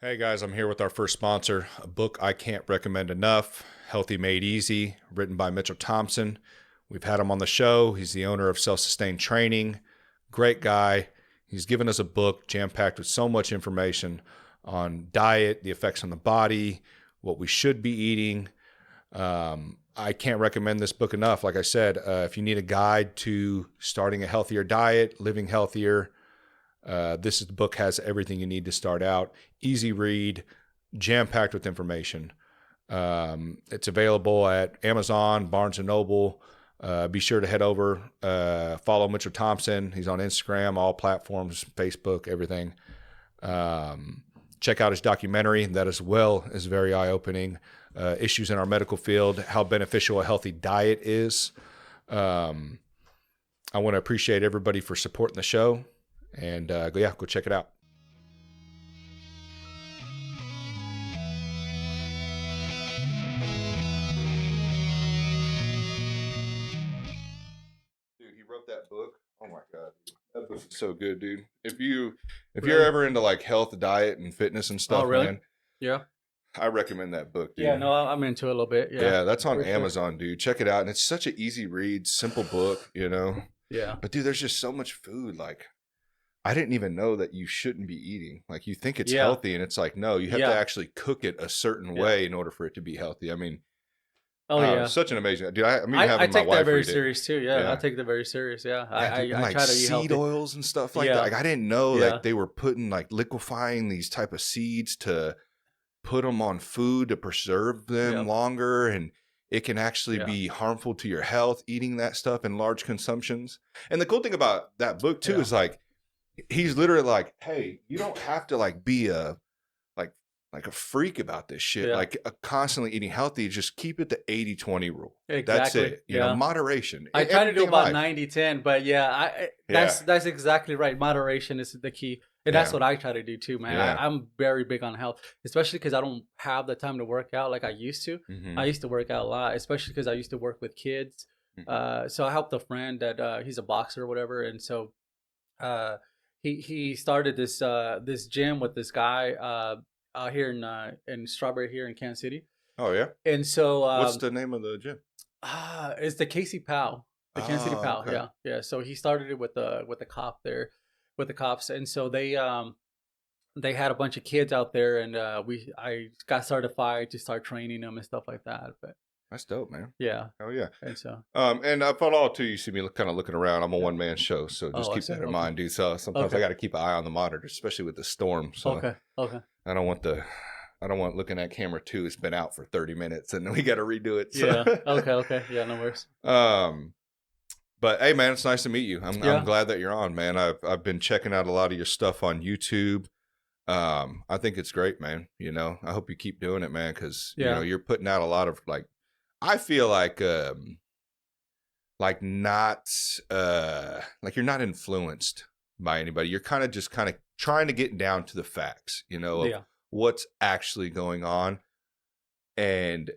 Hey guys, I'm here with our first sponsor, a book I can't recommend enough, Healthy Made Easy, written by Mitchell Thompson. We've had him on the show. He's the owner of Self-Sustained Training. Great guy. He's given us a book jam-packed with so much information on diet, the effects on the body, what we should be eating. I can't recommend this book enough. Like I said, if you need a guide to starting a healthier diet, living healthier, this book has everything you need to start out. Easy read, jam-packed with information. It's available at Amazon, Barnes & Noble. Be sure to head over, follow Mitchell Thompson. He's on Instagram, all platforms, Facebook, everything. Check out his documentary. That as well is very eye-opening. Issues in our medical field, how beneficial a healthy diet is. I want to appreciate everybody for supporting the show. And go check it out. Dude, he wrote that book. Oh my God, dude. That book is so good, dude. If you're ever into like health, diet, and fitness and stuff, man, Yeah. I recommend that book, dude. Yeah, no, I'm into it a little bit. Yeah, that's on Amazon, dude. Check it out. And it's such an easy read, simple book, Yeah. But dude, there's just so much food. Like, I didn't even know that you shouldn't be eating. Like, you think it's healthy, and it's like, no, you have to actually cook it a certain way in order for it to be healthy. I mean, such an amazing dude. I take that very serious too. Yeah, I take that very serious. Yeah, I like try to eat seed healthy. oils and stuff like that. Like, I didn't know like they were putting like liquefying these type of seeds to put them on food to preserve them longer, and it can actually be harmful to your health eating that stuff in large consumptions. And the cool thing about that book too is like, he's literally like, hey, you don't have to like be a like a freak about this shit. Like constantly eating healthy, just keep it the 80-20 rule. Exactly. That's it. You know, moderation. I try to do about 90-10, but that's exactly right. Moderation is the key. And that's what I try to do too, man. I'm very big on health, especially because I don't have the time to work out like I used to. I used to work out a lot, especially because I used to work with kids. So I helped a friend that he's a boxer or whatever. And so he started this gym with this guy out here in Strawberry here in Kansas City. Oh yeah. And so what's the name of the gym? It's the Casey Powell, the Kansas City Powell. Okay. Yeah. So he started it with the cop there, with the cops, and so they had a bunch of kids out there, and I got certified to start training them and stuff like that. But that's dope, man. Yeah. Oh yeah. And so and I thought all too, you see me kind of looking around. I'm a one man show, so just keep that in mind, dude. So sometimes I got to keep an eye on the monitor, especially with the storm. So okay. I don't want looking at camera 2. It's been out for 30 minutes and then we got to redo it. So. Yeah. Okay. Yeah, no worries. But hey, man, it's nice to meet you. I'm glad that you're on, man. I've been checking out a lot of your stuff on YouTube. I think it's great, man. You know, I hope you keep doing it, man, because you know you're putting out a lot of like. I feel like not like you're not influenced by anybody. You're kind of trying to get down to the facts, you know, of what's actually going on. And,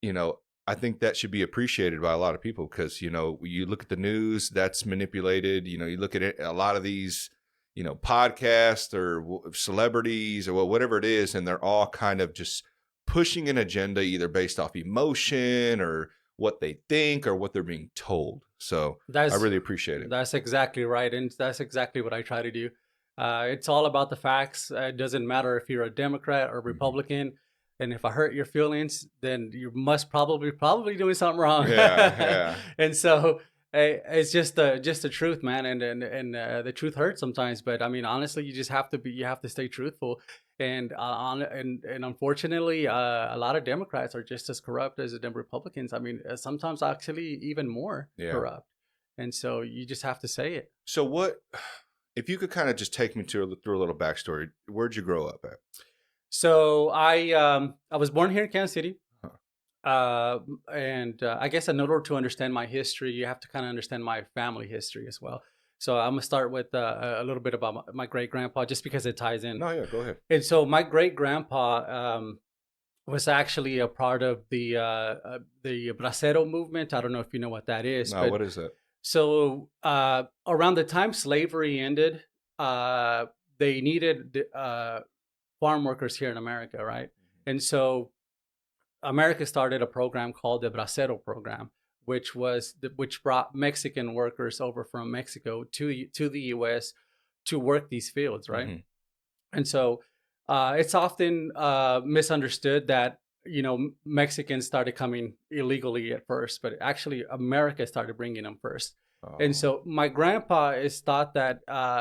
you know, I think that should be appreciated by a lot of people because, you know, you look at the news that's manipulated, you know, you look at it, a lot of these, you know, podcasts or celebrities or whatever it is, and they're all kind of just pushing an agenda either based off emotion or what they think or what they're being told. So I really appreciate it. That's exactly right. And that's exactly what I try to do. It's all about the facts. It doesn't matter if you're a Democrat or Republican. And if I hurt your feelings, then you must probably doing something wrong. Yeah. And so it's just the truth, man. And the truth hurts sometimes. But I mean, honestly, you have to stay truthful. And unfortunately, a lot of Democrats are just as corrupt as the Republicans. I mean, sometimes actually even more corrupt. And so you just have to say it. So what, if you could kind of just take me through a little backstory, where'd you grow up at? So I was born here in Kansas City. And I guess in order to understand my history, you have to kind of understand my family history as well. So I'm gonna start with a little bit about my great grandpa, just because it ties in. No, yeah, go ahead. And so my great grandpa was actually a part of the bracero movement. I don't know if you know what that is. No, what is that? So around the time slavery ended, they needed farm workers here in America, right? And so America started a program called the Bracero program, which brought Mexican workers over from Mexico to the U.S. to work these fields, right? Mm-hmm. And so it's often misunderstood that Mexicans started coming illegally at first, but actually America started bringing them first. Oh. And so my grandpa is thought that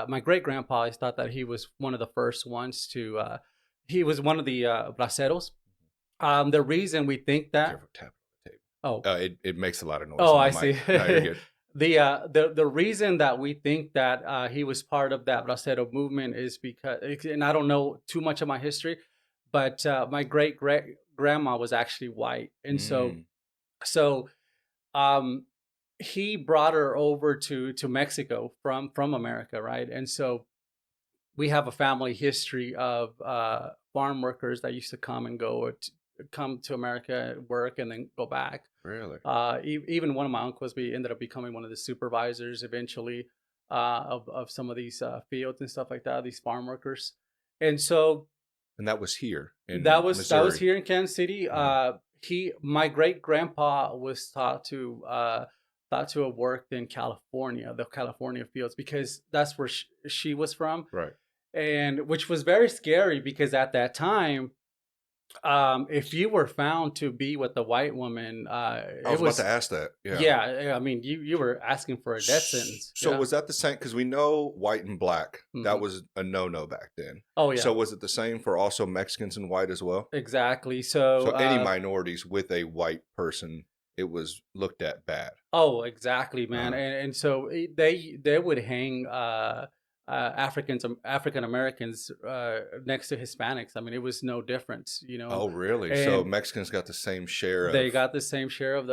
my great grandpa is thought that he was one of the first ones to. He was one of the braceros. The reason we think that. Careful, tap the table. Oh, it makes a lot of noise. Oh, on I the see. mic. No, you're good. The reason that we think that he was part of that bracero movement is because, and I don't know too much of my history, but my great grandma was actually white, and so he brought her over to Mexico from America, right? And so we have a family history of farm workers that used to come and go, come to America, work, and then go back. Really? Even one of my uncles ended up becoming one of the supervisors eventually of some of these fields and stuff like that, these farm workers. And so that was here in that was Missouri. here in Kansas City. My great grandpa was thought to have worked in California, the California fields, because that's where she was from. Right. And which was very scary because at that time, if you were found to be with a white woman, I was about to ask that. Yeah. I mean, you were asking for a death sentence. So was that the same? Because we know white and black, that was a no-no back then. Oh, yeah. So was it the same for also Mexicans and white as well? Exactly. So any minorities with a white person, it was looked at bad. Oh, exactly, man. And so they would hang African Americans next to Hispanics. I mean, it was no difference, Oh, really? And so Mexicans got the same share. They got the same share of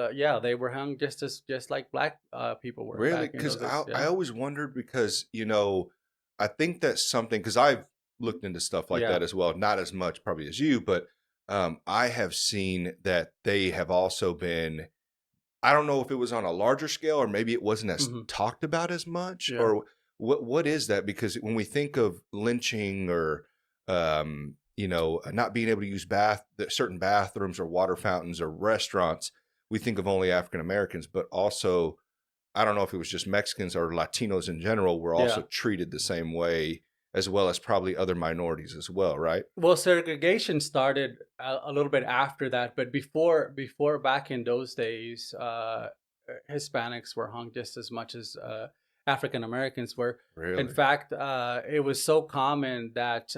they were hung just like black people were. Really? Because I always wondered because I think that's something, because I've looked into stuff like that as well. Not as much probably as you, but I have seen that they have also been. I don't know if it was on a larger scale or maybe it wasn't as talked about as much or what is that? Because when we think of lynching or, not being able to use certain bathrooms or water fountains or restaurants, we think of only African Americans, but also, I don't know if it was just Mexicans or Latinos in general were also treated the same way, as well as probably other minorities as well, right? Well, segregation started a little bit after that, but before back in those days, Hispanics were hung just as much as African Americans were. Really? In fact, it was so common that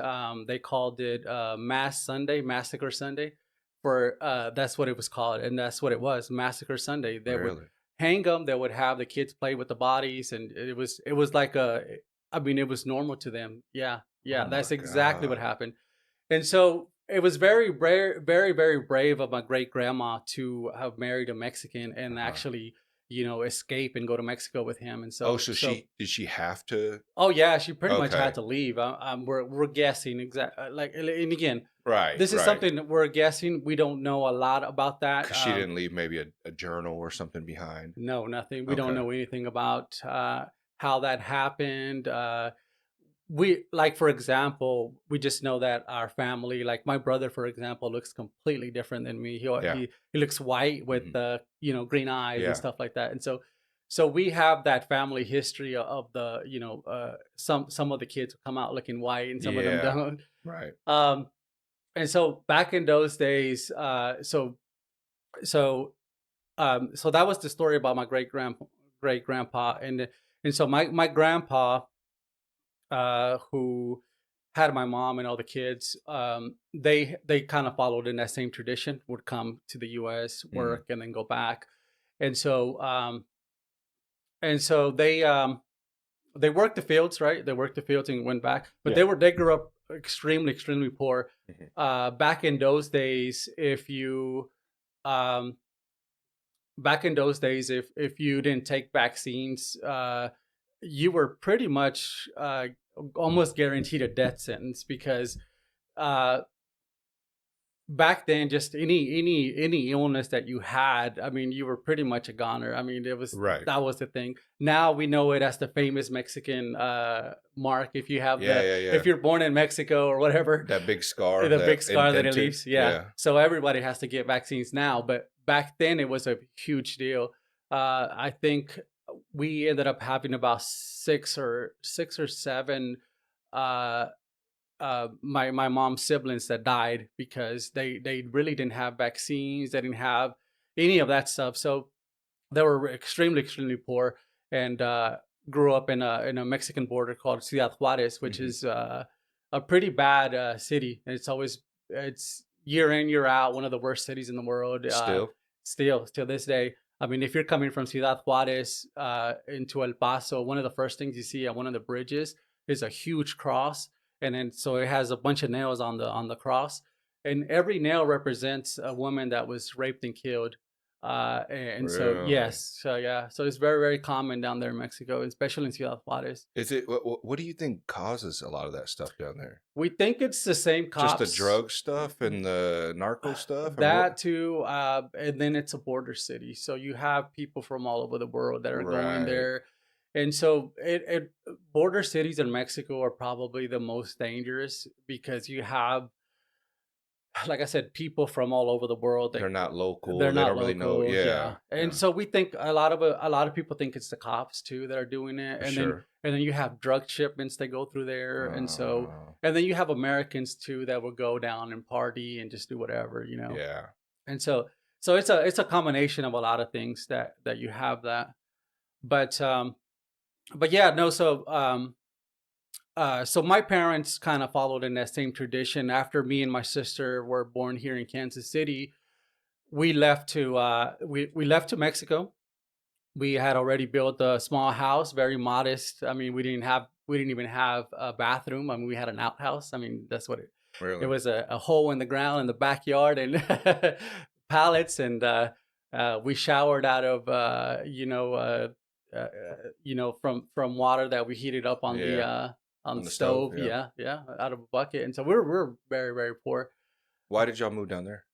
they called it Massacre Sunday. That's what it was called, and that's what it was, Massacre Sunday. They would hang them. They would have the kids play with the bodies, and it was like it was normal to them. Yeah, that's exactly what happened. And so it was very, very, very, very brave of my great grandma to have married a Mexican and actually, escape and go to Mexico with him. And so, did she have to? Oh yeah, she pretty much had to leave. We're guessing exactly. And again, this is something that we're guessing. We don't know a lot about that. She didn't leave maybe a journal or something behind. No, nothing. We don't know anything about how that happened. For example, we just know that our family, like my brother, for example, looks completely different than me. He looks white with green eyes and stuff like that. And so we have that family history of the, some of the kids come out looking white and some of them don't. Right. And so back in those days, so that was the story about my great grandpa, and so my grandpa, who had my mom and all the kids, they kind of followed in that same tradition. Would come to the U.S., work, and then go back, and so they worked the fields, right? They worked the fields and went back, but they grew up extremely, extremely poor. Back in those days, if you didn't take vaccines, you were pretty much almost guaranteed a death sentence because back then, just any illness that you had, I mean, you were pretty much a goner. I mean, Right. that was the thing. Now we know it as the famous Mexican mark. If you have Yeah, yeah, yeah. if you're born in Mexico or whatever, That big scar, the that big scar that it indented. leaves. Yeah. So everybody has to get vaccines now, but back then it was a huge deal. I think we ended up having about six or seven uh my mom's siblings that died because they really didn't have vaccines. They didn't have any of that stuff. So they were extremely poor, and grew up in a Mexican border called Ciudad Juarez, which Mhm. is a pretty bad city. And it's year in year out one of the worst cities in the world. Still? Still this day. I mean, if you're coming from Ciudad Juarez into El Paso, one of the first things you see at one of the bridges is a huge cross, and then so it has a bunch of nails on the cross, and every nail represents a woman that was raped and killed. And so Really? yes, so yeah, so it's very common down there in Mexico, especially in Ciudad Juarez. Is it what do you think causes a lot of that stuff down there? We think it's the same Just the cops. drug stuff and the narco stuff? I mean, That too, and then it's a border city, so you have people from all over the world that are going right. there, and so it border cities in Mexico are probably the most dangerous because you have, like I said, people from all over the world. They're not They're local. They not don't really know. local, Yeah. yeah, and Yeah. so we think a lot of people think it's the cops too that are doing it, For sure. and then you have drug shipments that go through there, and so Uh, and then you have Americans too that will go down and party and just do whatever, you know, yeah. and so it's a combination of a lot of things that you have that, but yeah, no, so my parents kind of followed in that same tradition. After me and my sister were born here in Kansas City, we left to Mexico. We had already built a small house, very modest. I mean, we didn't even have a bathroom. I mean, we had an outhouse. I mean, that's what it Really. was, a hole in the ground in the backyard, and pallets, and we showered out of from water that we heated up Yeah. on On the the stove. stove. Yeah. Yeah, out of a bucket. And so we're very poor. Why did y'all move down there?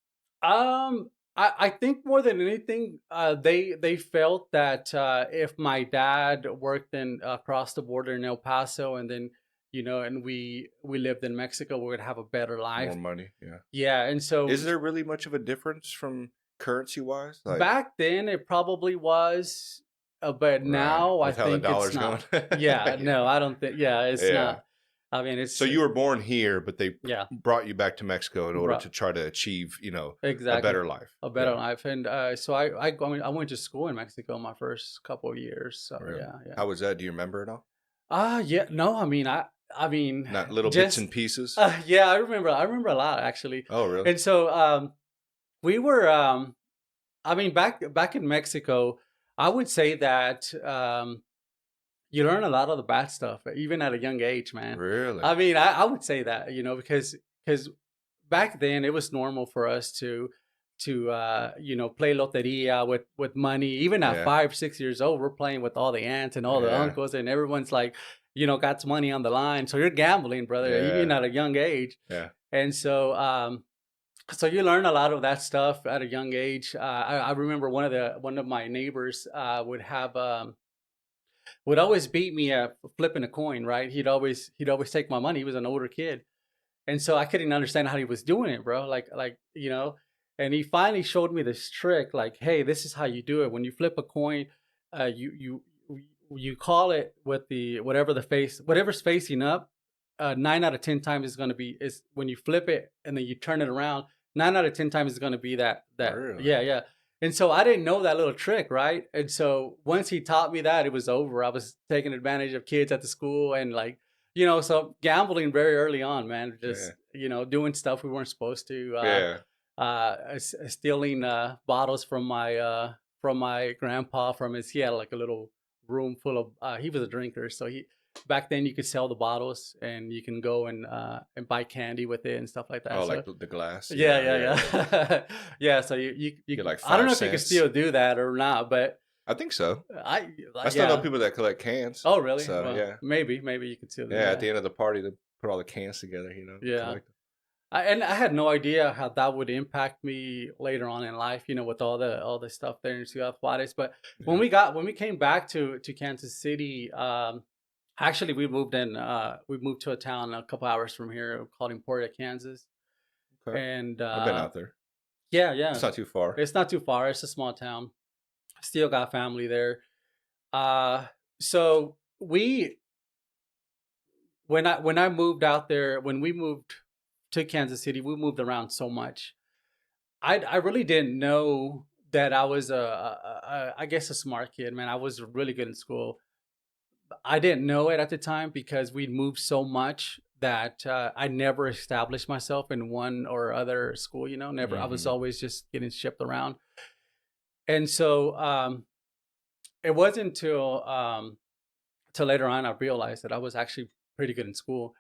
I think more than anything, they felt that if my dad worked in across the border in El Paso, and then and we lived in Mexico, we would have a better More life. money. Yeah. Yeah, and so Is there really much of a difference from currency wise? Like, back then it probably was, but right. now I With how the think it's dollar's going. not. Yeah, no, I don't think. Yeah, it's Yeah. not. I mean, So it's you were born here, but they yeah, brought you back to Mexico in order bro, to try to achieve, a exactly, better life. a better Yeah. life. And so I mean, I went to school in Mexico my first couple of years. So Really. yeah. How was that? Do you remember it all? Yeah, no, I mean, Not little bits just and pieces. yeah, I remember a lot actually. Oh, really? And so we were I mean, back in Mexico, I would say that you learn a lot of the bad stuff even at a young age, man. Really? I mean, I would say that, because back then it was normal for us to play loteria with money. Even at Yeah. 5 6 years old, we're playing with all the aunts and all the Yeah. uncles, and everyone's like, got money on the line, so you're gambling, brother, even Yeah. at a young age. Yeah. And so so you learn a lot of that stuff at a young age. I remember one of my neighbors would always beat me at flipping a coin, right? He'd always take my money. He was an older kid, and so I couldn't understand how he was doing it, bro. And he finally showed me this trick. Like, hey, this is how you do it. When you flip a coin, you call it with the whatever's facing up. 9 out of 10 times is going to be is when you flip it and then you turn it around. 9 out of 10 times is going to be that. Really? Yeah. And so I didn't know that little trick, right? And so once he taught me that, it was over. I was taking advantage of kids at the school, and so gambling very early on, man. Just doing stuff we weren't supposed to. Yeah. Stealing bottles from my grandpa he had like a little room full of he was a drinker, so he back then you could sell the bottles and you can go and buy candy with it and stuff like that. Oh, So like the glass. yeah. Yeah, so you Get like I don't know 5 if you can cents. still do that or not, but I think so. I still know yeah. people that collect cans. Oh really? So Well, yeah. maybe you could still do Yeah. that. At the end of the party, they put all the cans together. Yeah. Collect them. And I had no idea how that would impact me later on in life, with all the stuff there in Ciudad Juarez. But Yeah. when we came back to Kansas City, actually we moved to a town a couple hours from here called Emporia, Kansas. Okay. And I've been out there. yeah, yeah, It's not too far. it's not too far. It's a small town. Still got family there. Uh, so we when I moved out there, when we moved to Kansas City, we moved around so much. I really didn't know that I was I guess a smart kid, man. I was really good in school. I didn't know it at the time because we'd moved so much that I never established myself in one or other school. Never. I was Mm-hmm. always just getting shipped around, and so it wasn't until till later on I realized that I was actually pretty good in school.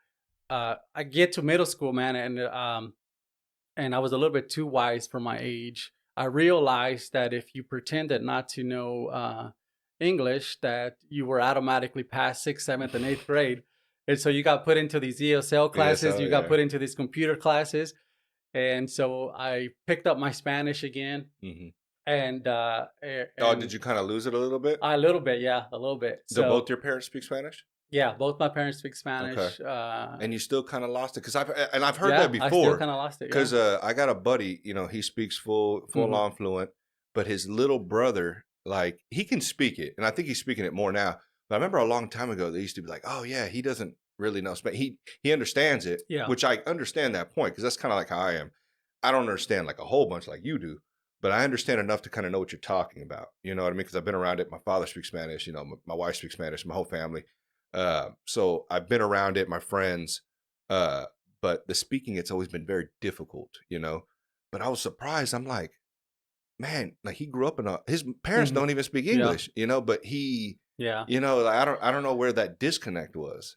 I get to middle school, man, and I was a little bit too wise for my age. I realized that if you pretended not to know English, that you were automatically past sixth, seventh, and eighth grade. And so you got put into these ESL classes, ESL, you got yeah. put into these computer classes. And so I picked up my Spanish again. Mm-hmm. And, Oh, did you kind of lose it a little bit? A little bit, yeah, a little bit. Do So both your parents speak Spanish? yeah, both my parents speak Okay. Spanish. And you still kind of lost it because I've heard Yeah, that I still before. kind of lost it. Because Yeah. I got a buddy, he speaks full on fluent, but his little brother, like, he can speak it, and I think he's speaking it more now. But I remember a long time ago they used to be like, "Oh yeah, he doesn't really know Spanish. He understands it," Yeah. which I understand that point because that's kind of like how I am. I don't understand like a whole bunch like you do, but I understand enough to kind of know what you're talking about. You know what I mean? Because I've been around it. My father speaks Spanish. My wife speaks Spanish. My whole family. So I've been around it. My friends. But the speaking, it's always been very difficult. But I was surprised. I'm like, man, like he grew up his parents don't even speak Yeah. English, but Yeah. like, I don't know where that disconnect was,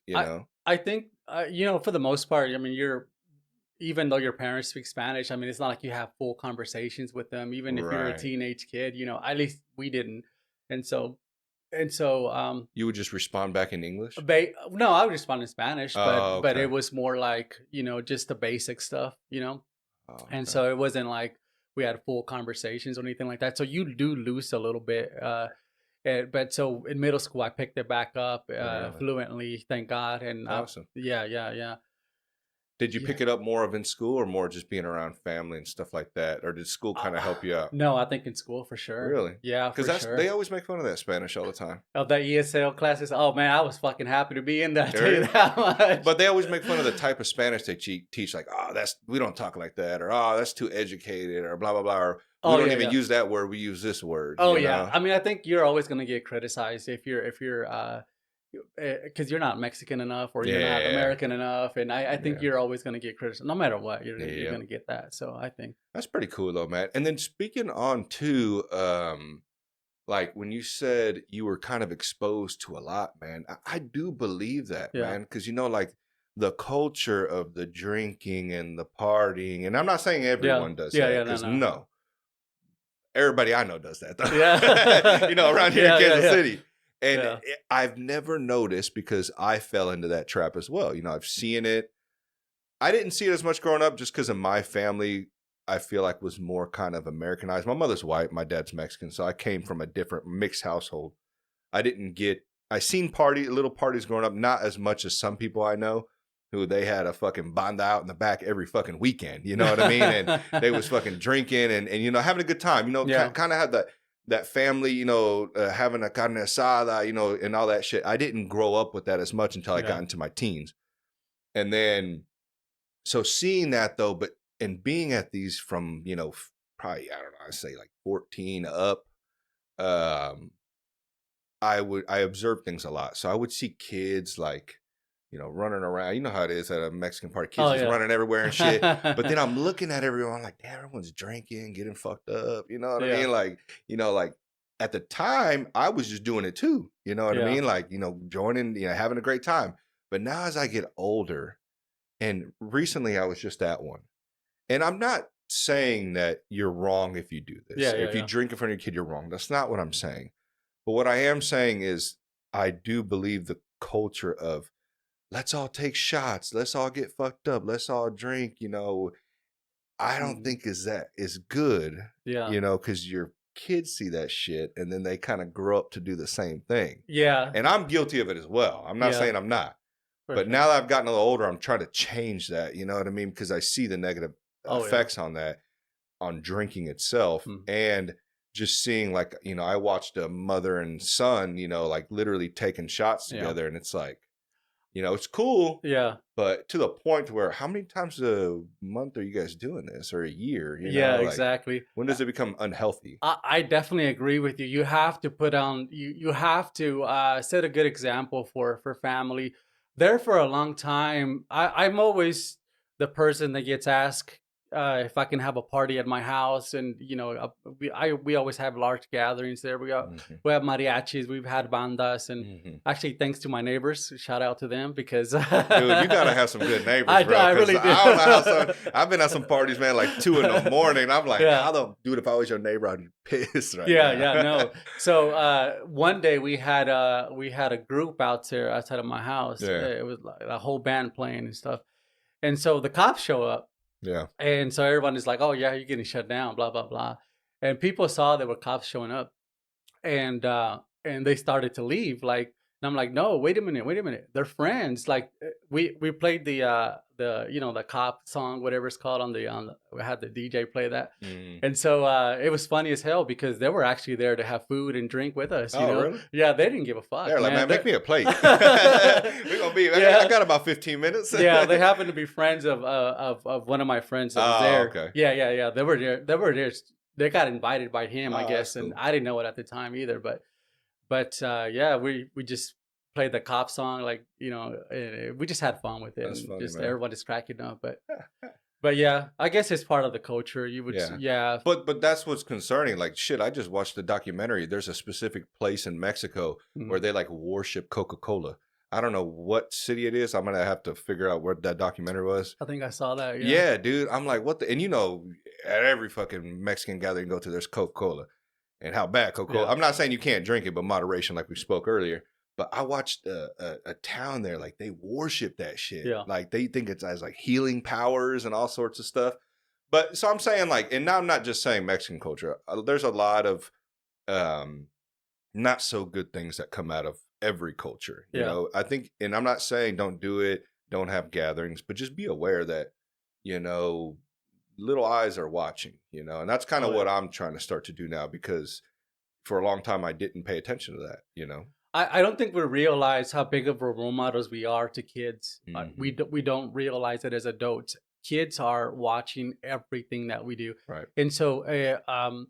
I think for the most part, I mean, even though your parents speak Spanish, I mean, it's not like you have full conversations with them. Even if you're a Right. teenage kid, at least we didn't. And so You would just respond back in English? no, I would respond in Spanish, Oh, but okay. it was more like just the basic stuff. Oh, And okay. so it wasn't like we had full conversations or anything like that. So you do lose a little bit. But so in middle school, I picked it back up Really? fluently, thank God. And Awesome. yeah. Did you Yeah. pick it up more of in school or more just being around family and stuff like that? Or did school kind of help you out? No, I think in school for sure. Really? Yeah, for Because sure. they always make fun of that Spanish all the time. Of the ESL classes. Oh man, I was fucking happy to be in that. I tell you that much. But they always make fun of the type of Spanish they teach, like, oh, we don't talk like that, or oh, that's too educated, or blah blah blah, or we don't even use that word, we use this word. Oh yeah, I mean, I think you're always gonna get criticized if you're because you're not Mexican enough or you're not American enough, and I think you're always gonna get criticized, no matter what. You're gonna get that. So I think that's pretty cool though, Matt. And then speaking on to like when you said you were kind of exposed to a lot, man, I do believe that, man, because like the culture of the drinking and the partying, and I'm not saying everyone does that, because no, everybody I know does that though. Yeah. Around here in Kansas City. And I've never noticed because I fell into that trap as well. I've seen it. I didn't see it as much growing up just because of my family. I feel like was more kind of Americanized. My mother's white, my dad's Mexican, so I came from a different mixed household. I seen little parties growing up, not as much as some people I know who they had a fucking banda out in the back every fucking weekend. You know what I mean? And they was fucking drinking and having a good time. Kind of had that family, having a carne asada, and all that shit. I didn't grow up with that as much until I got into my teens. And then, so seeing that though, and being at these from, probably, I don't know, I'd say like 14 up, I observed things a lot. So I would see kids like, running around. You know how it is at a Mexican party. Kids just running everywhere and shit. But then I'm looking at everyone like, damn, everyone's drinking, getting fucked up. You know what I mean? Like, like at the time, I was just doing it too. You know what I mean? Like, joining, having a great time. But now as I get older, and recently I was just at one. And I'm not saying that you're wrong if you do this. If you drink in front of your kid, you're wrong. That's not what I'm saying. But what I am saying is I do believe the culture of let's all take shots, let's all get fucked up, let's all drink, I don't think is good, Yeah. because your kids see that shit and then they kind of grow up to do the same thing. Yeah. And I'm guilty of it as well. I'm not Yeah. saying I'm not. For But sure. now that I've gotten a little older, I'm trying to change that, you know what I mean? Because I see the negative effects on that, on drinking itself. And just seeing, like, I watched a mother and son, like literally taking shots together. And it's like, it's cool. Yeah. But to the point where, how many times a month are you guys doing this, or a year? Yeah, Like, exactly. when does it become unhealthy? I definitely agree with you. You have to put on, you have to set a good example for family. There for a long time, I'm always the person that gets asked if I can have a party at my house, and we always have large gatherings there. We have mariachis, we've had bandas, and actually, thanks to my neighbors, shout out to them, because dude, you gotta have some good neighbors, bro. I really do. I don't know how I've been at some parties, man, like 2 a.m. I'm like, how the dude, if I was your neighbor, I'd be pissed right now. No. So one day we had a group out there outside of my house. It was like a whole band playing and stuff. And so the cops show up. Yeah. And so everyone is like, "Oh yeah, you're getting shut down," blah blah blah. And people saw there were cops showing up, and they started to leave. Like, and I'm like, "No, wait a minute. They're friends." Like, we played the the cop song, whatever it's called, we had the DJ play that. And so it was funny as hell, because they were actually there to have food and drink with us. Really? Yeah, they didn't give a fuck. They're like, man, make me a plate. We're gonna be. I got about 15 minutes. Yeah, they happened to be friends of one of my friends that was there. Okay. Yeah. They were there. They got invited by him, I guess, cool. and I didn't know it at the time either. But yeah, we just played the cop song, like, we just had fun with it. That's funny, man. Everyone is cracking up, but yeah, I guess it's part of the culture. You would, yeah. But that's what's concerning. Like, shit, I just watched the documentary. There's a specific place in Mexico where they like worship Coca-Cola. I don't know what city it is. I'm gonna have to figure out where that documentary was. I think I saw that. Yeah, dude. I'm like, what the? And at every fucking Mexican gathering you go to, there's Coca-Cola, and how bad Coca-Cola. Yeah. I'm not saying you can't drink it, but moderation, like we spoke earlier. But I watched a town there, like they worship that shit. Yeah. Like they think it has like healing powers and all sorts of stuff. But so I'm saying, like, and now I'm not just saying Mexican culture. There's a lot of not so good things that come out of every culture. You know, I think, and I'm not saying don't do it, don't have gatherings, but just be aware that, little eyes are watching, and that's kind of what I'm trying to start to do now, because for a long time I didn't pay attention to that, I don't think we realize how big of a role models we are to kids. We don't realize it as adults. Kids are watching everything that we do. Right. And so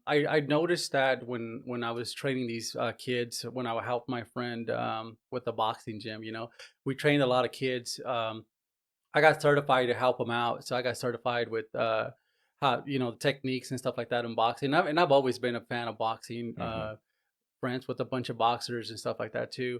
I noticed that when I was training these kids, when I helped my friend with the boxing gym, we trained a lot of kids. I got certified to help them out. So I got certified with how, the techniques and stuff like that in boxing. And I've always been a fan of boxing. Friends with a bunch of boxers and stuff like that too.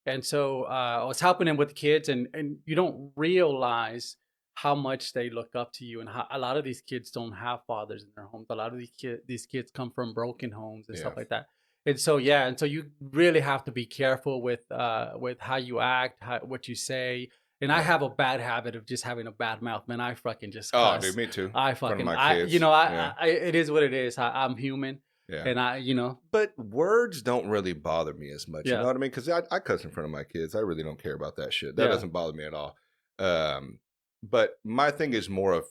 And so I was helping them with the kids, and you don't realize how much they look up to you, and how a lot of these kids don't have fathers in their homes. A lot of these kids come from broken homes and stuff like that. And so you really have to be careful with how you act, what you say. And I have a bad habit of just having a bad mouth, man. I fucking just cuss. Oh, dude, me too. I fucking, it is what it is. I'm human. Yeah. And but words don't really bother me as much. Yeah. You know what I mean? Because I cuss in front of my kids. I really don't care about that shit. That doesn't bother me at all. But my thing is more of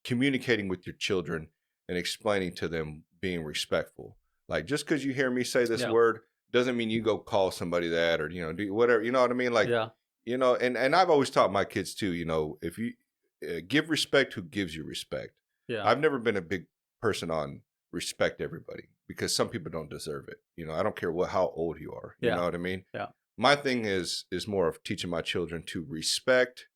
communicating with your children and explaining to them, being respectful. Like, just because you hear me say this word doesn't mean you go call somebody that, or, do whatever. You know what I mean? Like, and I've always taught my kids too, if you give respect who gives you respect. Yeah. I've never been a big person on respect everybody, because some people don't deserve it. I don't care how old you are. You know what I mean? Yeah. My thing is more of teaching my children to respect,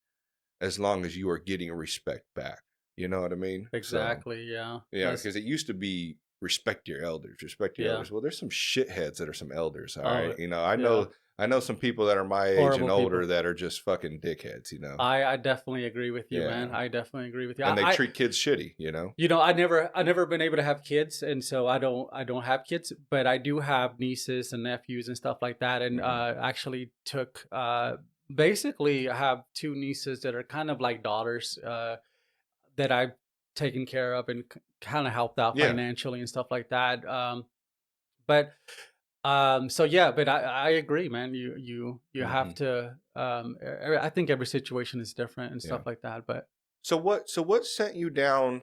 as long as you are getting respect back. You know what I mean? Exactly. So, yeah. Because it used to be respect your elders. Elders. Well, there's some shitheads that are some elders. All right. I know some people that are my age Horrible and older people that are just fucking dickheads, I definitely agree with you, man. I definitely agree with you. And they treat kids shitty, I never been able to have kids, and so I don't have kids, but I do have nieces and nephews and stuff like that. And actually took Basically, I have two nieces that are kind of like daughters that I've taken care of and kind of helped out Yeah. financially and stuff like that. But so yeah, but I agree, man. You Hmm. have to. I think every situation is different and Yeah. stuff like that. But So what sent you down?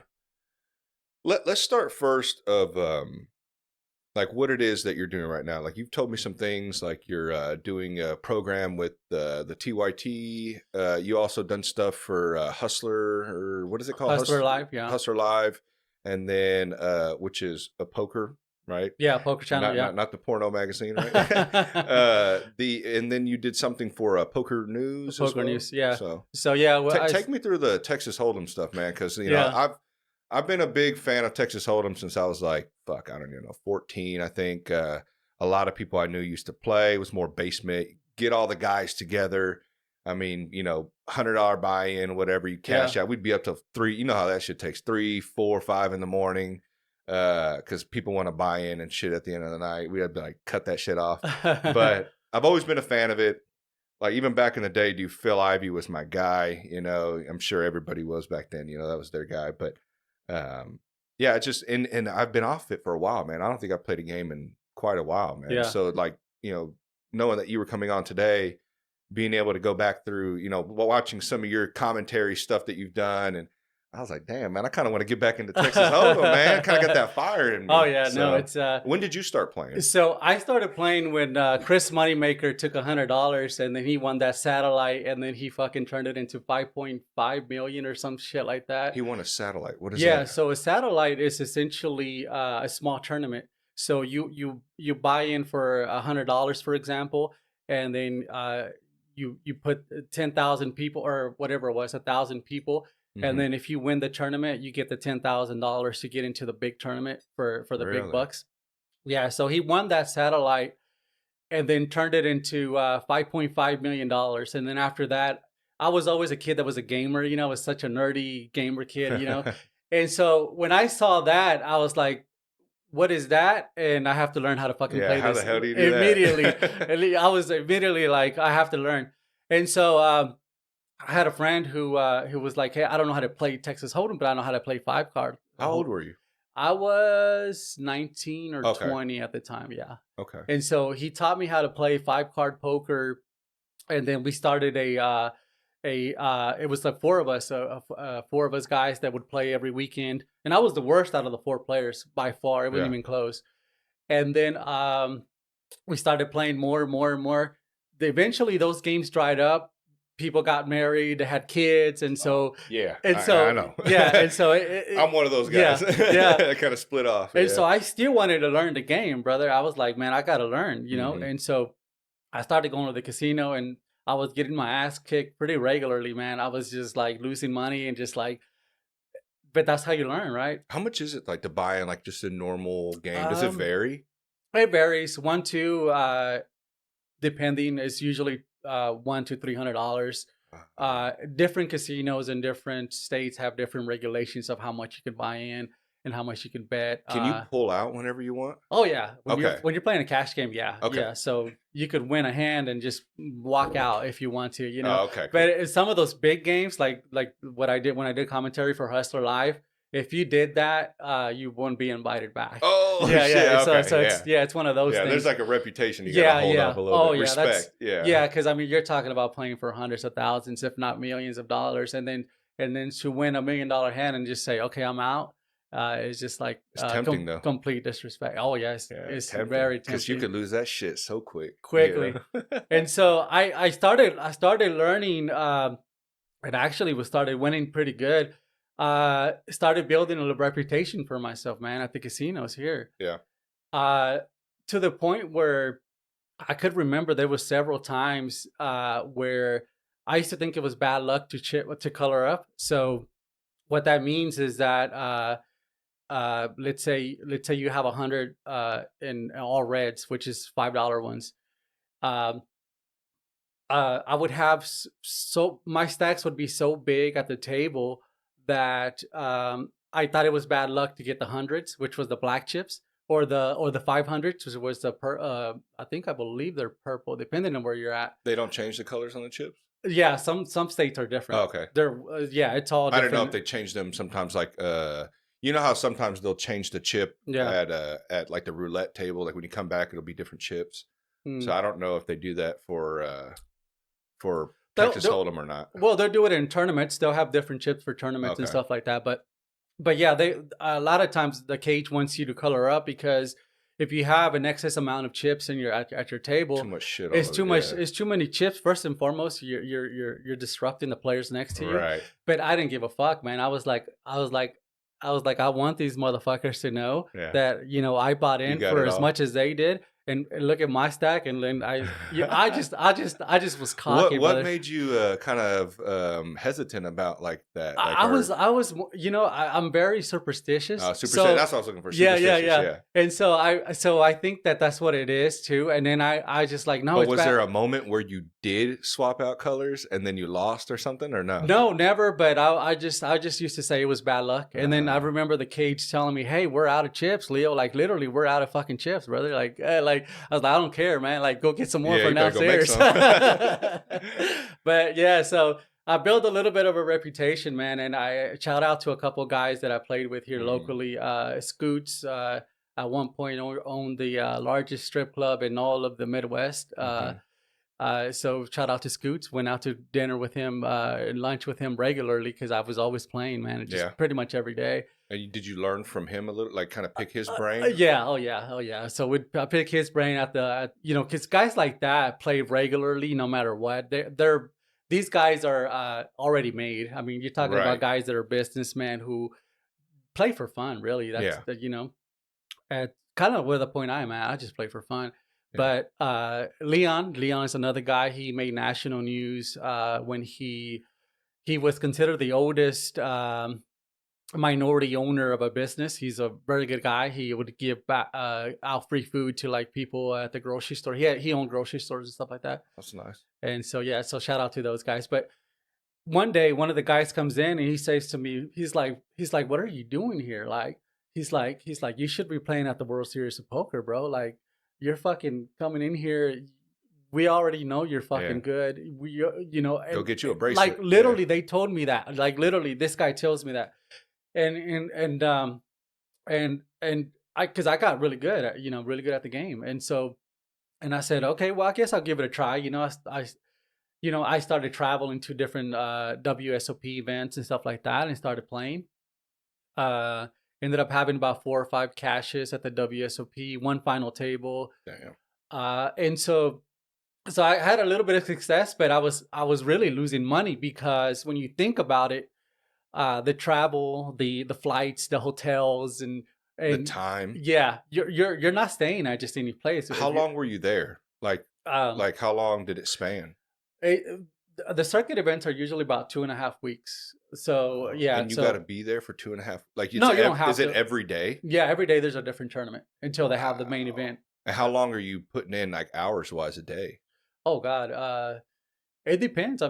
Let's start first of like what it is that you're doing right now. Like you've told me some things, like you're doing a program with the TYT. You also done stuff for Hustler, or what is it called? Hustler Live, yeah, Hustler Live, and then which is a poker, right? yeah, Poker Channel, Not yeah. not the porno magazine, right? And then you did something for Poker News as Poker well. News, yeah. So So yeah, well, take me through the Texas Hold'em stuff, man, because yeah, I've been a big fan of Texas Hold'em since I was like, fuck, I don't even know, 14, I think. A lot of people I knew used to play. It was more basement. Get all the guys together. I mean, $100 buy-in, whatever you cash yeah. out. We'd be up to 3. You know how that shit takes 3, 4, 5 in the morning, because people want to buy in and shit at the end of the night. We had to like cut that shit off. But I've always been a fan of it. Like even back in the day, dude, Phil Ivey was my guy. I'm sure everybody was back then. That was their guy. But yeah, it just and I've been off it for a while, man. I don't think I've played a game in quite a while, man. Yeah. So like, knowing that you were coming on today, being able to go back through, watching some of your commentary stuff that you've done, and I was like, damn, man, I kind of want to get back into Texas Hold'em, man. Kind of got that fire in me. Oh yeah, no, So, it's when did you start playing? so I started playing when Chris Moneymaker took $100 and then he won that satellite and then he fucking turned it into 5.5 million or some shit like that. He won a satellite. What is Yeah, that? so a satellite is essentially a small tournament. So you buy in for $100, for example, and then you put 10,000 people or whatever it was, 1,000 people, and Mhm. then if you win the tournament, you get the $10,000 to get into the big tournament for the big Really? bucks. Yeah, so he won that satellite and then turned it into $5.5 million. And then after that, I was always a kid that was a gamer, I was such a nerdy gamer kid. And so when I saw that, I was like, what is that? And I have to learn how to fucking Yeah, play how this the hell do you do immediately. that? I was immediately like, I have to learn. And so I had a friend who was like, hey, I don't know how to play Texas Hold'em, but I know how to play 5 card. How old were you? I was 19 or Okay. 20 at the time, yeah. Okay. And so he taught me how to play 5 card poker, and then we started it was like four of us guys that would play every weekend, and I was the worst out of the 4 players by far. It wasn't Yeah. even close. And then we started playing more and more and more. Eventually, those games dried up. People got married, they had kids, and so Yeah, I know. yeah, and so I'm one of those yeah, guys. yeah. I kind of split off. And Yeah. so I still wanted to learn the game, brother. I was like, man, I got to learn, Mhm. And so I started going to the casino and I was getting my ass kicked pretty regularly, man. I was just like losing money and just like, but that's how you learn, right? How much is it like to buy in like just a normal game? Does it Um, vary? it varies. One, two, depending, is usually $100 to $300. Different casinos in different states have different regulations of how much you can buy in and how much you can bet. Can you pull out whenever you want? Oh yeah, Okay. when you're playing a cash game, yeah, Okay. yeah. So you could win a hand and just walk out if you want to, Oh, okay. Cool. But some of those big games, like what I did when I did commentary for Hustler Live, if you did that, you wouldn't be invited back. Oh yeah, shit. yeah. Okay. So it's one of those Yeah, things. there's like a reputation you gotta hold up a little bit. Respect. Yeah, because I mean, you're talking about playing for hundreds of thousands, if not millions of dollars, and then to win $1 million hand and just say, okay, I'm out. It's just like It's tempting though. complete disrespect. Oh yes, it's tempting. very tempting Because you could lose that shit so quickly. And so I started learning, and actually was started winning pretty good. Started building a reputation for myself, man, at the casinos here. Yeah. To the point where I could remember there was several times where I used to think it was bad luck to color up. So what that means is that let's say you have 100 in all reds, which is $5 ones. I would have so my stacks would be so big at the table that I thought it was bad luck to get the hundreds, which was the black chips. or the 500s, which was I believe they're purple, depending on where you're at. They don't change the colors on the chips? Yeah, some states are different. Oh, okay. They're yeah, it's all different. I don't know if they change them sometimes, like you know how sometimes they'll change the chip at like the roulette table, like when you come back it'll be different chips. So I don't know if they do that for Texas Hold'em or not. Well, they'll do it in tournaments. They'll have different chips for tournaments and stuff like that. But yeah, they a lot of times the cage wants you to color up because if you have an excess amount of chips and you're at your table, too much shit. It's too much. It's too many chips. First and foremost, you're disrupting the players next to you. Right. But I didn't give a fuck, man. I was like, I want these motherfuckers to know that I bought in for as much as they did. And look at my stack, and then I just was cocky. What made you kind of hesitant about like that? Like I was, I'm very superstitious. That's what I was looking for. Yeah. And so I think that's what it is too. And then I just like no. But was there a moment where you did swap out colors and then you lost or something, or no? No, never. But I just used to say it was bad luck. And then I remember the cage telling me, "Hey, we're out of chips, Leo. Like literally, we're out of fucking chips, brother. Like I was like, I don't care, man. Like, go get some more from downstairs." But yeah, so I built a little bit of a reputation, man. And I shout out to a couple of guys that I played with here locally. Scoots at one point owned the largest strip club in all of the Midwest. So shout out to Scoots. Went out to dinner with him and lunch with him regularly because I was always playing, man. Just pretty much every day. And did you learn from him a little, like kind of pick his brain? Yeah. Oh yeah. So we'd pick his brain because guys like that play regularly no matter what. These guys are already made. I mean, you're talking about guys that are businessmen who play for fun. Really, that's at kind of where the point I'm at. I just play for fun. Yeah. But Leon is another guy. He made national news when he was considered the oldest minority owner of a business. He's a very good guy. He would give back out free food to like people at the grocery store. He owned grocery stores and stuff like that. That's nice. And so so shout out to those guys. But one day one of the guys comes in and he says to me, he's like, "What are you doing here?" Like he's like, "You should be playing at the World Series of Poker, bro. Like you're fucking coming in here. We already know you're fucking good. We go get you a bracelet." Like literally they told me that. Like literally this guy tells me that. And I, cause I got really good at, really good at the game. And so, and I said, okay, well, I guess I'll give it a try. I started traveling to different, WSOP events and stuff like that and started playing. Ended up having about 4 or 5 cashes at the WSOP, one final table. Damn. And so I had a little bit of success, but I was really losing money because when you think about it, the travel, the flights, the hotels, and the time. Yeah, you're not staying at just any place. How long were you there? Like how long did it span? The circuit events are usually about 2.5 weeks. So yeah, and you got to be there for 2.5. Like no, you don't have to. Is it every day? Yeah, every day there's a different tournament until they have the main event. And how long are you putting in, like hours wise, a day? Oh God, it depends.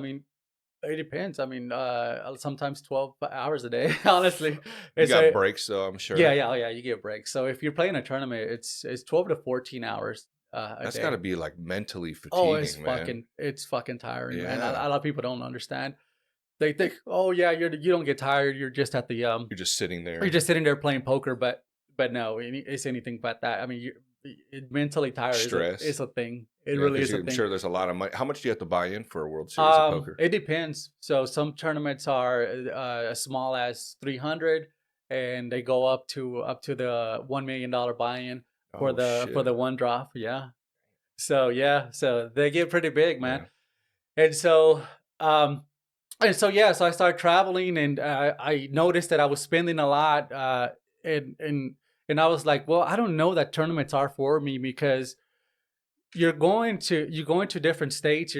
It depends. Sometimes 12 hours a day, honestly. You got breaks, though, I'm sure. Yeah. Oh, yeah, you get breaks. So if you're playing a tournament, it's 12 to 14 hours That's got to be like mentally fatiguing, man. It's fucking tiring, man. A lot of people don't understand. They think, oh, yeah, you don't get tired. You're just at the... You're just sitting there. You're just sitting there playing poker, but no, it's anything but that. I mean, mentally tired is a thing. It really is a thing. I'm sure there's a lot of money. How much do you have to buy in for a World Series of Poker? It depends. So some tournaments are as small as 300, and they go up to the $1 million buy-in for the one drop. Yeah. So they get pretty big, man. Yeah. And so so I started traveling, and I noticed that I was spending a lot, and I was like, well, I don't know that tournaments are for me because you're going to different states.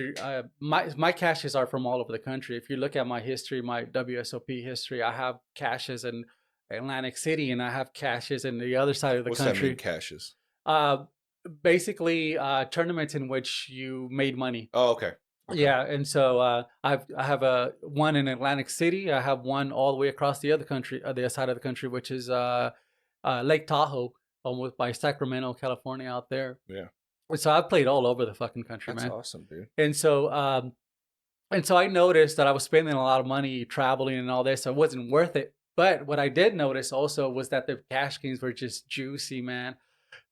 My caches are from all over the country. If you look at my history, my WSOP history, I have caches in Atlantic City, and I have caches in the other side of the country. What's that mean, caches? Basically, tournaments in which you made money. Oh, okay. Yeah, and so I have one in Atlantic City. I have one all the way across the other side of the country, which is Lake Tahoe almost by Sacramento, California, out there. Yeah. So I've played all over the fucking country, That's man. awesome, dude. And so I noticed that I was spending a lot of money traveling and all this, so it wasn't worth it. But what I did notice also was that the cash games were just juicy, man.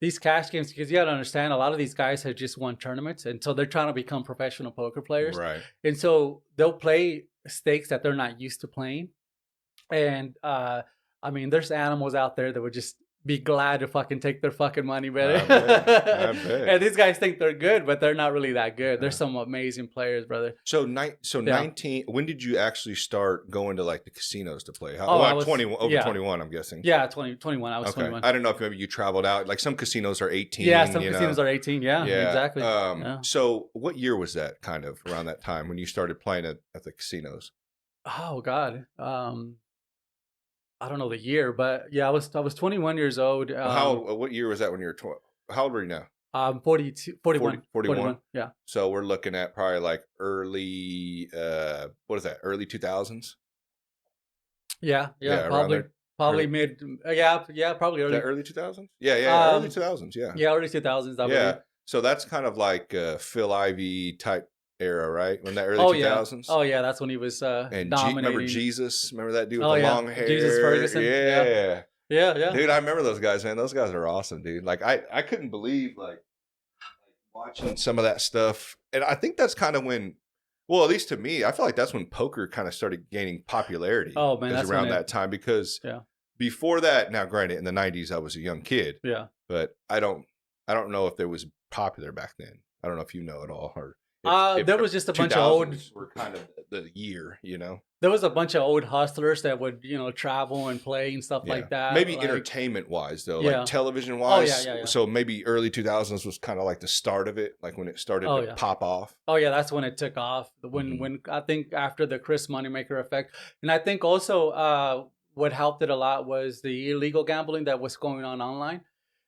These cash games, because you got to understand, a lot of these guys have just won tournaments, and so they're trying to become professional poker players. Right. And so they'll play stakes that they're not used to playing. And I mean, there's animals out there that would just be glad to fucking take their fucking money, brother. I bet. And these guys think they're good, but they're not really that good. There's some amazing players, brother. So 19. When did you actually start going to like the casinos to play? I was 21. Over 21, I'm guessing. Yeah, 21. I was 21. I don't know if maybe you traveled out. Like some casinos are 18. Yeah, some casinos are 18. Yeah, exactly. So what year was that? Kind of around that time when you started playing at the casinos? Oh God. I don't know the year, but yeah, I was 21 years old. What year was that when you were 12? How old were you now? 41. Yeah. So we're looking at probably like early, what is that? Early 2000s? Yeah. Probably mid. Probably early. Early 2000s? Yeah, early 2000s. Yeah. Yeah, early 2000s. I believe. So that's kind of like Phil Ivey type era, right? When that early 2000s. Oh yeah, that's when he was and dominating. Remember Jesus? Remember that dude with the long hair? Jesus Ferguson. Yeah. Dude, I remember those guys, man. Those guys are awesome, dude. Like I couldn't believe like watching some of that stuff. And I think that's kind of when, well, at least to me, I feel like that's when poker kind of started gaining popularity. Oh man, that's around that time, because before that, now granted, in the 90s I was a young kid. Yeah. But I don't know if it was popular back then. I don't know if you know at all, or there was just a bunch of old. Were kind of the year, you know. There was a bunch of old hustlers that would, travel and play and stuff like that. Maybe like, entertainment wise, though, like television wise. Yeah. So maybe early 2000s was kind of like the start of it, like when it started to pop off. Oh yeah, that's when it took off. When I think after the Chris Moneymaker effect, and I think also what helped it a lot was the illegal gambling that was going on online.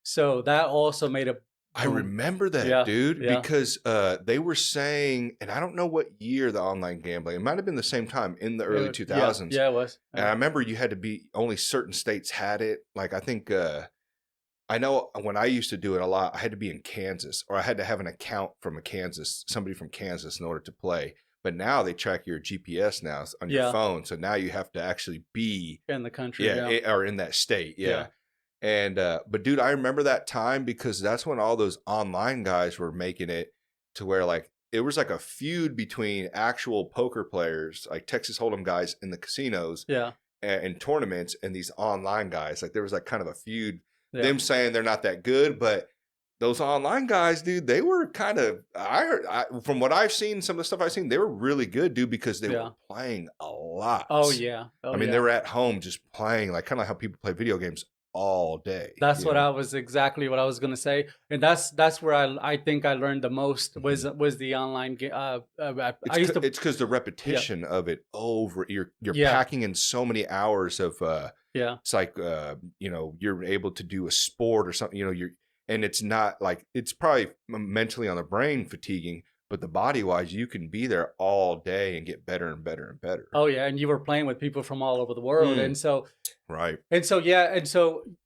So that also made a I remember that, dude, because they were saying, and I don't know what year the online gambling, it might have been the same time in the early 2000s. Yeah, it was. And I remember you had to be, only certain states had it. Like, I think, I know when I used to do it a lot, I had to be in Kansas, or I had to have an account from somebody from Kansas in order to play. But now they track your GPS now on your phone. So now you have to actually be in the country. Or in that state. Yeah. And but dude, I remember that time because that's when all those online guys were making it to where like it was like a feud between actual poker players, like Texas Hold'em guys in the casinos, and tournaments, and these online guys. Like there was like kind of a feud. Them saying they're not that good, but those online guys, dude, they were kind of. From what I've seen, some of the stuff I've seen, they were really good, dude, because they were playing a lot. Oh yeah. I mean, they were at home just playing, like kind of like how people play video games all day. That's what I was gonna say, and that's where I think I learned the most was the online game. It's because the repetition of it over you're packing in so many hours of it's like you're able to do a sport or something, and it's not like, it's probably mentally on the brain fatiguing, but the body wise, you can be there all day and get better and better and better. Oh yeah, and you were playing with people from all over the world, and so right. And so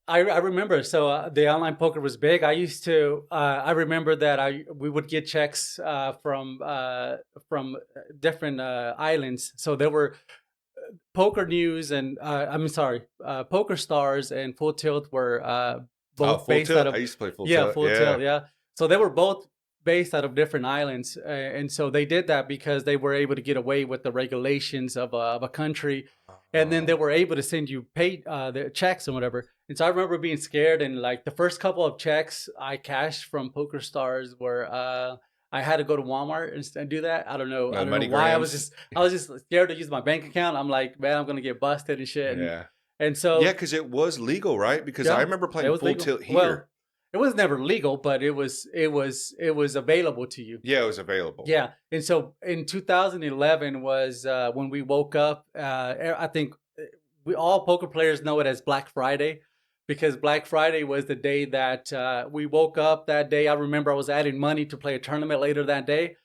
I remember. So the online poker was big. I used to. I remember that we would get checks from different islands. So there were Pokernews and Poker Stars and Full Tilt were both based out of. I used to play Full Tilt. Full Tilt. Yeah. So they were both based out of different islands, and so they did that because they were able to get away with the regulations of a country, and then they were able to send you their checks and whatever. And so I remember being scared, and like the first couple of checks I cashed from Poker Stars were I had to go to Walmart and do that. I don't know why. I was just scared to use my bank account. I'm like, man, I'm gonna get busted and shit. And so because it was legal, right? Because I remember playing Full Tilt here. Well, it was never legal, but it was available to you. Yeah, it was available. Yeah, and so in 2011 was when we woke up. I think all poker players know it as Black Friday, because Black Friday was the day that we woke up that day. I remember I was adding money to play a tournament later that day,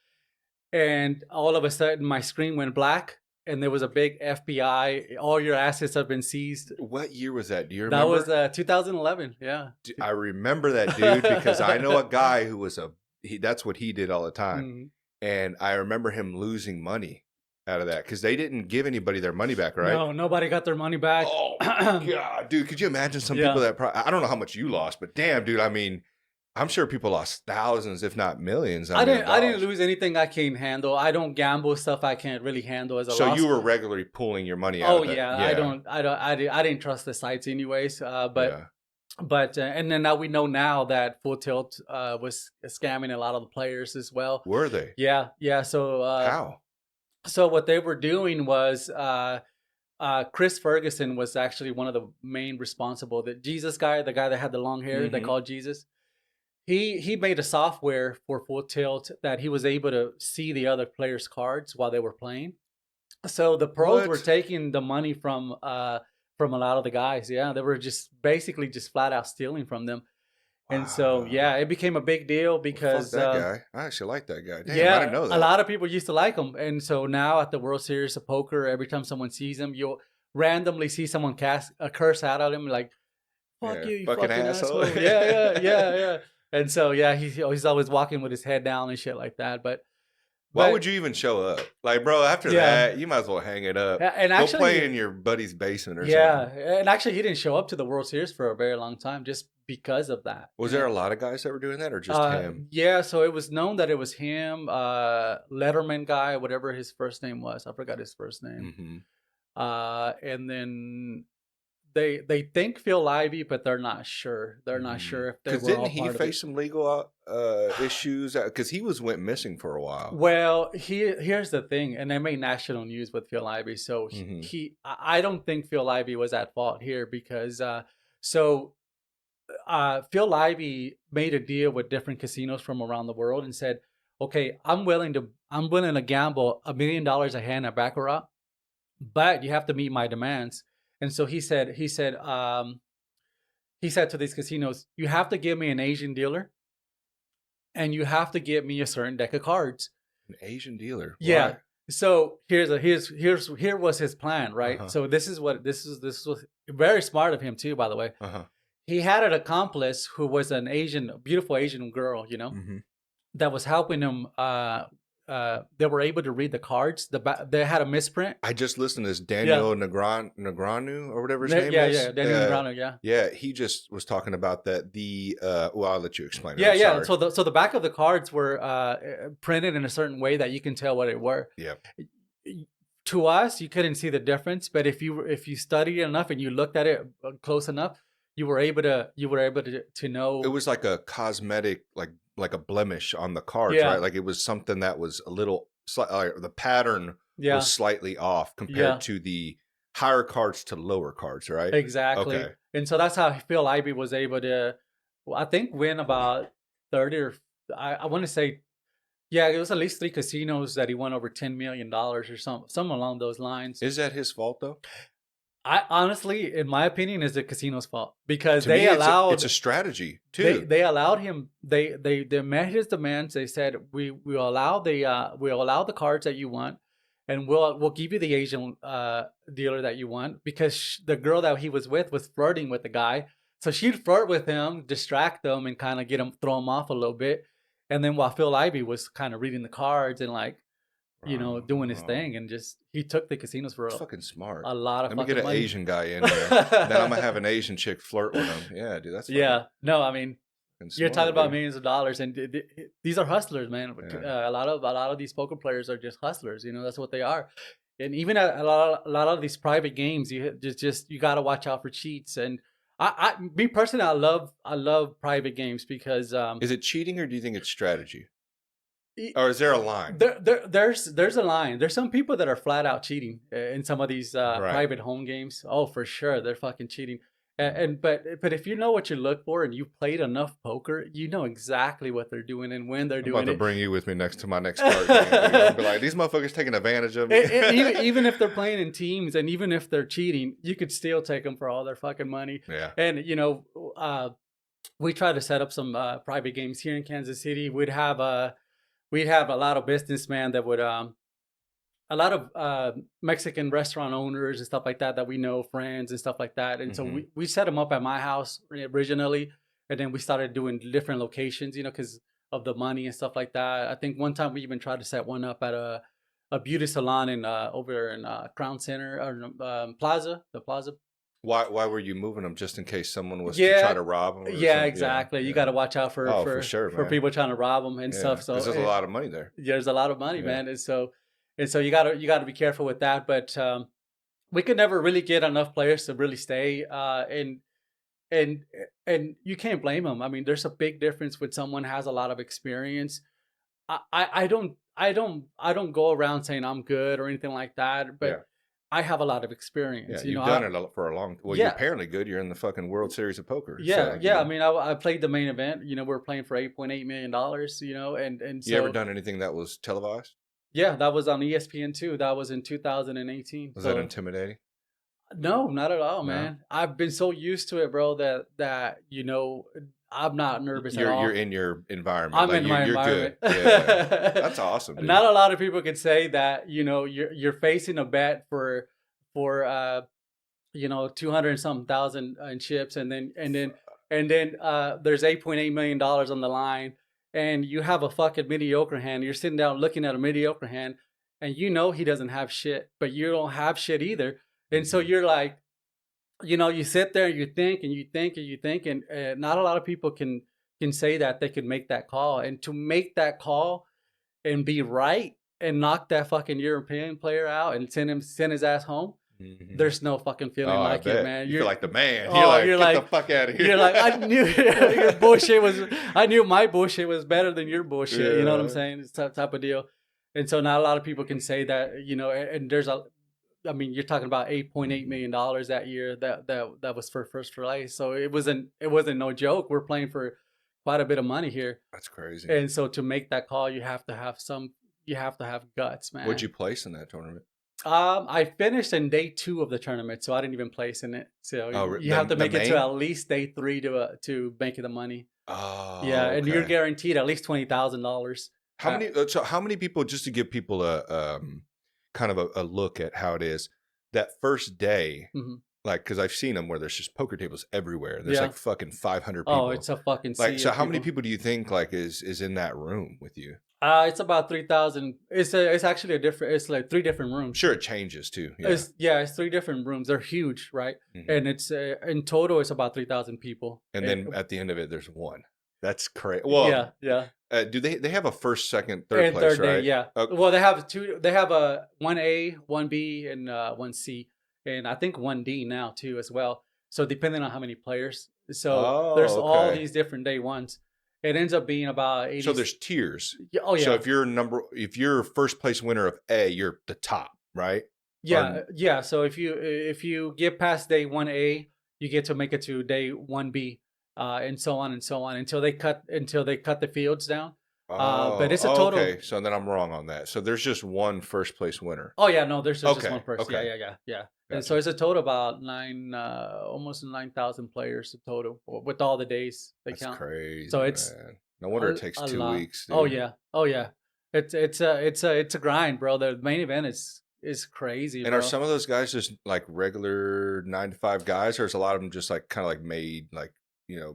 and all of a sudden my screen went black, and there was a big FBI. All your assets have been seized. What year was that? Do you remember? That was 2011. Yeah, I remember that, dude, because I know a guy who was that's what he did all the time. Mm-hmm. And I remember him losing money out of that because they didn't give anybody their money back, right? No, nobody got their money back. Oh, God, dude, could you imagine some people that I don't know how much you lost, but damn, dude, I mean, I'm sure people lost thousands, if not millions. I didn't lose anything I can't handle. I don't gamble stuff I can't really handle as a loss. So you were regularly pulling your money out. Oh yeah, I didn't trust the sites anyways. But and then now we know now that Full Tilt was scamming a lot of the players as well. Were they? Yeah. So how? So what they were doing was Chris Ferguson was actually one of the main responsible. The Jesus guy, the guy that had the long hair, they called Jesus. He made a software for Full Tilt that he was able to see the other players' cards while they were playing. So the pros were taking the money from a lot of the guys. Yeah, they were just basically just flat out stealing from them. And so, yeah, it became a big deal because fuck that guy. I actually like that guy. Damn, I didn't know that. A lot of people used to like him. And so now at the World Series of Poker, every time someone sees him, you'll randomly see someone cast a curse out at him like, fuck you fucking asshole. Yeah. And so, yeah, he's always walking with his head down and shit like that. But why would you even show up? Like, bro, after that, you might as well hang it up. And go play in your buddy's basement or something. Yeah, and actually, he didn't show up to the World Series for a very long time just because of that. Was there a lot of guys that were doing that or just him? Yeah, so it was known that it was him, Letterman guy, whatever his first name was. I forgot his first name. And then they think Phil Ivey, but they're not sure. They're not sure if they were all part of it. Didn't he face some legal issues? Because he went missing for a while. Well, here's the thing, and they made national news with Phil Ivey. So I don't think Phil Ivey was at fault here because Phil Ivey made a deal with different casinos from around the world and said, "Okay, I'm willing to gamble $1 million a hand at baccarat, but you have to meet my demands." And so he said to these casinos, "You have to give me an Asian dealer, and you have to give me a certain deck of cards." An Asian dealer, yeah. Why? So here was his plan, right? So this was very smart of him too, by the way. He had an accomplice who was beautiful Asian girl, that was helping him. They were able to read the cards. They had a misprint. I just listened to this Daniel Negreanu or whatever his name is. Yeah, Daniel Negreanu, Yeah, he just was talking about that. Well, I'll let you explain it. Yeah. So the back of the cards were printed in a certain way that you can tell what it were. Yeah. To us, you couldn't see the difference, but if you studied enough and you looked at it close enough, you were able to know. It was like a cosmetic, like a blemish on the cards, right? Like it was something that was a little, the pattern was slightly off compared to the higher cards to lower cards, right? Exactly. Okay. And so that's how Phil Ivey was able to, I think, win about 30 or I want to say, it was at least 3 casinos that he won over $10 million or something along those lines. Is that his fault though? I honestly, in my opinion, is the casino's fault because it's a strategy too. They allowed him. They met his demands. They said we'll allow the cards that you want, and we'll give you the Asian dealer that you want because the girl that he was with was flirting with the guy. So she'd flirt with him, distract them, and kind of throw him off a little bit. And then while Phil Ivey was kind of reading the cards and doing his thing, and he took the casinos for fucking smart. A lot of Let me get an Asian guy in there. Then I'm gonna have an Asian chick flirt with him. Yeah, dude, that's funny. No, I mean, you're talking about millions of dollars, and these are hustlers, man. A lot of these poker players are just hustlers. That's what they are. And even a lot of these private games, you got to watch out for cheats. And me personally, I love private games because is it cheating or do you think it's strategy? Or is there a line? There's a line. There's some people that are flat out cheating in some of these private home games. Oh, for sure, they're fucking cheating. But if you know what you look for and you've played enough poker, you know exactly what they're doing and when they're doing it. I'm about to bring you with me to my next card game. I'll be like, these motherfuckers taking advantage of me. Even if they're playing in teams and even if they're cheating, you could still take them for all their fucking money. Yeah. And we try to set up some private games here in Kansas City. We'd have a lot of businessmen that would a lot of Mexican restaurant owners and stuff like that we know, friends and stuff like that. And so we set them up at my house originally, and then we started doing different locations, because of the money and stuff like that. I think one time we even tried to set one up at a beauty salon in over in Crown Center or the Plaza. Why were you moving them, just in case someone was to try Yeah, to rob them or yeah, something? exactly. You got to watch out Oh, for sure, for man. people trying to rob them and stuff. So because there's a lot of money there. there's a lot of money, man, and so you gotta be careful with that. But we could never really get enough players to really stay, and and you can't blame them. I mean, there's a big difference when someone has a lot of experience. I don't go around saying I'm good or anything like that, but I have a lot of experience. You've done it for a long. Well, you're apparently good. You're in the fucking World Series of Poker. Yeah, so, I mean, I played the main event. We're playing for $8.8 million. And so you ever done anything that was televised? Yeah, that was on ESPN too. That was in 2018. Was that intimidating? No, not at all, man. I've been so used to it, bro, that I'm not nervous at all. You're in your environment. I'm in my environment. Good. Yeah. That's awesome, dude. Not a lot of people could say that, you're facing a bet for 200 and something thousand in chips, and then there's $8.8 million on the line, and you have a fucking mediocre hand. You're sitting down looking at a mediocre hand, and he doesn't have shit, but you don't have shit either. And so you're like, you sit there and you think and you think and you think, and not a lot of people can say that they could make that call. And to make that call and be right and knock that fucking European player out and send his ass home, there's no fucking feeling like it, man. You feel like the man. You're like, get the fuck out of here. You're like, I knew your bullshit was. I knew my bullshit was better than your bullshit. Yeah. You know what I'm saying? It's that type of deal. And so not a lot of people can say that. And there's I mean, you're talking about $8.8 million that year. That was for first place. So it wasn't no joke. We're playing for quite a bit of money here. That's crazy. And so to make that call, you have to have guts, man. What'd you place in that tournament? I finished in day 2 of the tournament, so I didn't even place in it. So you have to make it to at least day 3 to make the money. Oh, yeah, and you're guaranteed at least $20,000. How many people, just to give people a kind of a look at how it is, that first day, like, because I've seen them where there's just poker tables everywhere. There's like fucking 500 people. Oh, it's a fucking sea like. So how many people do you think like is in that room with you? It's about 3,000. It's actually it's like 3 different rooms. Sure, it changes too. Yeah. It's 3 different rooms. They're huge, right? And it's in total it's about 3,000 people. And then at the end of it, there's one. That's crazy. Well, yeah. Do they have a first, second, third place? Third day, yeah. Okay. Well, they have 2. They have a 1A, 1B, and 1C, and I think 1D now too as well. So depending on how many players, there's all these different day ones. It ends up being about 80. So there's tiers. Oh yeah. So if you're first place winner of A, you're the top, right? Yeah, yeah. So if you get past day 1A, you get to make it to day 1B, and so on until they cut the fields down. But it's a total. Okay, so then I'm wrong on that. So there's just one first place winner. Oh yeah, no, there's just one person. Okay. Yeah. Gotcha. And so it's a total about almost 9,000 players in total with all the days they count. That's crazy. So it's no wonder it takes 2 weeks. Dude. Oh yeah. It's a grind, bro. The main event is crazy. And bro. Are some of those guys just like regular 9-to-5 guys, or is a lot of them just like kind of like made like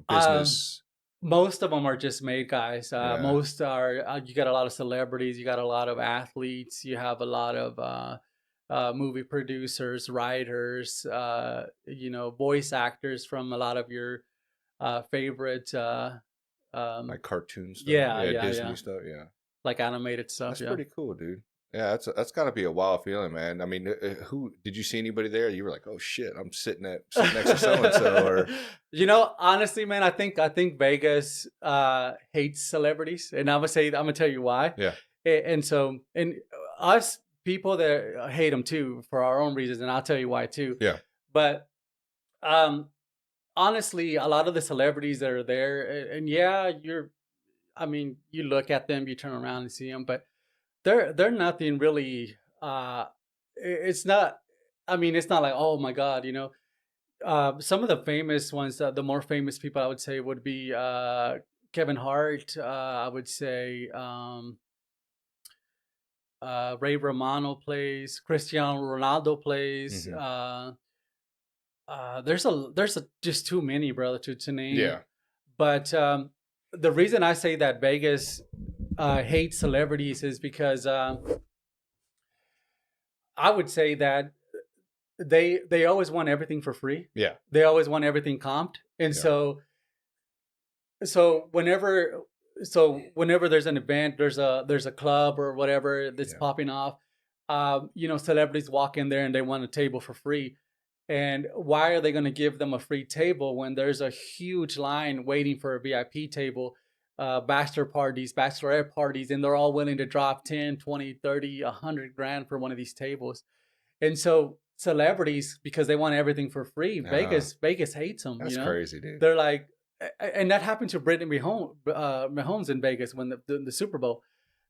business? Most of them are just made guys. Most are. You got a lot of celebrities. You got a lot of athletes. You have a lot of movie producers, writers. Voice actors from a lot of your favorite like cartoon stuff. Yeah, Disney stuff. Yeah, like animated stuff. That's pretty cool, dude. Yeah, that's got to be a wild feeling, man. I mean, who did you see anybody there? You were like, oh shit, I'm sitting next to so and so, or honestly, man, I think Vegas hates celebrities, and I'm gonna tell you why. Yeah, and us people that hate them too for our own reasons, and I'll tell you why too. Yeah, but honestly, a lot of the celebrities that are there, and you look at them, you turn around and see them, but they're nothing really. It's not. I mean, it's not like, oh my God, some of the famous ones, the more famous people I would say would be Kevin Hart. I would say Ray Romano plays, Cristiano Ronaldo plays. Mm-hmm. There's just too many, brother, to name. Yeah. But the reason I say that Vegas hates celebrities is because I would say that they always want everything for free. Yeah. They always want everything comped, and Yeah. so whenever there's an event, there's a club or whatever that's popping off, celebrities walk in there and they want a table for free. And why are they going to give them a free table when there's a huge line waiting for a VIP table, bachelor parties, bachelorette parties, and they're all willing to drop 10, 20, 30, 100 grand for one of these tables. And so celebrities, because they want everything for free, Vegas hates them. That's crazy, dude. They're like, and that happened to Brittany Mahomes in Vegas when the Super Bowl.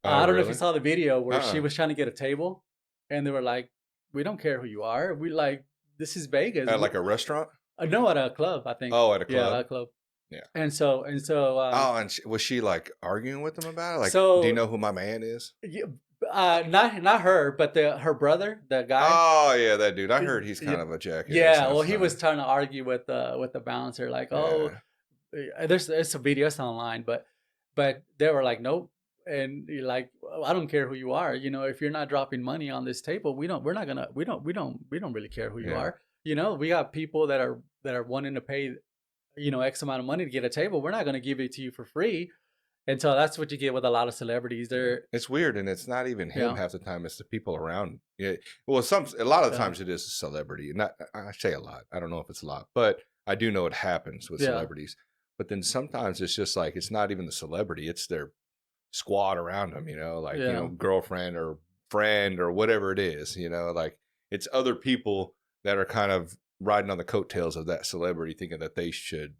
I don't know if you saw the video where she was trying to get a table, and they were like, "We don't care who you are. We like this is Vegas." At like a restaurant? No, at a club, I think. Oh, at a club. Yeah, at a club. Yeah. And so. And was she like arguing with them about it? Like, so, do you know who my man is? Not her, but her brother, the guy. Oh yeah, that dude. I heard he's kind of a jackass. Yeah, well, he was trying to argue with the bouncer, like, there's a video online, but they were like, nope, and you're like, well, I don't care who you are, if you're not dropping money on this table, we don't really care who you are. We got people that are wanting to pay, X amount of money to get a table. We're not going to give it to you for free. And so that's what you get with a lot of celebrities. It's weird, and it's not even him half the time. It's the people around. Yeah. Well, a lot of times it is a celebrity. Not I say a lot. I don't know if it's a lot, but I do know it happens with celebrities. But then sometimes it's just like it's not even the celebrity; it's their squad around them. Girlfriend or friend or whatever it is. Like it's other people that are kind of riding on the coattails of that celebrity, thinking that they should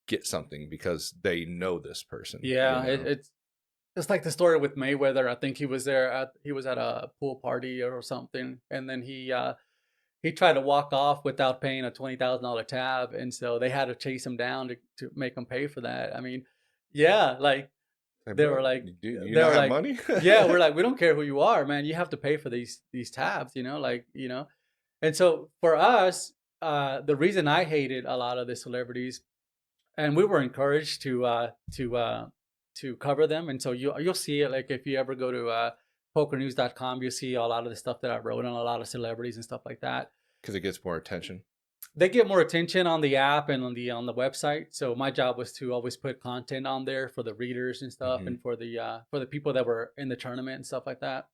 get something because they know this person. Yeah, it's like the story with Mayweather. I think he was at a pool party or something, and then he tried to walk off without paying a $20,000 tab, and so they had to chase him down to make him pay for that. I mean, yeah, like they were like, "Do you not have money?" Yeah, we're like, we don't care who you are, man. You have to pay for these tabs, And so for us, the reason I hated a lot of the celebrities. And we were encouraged to cover them, and so you'll see it. Like if you ever go to pokernews.com, you'll see a lot of the stuff that I wrote on a lot of celebrities and stuff like that. Because it gets more attention. They get more attention on the app and on the website. So my job was to always put content on there for the readers and stuff, and for the people that were in the tournament and stuff like that.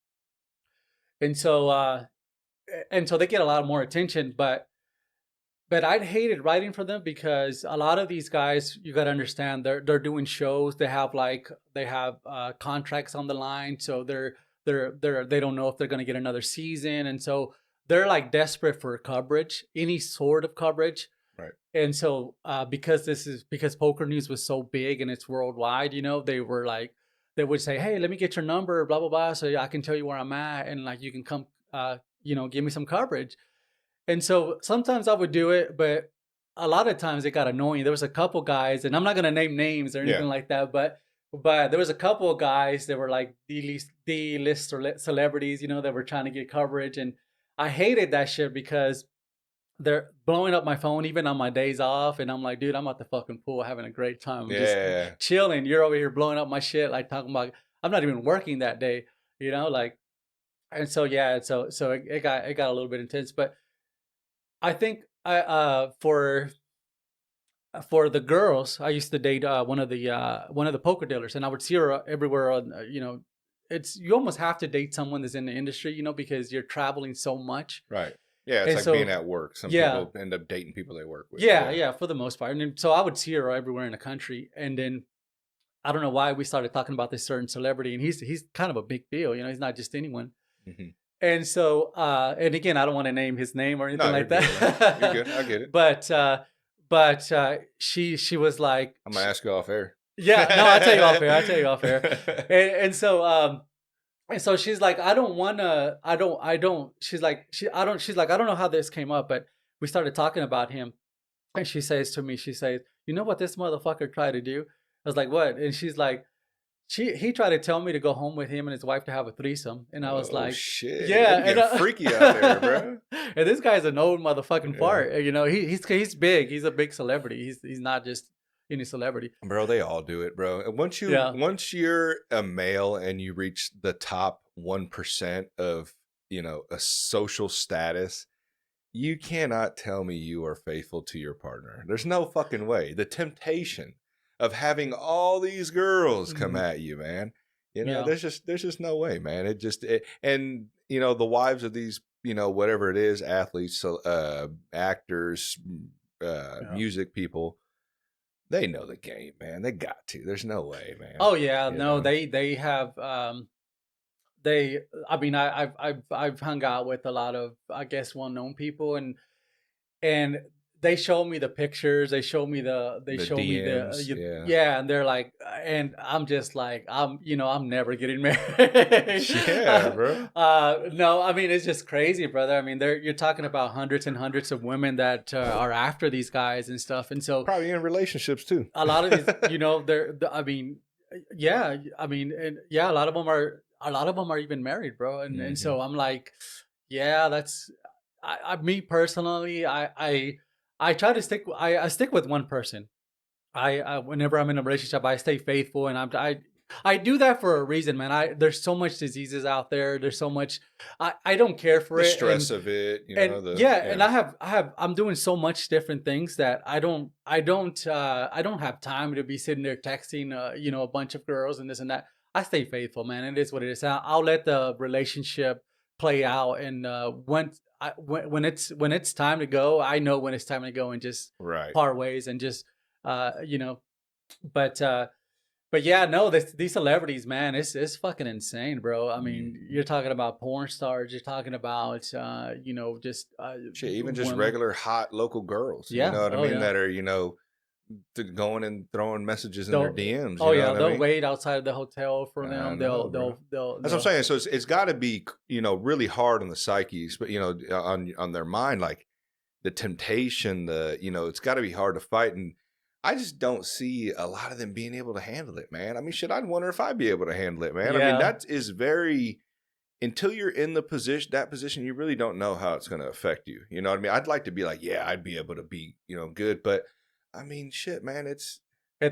And so they get a lot more attention, but I hated writing for them because a lot of these guys, you got to understand, they're doing shows. They have contracts on the line, so they don't know if they're going to get another season, and so they're like desperate for coverage, any sort of coverage. Right. And so because Pokernews was so big and it's worldwide, they were like, they would say, hey, let me get your number, blah blah blah, so I can tell you where I'm at, and like you can come, give me some coverage. And so sometimes I would do it, but a lot of times it got annoying. There was a couple guys, and I'm not going to name names or anything like that, but there was a couple of guys that were like D-list celebrities, that were trying to get coverage. And I hated that shit because they're blowing up my phone even on my days off. And I'm like, dude, I'm at the fucking pool having a great time. I'm just chilling. You're over here blowing up my shit, like talking about, I'm not even working that day, like, and so, yeah, so it got a little bit intense, but I think for the girls, I used to date one of the poker dealers, and I would see her everywhere. It's you almost have to date someone that's in the industry, because you're traveling so much. Right. Yeah, it's like being at work. Some people end up dating people they work with. Yeah, for the most part. And then, so I would see her everywhere in the country, and then I don't know why we started talking about this certain celebrity, and he's kind of a big deal. He's not just anyone. Mm-hmm. And so, and again, I don't want to name his name or anything like that. You're good. I get it. But she was like, I'm gonna ask you off air. Yeah, no, I'll tell you off air. And so she's like, I don't know how this came up, but we started talking about him, and she says to me, you know what this motherfucker tried to do? I was like, what? And she's like, he tried to tell me to go home with him and his wife to have a threesome, and I was Oh like, shit! yeah, They and get freaky out there, bro. and this guy's an old motherfucking Yeah. fart. You know, he's big. He's a big celebrity. He's not just any celebrity. Bro, they all do it, bro. And Yeah. once you're a male and you reach the top 1% of, a social status, you cannot tell me you are faithful to your partner. There's no fucking way. The temptation of having all these girls come Mhm. at you, man. Yeah. There's just no way, man. And the wives of these, whatever it is, athletes, so actors, Yeah. music people, they know the game, man. They got to. There's no way, man. Oh yeah, You no, know. they have they. I mean, I've hung out with a lot of, I guess, well-known people, and they show me the pictures. They The show me DMs, yeah. yeah, and they're like, and I'm just like, I'm never getting married. Yeah, bro. No, I mean, it's just crazy, brother. I mean, you're talking about hundreds and hundreds of women that are after these guys and stuff, and so Probably in relationships too. a lot of these, I mean, yeah, I mean, and yeah, a lot of them are even married, bro, and Hmm. so I'm like, yeah, that's, me personally, I try to stick, I stick with one person. I whenever I'm in a relationship, I stay faithful, and I do that for a reason, man. There's so much diseases out there. There's so much, I don't care for The it, stress of it, and the yeah, and yeah. I'm doing so much different things that I don't have time to be sitting there texting a bunch of girls and this and that. I stay faithful, man. It is what it is. I'll let the relationship play out, and when it's time to go, I know when it's time to go, and just Right. part ways, and just you know but but yeah, no, these celebrities, man, it's fucking insane, bro. I mean, Mm. you're talking about porn stars, you're talking about just Shit, even just women. regular hot local girls, you Yeah. know what I Oh mean, yeah. that are, going and throwing messages in their They'll DMs, Oh you know yeah, what I they'll mean? wait outside of the hotel for I them. know, bro. That's what I'm They'll saying. So it's got to be, really hard on the psyches, but on their mind, like the temptation, it's got to be hard to fight. And I just don't see a lot of them being able to handle it, man. I mean, shit, I'd wonder if I'd be able to handle it, man. I mean, yeah. that is very, until you're in that position, you really don't know how it's going to affect you. You know what I mean? I'd like to be like, yeah, I'd be able to be, good. But I mean, shit, man, It's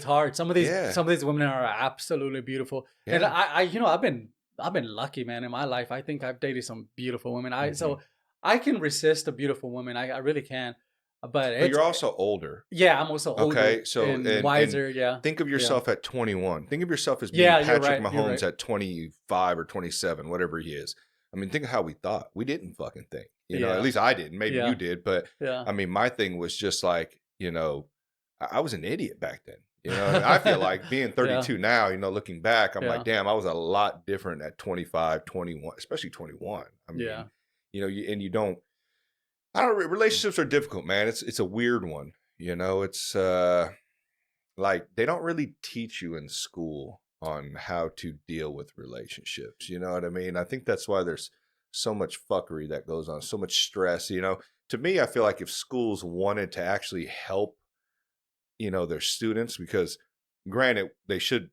hard. yeah, Some of these women are absolutely beautiful. And yeah. I've been lucky, man, in my life. I think I've dated some beautiful women. Hmm. So I can resist a beautiful woman. I really can. But But it's you're also older. yeah, I'm also older Okay. So, and and wiser. Yeah. think of Yeah. yourself at 21. Think of yourself as being Yeah, you're Patrick right. You're right. Mahomes at 25 or 27, whatever he is. I mean, think of how we thought. We didn't fucking think, at Yeah. least I didn't. Maybe you Yeah. did. But Yeah. I mean, my thing was just like, I was an idiot back then. I mean, I feel like being Yeah. 32 now, looking back, I'm like, Yeah. damn, I was a lot different at 25, 21, especially 21. I mean, Yeah. you don't, I don't, relationships are difficult, man. It's a weird one. It's like they don't really teach you in school on how to deal with relationships. You know what I mean? I think that's why there's so much fuckery that goes on, so much stress. To me, I feel like if schools wanted to actually help their students, because granted they should,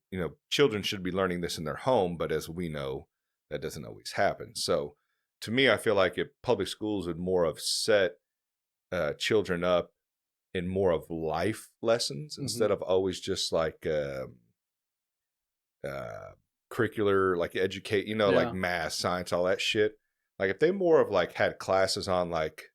children should be learning this in their home, but as we know, that doesn't always happen. So to me, I feel like if public schools would more have set children up in more of life lessons Hmm. instead of always just like uh curricular, like educate, like Yeah. math, science, all that shit. Like if they more of like had classes on like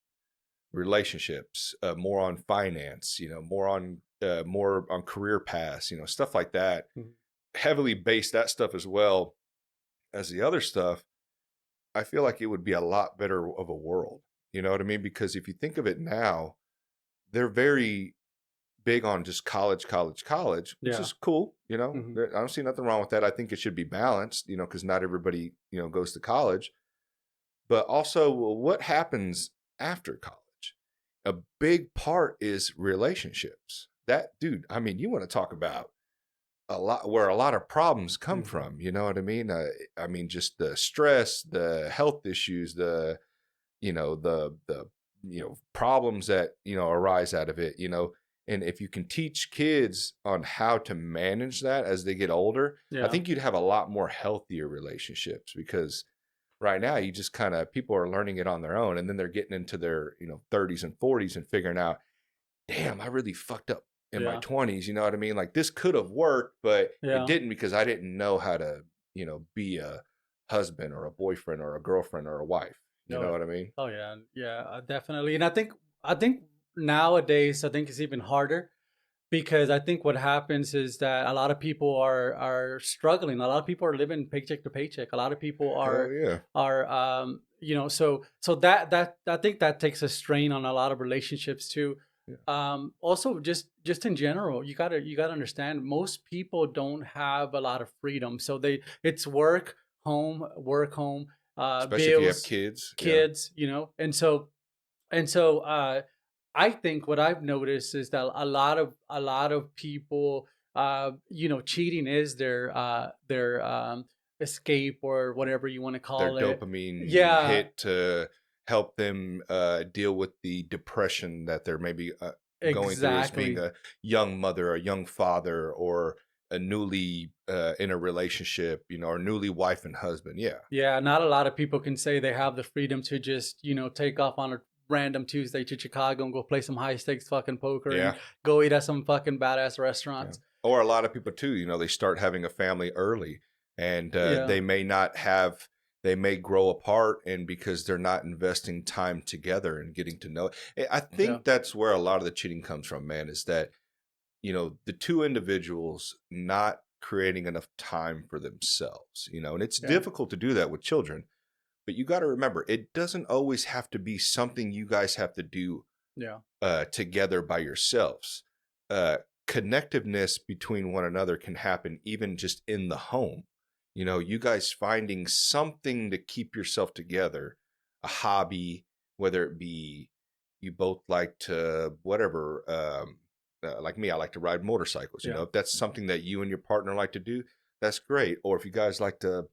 relationships, more on finance, more on career paths, stuff like that. Mhm. Heavily based that stuff as well as the other stuff. I feel like it would be a lot better of a world. You know what I mean? Because if you think of it now, they're very big on just college, college, college, which Yeah. is cool. Hmm. I don't see nothing wrong with that. I think it should be balanced, because not everybody, goes to college. But also, well, what happens after college? A big part is relationships. That, dude, I mean, you want to talk about a lot where a lot of problems come Hmm. from. You know what I mean? I mean, just the stress, the health issues, the problems that arise out of it. And if you can teach kids on how to manage that as they get older, I Yeah. think you'd have a lot more healthier relationships, because right now you just kind of, people are learning it on their own, and then they're getting into their 30s and 40s and figuring out, damn, I really fucked up in my Yeah. 20s. You know what I mean? Like, this could have worked, but it Yeah. didn't, because I didn't know how to, be a husband or a boyfriend or a girlfriend or a wife. You know No. what I mean? Oh yeah. Yeah. Definitely. And I think nowadays I think it's even harder because I think what happens is that a lot of people are struggling. A lot of people are living paycheck to paycheck. A lot of people Hell yeah. are so that I think that takes a strain on a lot of relationships too. Yeah. Also just in general, you gotta understand most people don't have a lot of freedom. So it's work home, Especially if you have bills, kids. Yeah. kids, and so I think what I've noticed is that a lot of people, cheating is their escape or whatever you want to Their call it. dopamine Yeah, hit to help them deal with the depression that they're maybe going through as being exactly. a young mother, a young father, or a newly in a relationship, or newly wife and husband. Yeah. Yeah, not a lot of people can say they have the freedom to just, take off on a random Tuesday to Chicago and go play some high stakes fucking poker and Yeah. go eat at some fucking badass Yeah. restaurants. Or a lot of people too, they start having a family early, and Yeah, they may not have, they may grow apart, and because they're not investing time together and getting to know. I yeah, think that's where a lot of the cheating comes from, man, is that, the two individuals not creating enough time for themselves, and it's yeah, difficult to do that with children, but you got to remember, it doesn't always have to be something you guys have to do yeah, together by yourselves. Uh, Connectiveness between one another can happen even just in the home. You guys finding something to keep yourself together, a hobby, whether it be you both like to, whatever, like me, I like to ride motorcycles. yeah, If that's something that you and your partner like to do, that's great. Or if you guys like to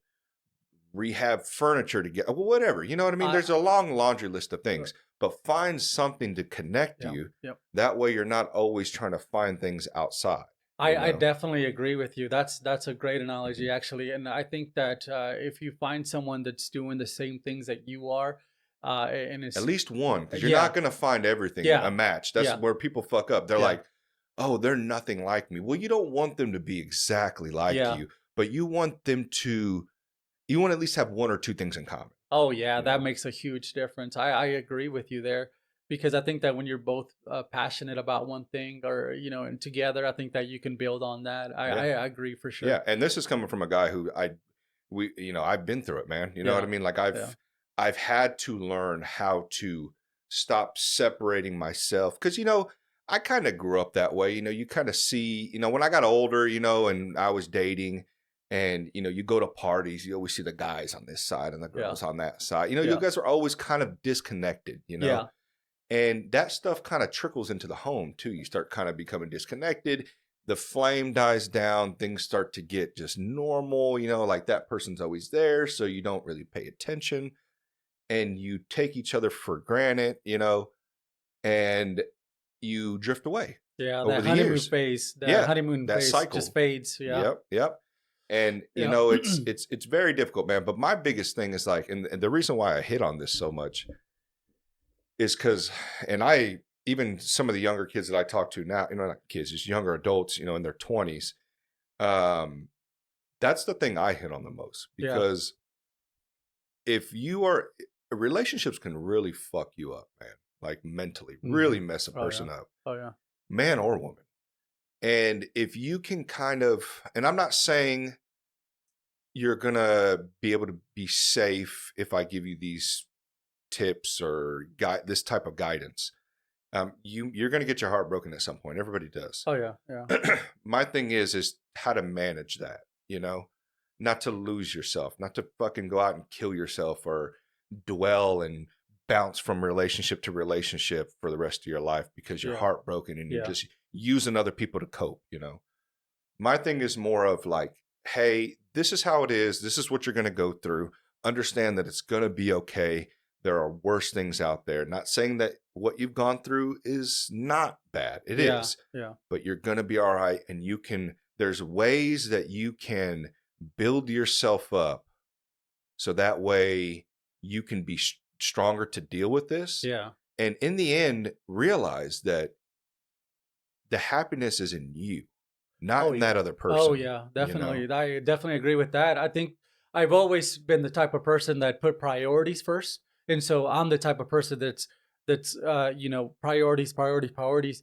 rehab furniture together, whatever. You know what I mean? I, There's a long laundry list of things, but find something to connect yeah, you. yeah. That way you're not always trying to find things outside, I definitely agree with you. That's a great analogy actually, and I think that if you find someone that's doing the same things that you are, and At it's least one, because you're yeah, not going to find everything a yeah, match. That's yeah, where people fuck up. They're yeah, like, oh, they're nothing like me. Well, you don't want them to be exactly like yeah. you, but you want them to, you want to at least have one or two things in common, Oh yeah, you that know? makes a huge difference. I agree with you there because I think that when you're both passionate about one thing or and together, I think that you can build on that. I Yeah. agree for sure. Yeah. And this is coming from a guy who I've been through it, man. You know what I Yeah, mean? Like, yeah, I've had to learn how to stop separating myself, because I kind of grew up that way. You kind of see, when I got older, and I was dating, and you go to parties, you always see the guys on this side and the yeah, girls on that side. You yeah, guys are always kind of disconnected, yeah, and that stuff kind of trickles into the home too. You start kind of becoming disconnected. The flame dies down. Things start to get just normal, like that person's always there. So you don't really pay attention, and you take each other for granted, and you drift away yeah. over That the honeymoon years. phase, that Yeah. honeymoon That phase just cycle. fades. Yeah, Yep. Yep. And yeah, it's very difficult, man. But my biggest thing is like, and the reason why I hit on this so much is because, and I, even some of the younger kids that I talk to now, not kids, just younger adults, in their 20s, um, that's the thing I hit on the most, yeah. because if you are, relationships can really fuck you up, man, like mentally, really Hmm. mess a Oh yeah, person up, oh yeah, man or woman. And if you can kind of, and I'm not saying you're going to be able to be safe if I give you these tips or guide this type of guidance. You're going to get your heart broken at some point. Everybody does. oh yeah, yeah, My thing is how to manage that, not to lose yourself, not to fucking go out and kill yourself or dwell and bounce from relationship to relationship for the rest of your life because you're yeah, heartbroken and you're yeah, just using other people to cope. My thing is more of like, hey, this is how it is. This is what you're going to go through. Understand that it's going to be okay. There are worse things out there. Not saying that what you've gone through is not bad. It is. Yeah. But you're going to be all right. And there's ways that you can build yourself up so that way you can be stronger to deal with this. Yeah. And in the end, realize that the happiness is in you, not in that other person. Oh yeah, definitely. I definitely agree with that. I think I've always been the type of person that put priorities first. And so I'm the type of person that's priorities.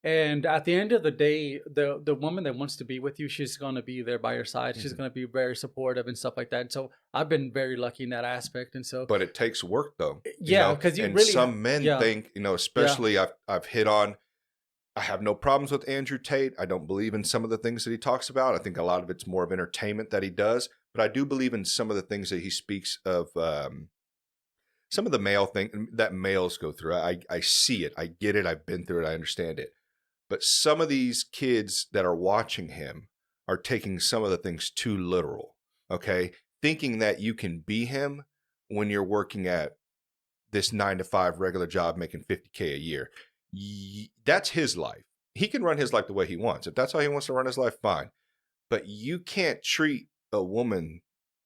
And at the end of the day, the woman that wants to be with you, she's going to be there by your side. She's going to be very supportive and stuff like that. And so I've been very lucky in that aspect. And so, but it takes work though. Yeah, because and really some men think, especially I've hit on. I have no problems with Andrew Tate. I don't believe in some of the things that he talks about. I think a lot of it's more of entertainment that he does, but I do believe in some of the things that he speaks of. Some of the male thing that males go through. I see it. I get it. I've been through it. I understand it. But some of these kids that are watching him are taking some of the things too literal, okay? Thinking that you can be him when you're working at this 9-to-5 regular job making $50K a year. That's his life. He can run his life the way he wants. If that's how he wants to run his life, fine. But you can't treat a woman,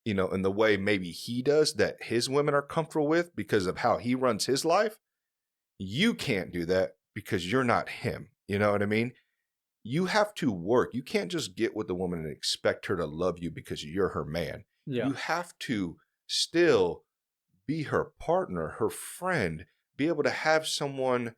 in the way maybe he does that his women are comfortable with because of how he runs his life. You can't do that because you're not him. You know what I mean? You have to work. You can't just get with the woman and expect her to love you because you're her man. Yeah. You have to still be her partner, her friend, be able to have someone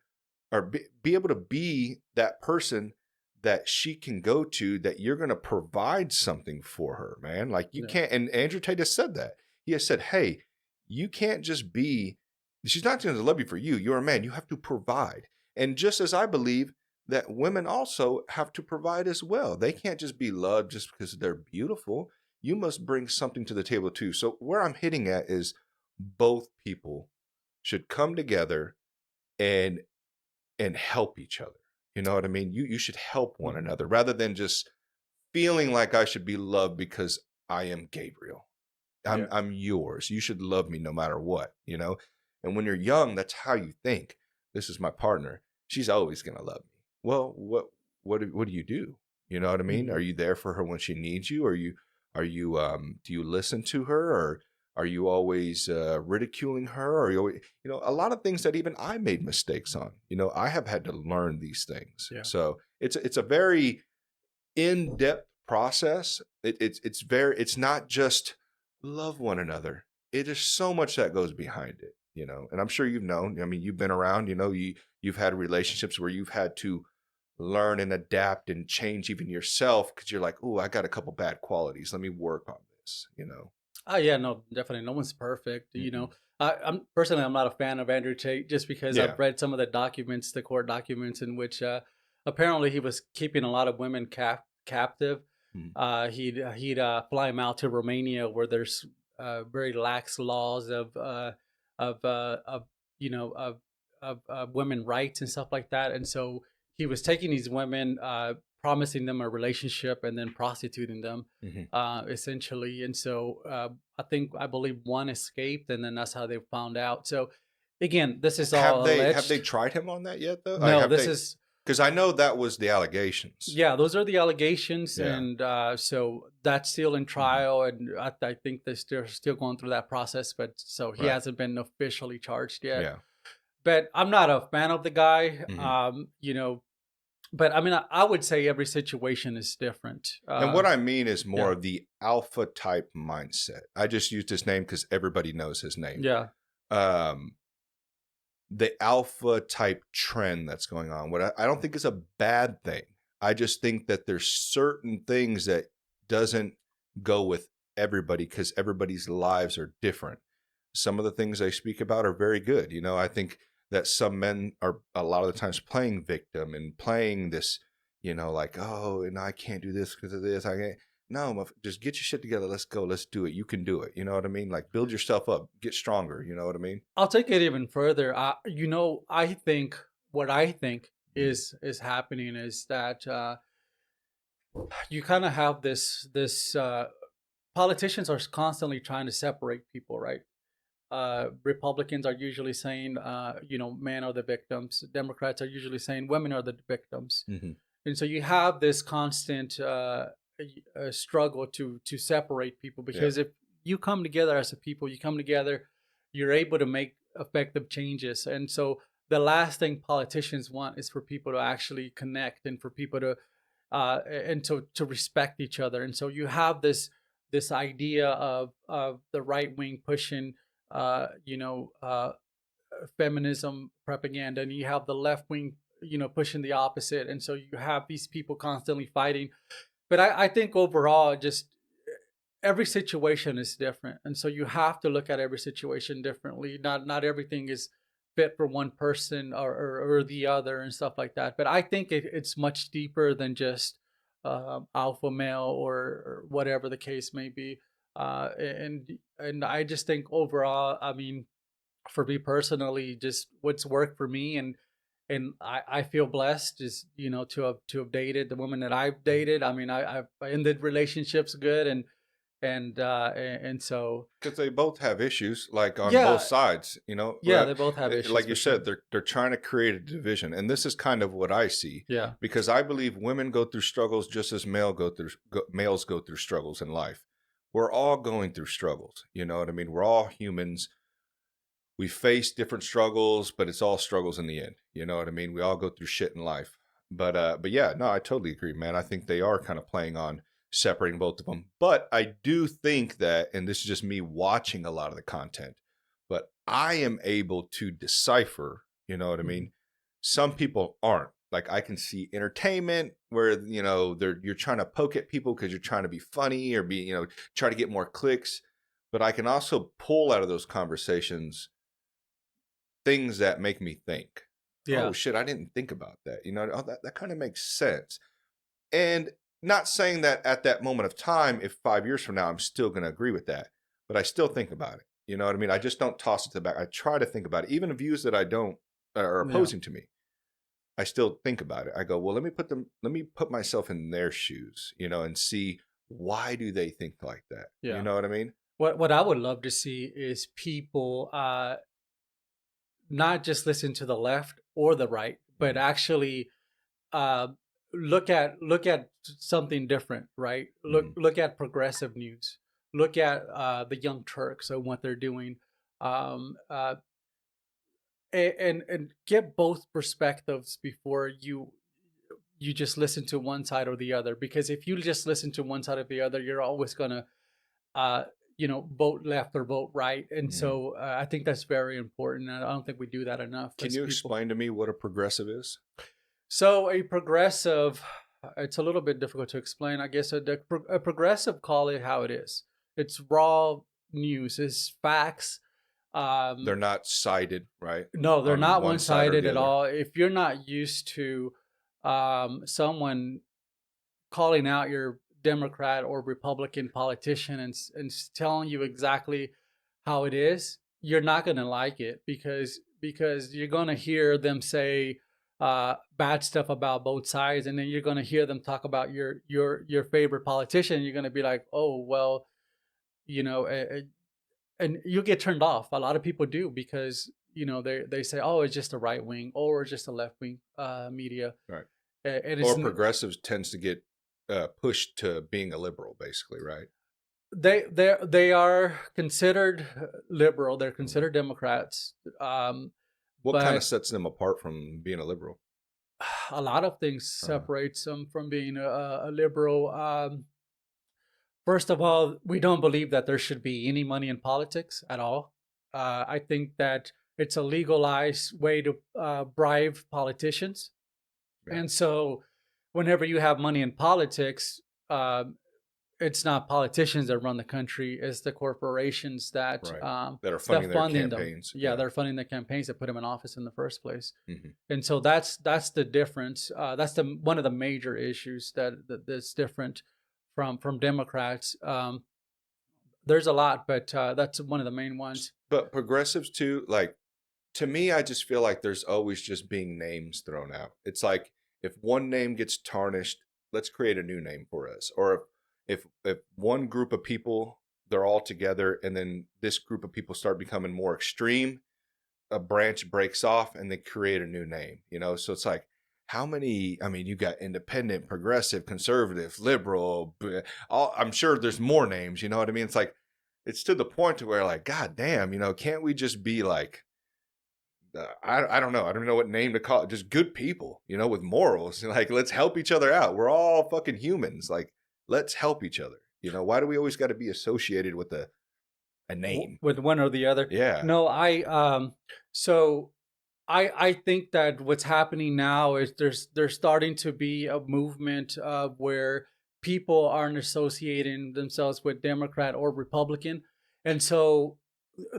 or be able to be that person that she can go to, that you're going to provide something for her, man. Like you can't, and Andrew Tate has said that. He has said, hey, you can't just be, she's not going to love you for you. You're a man. You have to provide. And just as I believe that women also have to provide as well. They can't just be loved just because they're beautiful. You must bring something to the table too. So where I'm hitting at is both people should come together and help each other. You know what I mean? You should help one another rather than just feeling like I should be loved because I am Gabriel. I'm yours. You should love me no matter what, And when you're young, that's how you think. This is my partner. She's always going to love me. Well, what do you do? You know what I mean? Are you there for her when she needs you? Do you listen to her, or are you always ridiculing her? Or a lot of things that even I made mistakes on. I have had to learn these things. Yeah. So it's a very in-depth process. It's not just love one another. It is so much that goes behind it, and I'm sure you've known, I mean, you've been around, you've had relationships where you've had to learn and adapt and change even yourself because you're like, oh, I got a couple bad qualities. Let me work on this, Oh yeah, no, definitely. No one's perfect. I'm not a fan of Andrew Tate just because I've read some of the court documents in which apparently he was keeping a lot of women captive. He'd fly them out to Romania where there's very lax laws of women rights and stuff like that, and so he was taking these women, promising them a relationship, and then prostituting them, essentially. And so I believe one escaped, and then that's how they found out. So again, this is all alleged. Have they tried him on that yet, though? No, is because I know that was the allegations. Yeah, those are the allegations, and so that's still in trial, and I think they're still going through that process. But so he hasn't been officially charged yet. Yeah. But I'm not a fan of the guy, But I mean, I would say every situation is different. And what I mean is more of the alpha type mindset. I just used his name because everybody knows his name. Yeah. The alpha type trend that's going on. What I don't think is a bad thing. I just think that there's certain things that doesn't go with everybody because everybody's lives are different. Some of the things I speak about are very good. I think that some men are a lot of the times playing victim and playing this, like, oh, and I can't do this because of this. I can't. No, just get your shit together. Let's go. Let's do it. You can do it. You know what I mean? Like, build yourself up. Get stronger. You know what I mean? I'll take it even further. I think what I think is happening is that you kind of have this politicians are constantly trying to separate people, right? Republicans are usually saying, men are the victims. Democrats are usually saying women are the victims. Mm-hmm. And so you have this constant struggle to separate people, because if you come together as a people, you come together, you're able to make effective changes. And so the last thing politicians want is for people to actually connect, and for people to to respect each other. And so you have this idea of the right wing pushing feminism propaganda, and you have the left wing pushing the opposite. And so you have these people constantly fighting. But I think overall, just every situation is different, and so you have to look at every situation differently. Not everything is fit for one person or the other and stuff like that. But I think it's much deeper than just alpha male or whatever the case may be. And I just think overall, I mean, for me personally, just what's worked for me, and I feel blessed is to have dated the woman that I've dated. I mean, I've ended relationships good, and so because they both have issues, like on both yeah, sides, yeah, they both have issues. like you said, they're trying to create a division, and this is kind of what I see. Yeah, because I believe women go through struggles just as males go through struggles in life. We're all going through struggles. You know what I mean? We're all humans. We face different struggles, but it's all struggles in the end. You know what I mean? We all go through shit in life. But yeah, no, I totally agree, man. I think they are kind of playing on separating both of them. But I do think that, and this is just me watching a lot of the content, but I am able to decipher, you know what I mean? Some people aren't. Like, I can see entertainment where, you're trying to poke at people because you're trying to be funny or try to get more clicks. But I can also pull out of those conversations things that make me think. yeah, Oh shit, I didn't think about that. Oh, that kind of makes sense. And not saying that at that moment of time, if 5 years from now, I'm still going to agree with that, but I still think about it. You know what I mean? I just don't toss it to the back. I try to think about it. Even views that I don't are opposing to me, I still think about it. I go, well, let me put myself in their shoes, and see, why do they think like that? yeah. You know what I mean? What I would love to see is people not just listen to the left or the right, but actually uh, look at something different, right? Look at progressive news. Look at the Young Turks and what they're doing, um, uh, and get both perspectives before you just listen to one side or the other. Because if you just listen to one side or the other, you're always gonna uh, vote left or vote right. And so I think that's very important. And I don't think we do that enough. Can you explain to me what a progressive is? So a progressive, it's a little bit difficult to explain. I guess a progressive, call it how it is. It's raw news. It's facts. They're not sided, right? No, they're not one side or one-sided the at other. all. If you're not used to someone calling out your Democrat or Republican politician and telling you exactly how it is, you're not going to like it, because you're going to hear them say bad stuff about both sides, and then you're going to hear them talk about your favorite politician. You're going to be like, oh well, you know, and you get turned off. A lot of people do, because they say, oh, it's just a right wing or it's just a left wing media, Right. and Or progressives tends to get pushed to being a liberal, basically, right? they are considered liberal. They're considered Democrats. What kind of But sets them apart from being a liberal? a lot of things separates them from being a liberal. First of all, we don't believe that there should be any money in politics at all. I think that it's a legalized way to bribe politicians. Yeah. And so whenever you have money in politics, it's not politicians that run the country; it's the corporations that that are funding their campaigns. Them. Yeah, they're funding the campaigns that put them in office in the first place. Mm-hmm. And so that's the difference. That's one of the major issues that's different from Democrats. There's a lot, but that's one of the main ones. But progressives too, like, to me, I just feel like there's always just being names thrown out. It's like, if one name gets tarnished, let's create a new name for us. Or if one group of people they're all together, and then this group of people start becoming more extreme, a branch breaks off and they create a new name, so it's like, how many, I mean, you got independent, progressive, conservative, liberal, I'm sure there's more names, you know what I mean? It's like, it's to the point to where like, God damn, can't we just be like, I don't know. I don't know what name to call it. Just good people, with morals. Like, let's help each other out. We're all fucking humans. Like, let's help each other. Why do we always got to be associated with a name? With one or the other? Yeah. No, so I think that what's happening now is there's starting to be a movement where people aren't associating themselves with Democrat or Republican, and so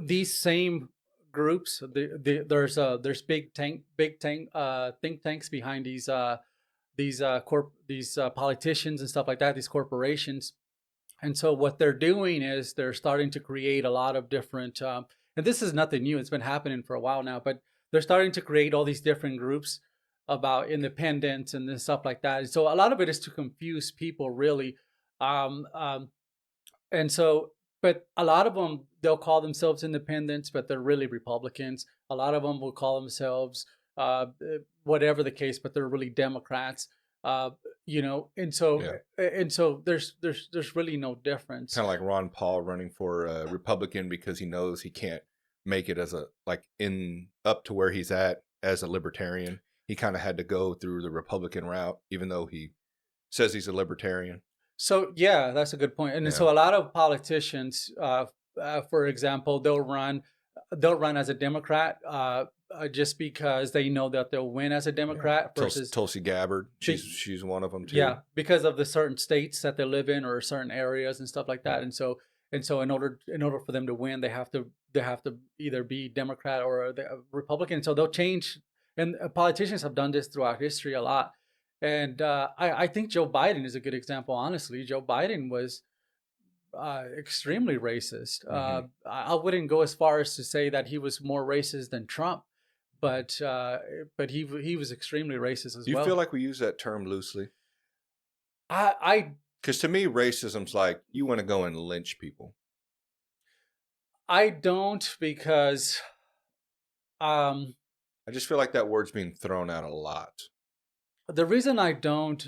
these same groups, there's big think tanks behind these politicians and stuff like that, these corporations. And so what they're doing is they're starting to create a lot of different, and this is nothing new. It's been happening for a while now, but they're starting to create all these different groups about independence and this stuff like that. And so a lot of it is to confuse people, really. Um, um, and so, but a lot of them, they'll call themselves independents, but they're really Republicans. A lot of them will call themselves whatever the case, but they're really Democrats. And so there's really no difference. Kind of like Ron Paul running for a Republican because he knows he can't make it as up to where he's at as a libertarian. He kind of had to go through the Republican route, even though he says he's a libertarian. So yeah, that's a good point. And so a lot of politicians, for example, they'll run as a Democrat just because they know that they'll win as a Democrat. Versus Tulsi Gabbard, she's one of them too. Yeah, because of the certain states that they live in or certain areas and stuff like that. And so in order for them to win, they have to either be Democrat or Republican. So they'll change, and politicians have done this throughout history a lot. And I think Joe Biden is a good example. Honestly, Joe Biden was extremely racist. Mm-hmm. I wouldn't go as far as to say that he was more racist than Trump, but he was extremely racist as well. Do you feel like we use that term loosely? Because to me, racism's like you want to go and lynch people. I don't, because I just feel like that word's being thrown out a lot. The reason I don't,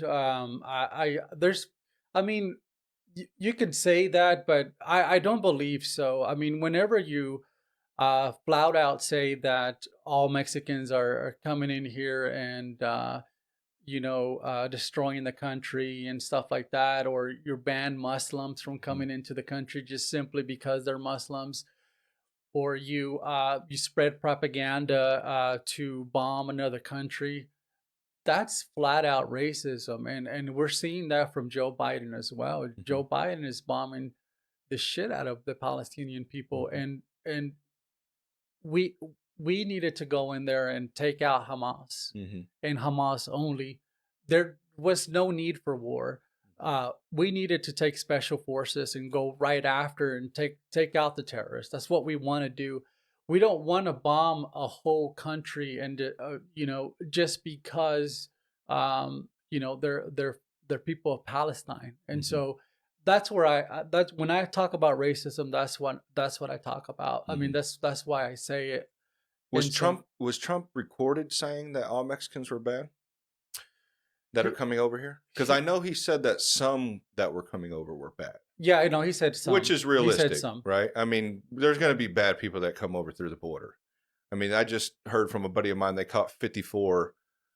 you could say that, but I don't believe so. I mean, whenever you flout out say that all Mexicans are coming in here and destroying the country and stuff like that, or you ban Muslims from coming into the country just simply because they're Muslims, or you spread propaganda to bomb another country, that's flat out racism. And we're seeing that from Joe Biden as well. Mm-hmm. Joe Biden is bombing the shit out of the Palestinian people. Mm-hmm. And we needed to go in there and take out Hamas, mm-hmm. and Hamas only. There was no need for war. We needed to take special forces and go right after and take out the terrorists. That's what we want to do. We don't want to bomb a whole country and just because they're people of Palestine. And mm-hmm. so that's where that's when I talk about racism, that's what I talk about. Mm-hmm. I mean, that's why I say it. Was Trump recorded saying that all Mexicans were bad that are coming over here? Because I know he said that some that were coming over were bad. Yeah, I know he said some. Which is realistic, right? I mean, there's going to be bad people that come over through the border. I mean, I just heard from a buddy of mine, they caught 54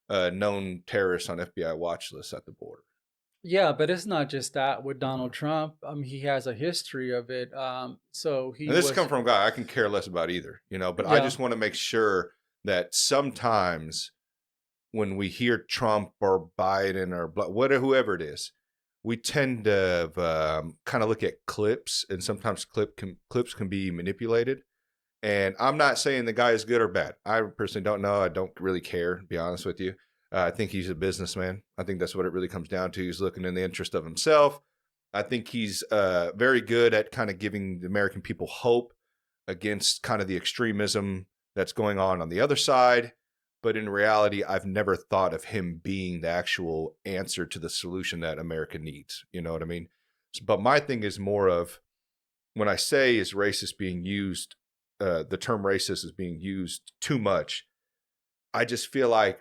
known terrorists on FBI watch lists at the border. Yeah, but it's not just that with Donald Trump. I mean, he has a history of it. So he. And this comes from a guy I can care less about either, but yeah. I just want to make sure that sometimes when we hear Trump or Biden or whoever it is, we tend to kind of look at clips, and sometimes clips can be manipulated. And I'm not saying the guy is good or bad. I personally don't know. I don't really care, to be honest with you. I think he's a businessman. I think that's what it really comes down to. He's looking in the interest of himself. I think he's very good at kind of giving the American people hope against kind of the extremism that's going on the other side. But in reality, I've never thought of him being the actual answer to the solution that America needs. You know what I mean? But my thing is more of, when I say is racist being used, the term racist is being used too much, I just feel like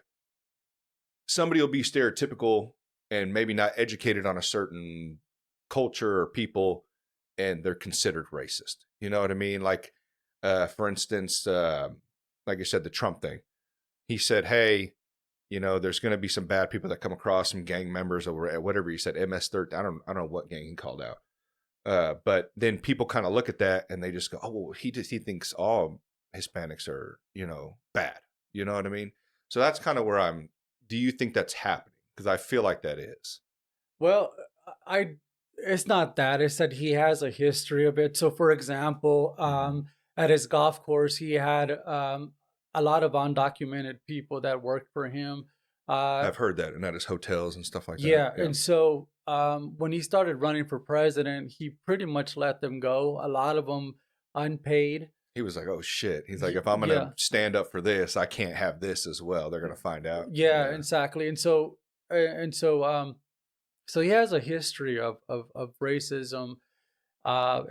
somebody will be stereotypical and maybe not educated on a certain culture or people, and they're considered racist. You know what I mean? Like, for instance, like I said, the Trump thing. He said, "Hey, there's going to be some bad people that come across, some gang members or whatever he said, MS-13. I don't know what gang he called out. But then people kind of look at that and they just go, oh, well, he thinks all Hispanics are, bad. You know what I mean? So that's kind of where do you think that's happening? Because I feel like that is. Well, I it's not that. It's that he has a history of it. So, for example, at his golf course, he had a lot of undocumented people that worked for him. I've heard that, and at his hotels and stuff like that. Yeah, and so when he started running for president, he pretty much let them go. A lot of them unpaid. He was like, "Oh shit!" He's like, "If I'm gonna stand up for this, I can't have this as well. They're gonna find out." Yeah, exactly. So he has a history of racism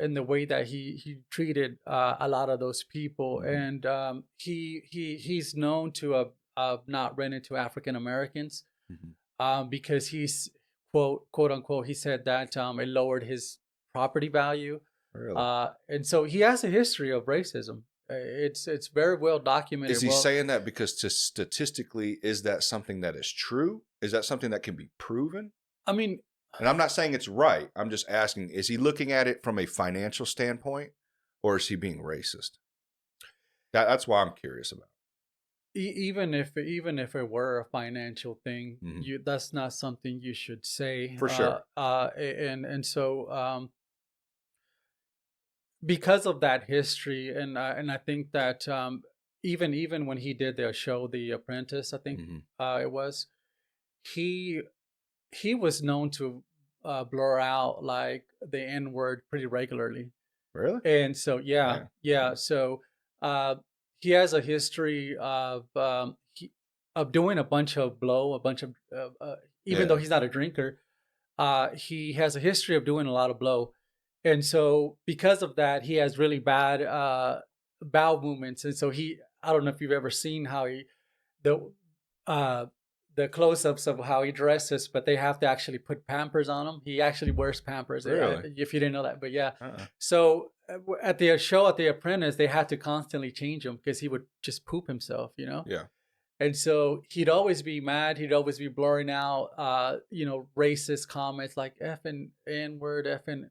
in the way that he treated a lot of those people, and he's known to have not run into African Americans because he's quote unquote he said that it lowered his property value. Really? And so he has a history of racism. It's very well documented. Is he saying that because statistically, is that something that is true? Is that something that can be proven? I mean, and I'm not saying it's right. I'm just asking, is he looking at it from a financial standpoint, or is he being racist? That's why I'm curious about. Even if it were a financial thing, that's not something you should say for sure. And so because of that history, and I think that even when he did their show, The Apprentice, I think it was, he was known to blur out like the N word pretty regularly. Really? And so yeah. So he has a history of doing a bunch of even though he's not a drinker, he has a history of doing a lot of blow. And so because of that, he has really bad bowel movements. And so I don't know if you've ever seen how the close-ups of how he dresses, but they have to actually put Pampers on him. He actually wears Pampers. Really? If you didn't know that, but yeah. So at the show at The Apprentice, they had to constantly change him because he would just poop himself, Yeah. And so he'd always be mad. He'd always be blurring out, racist comments like effing N-word, effing,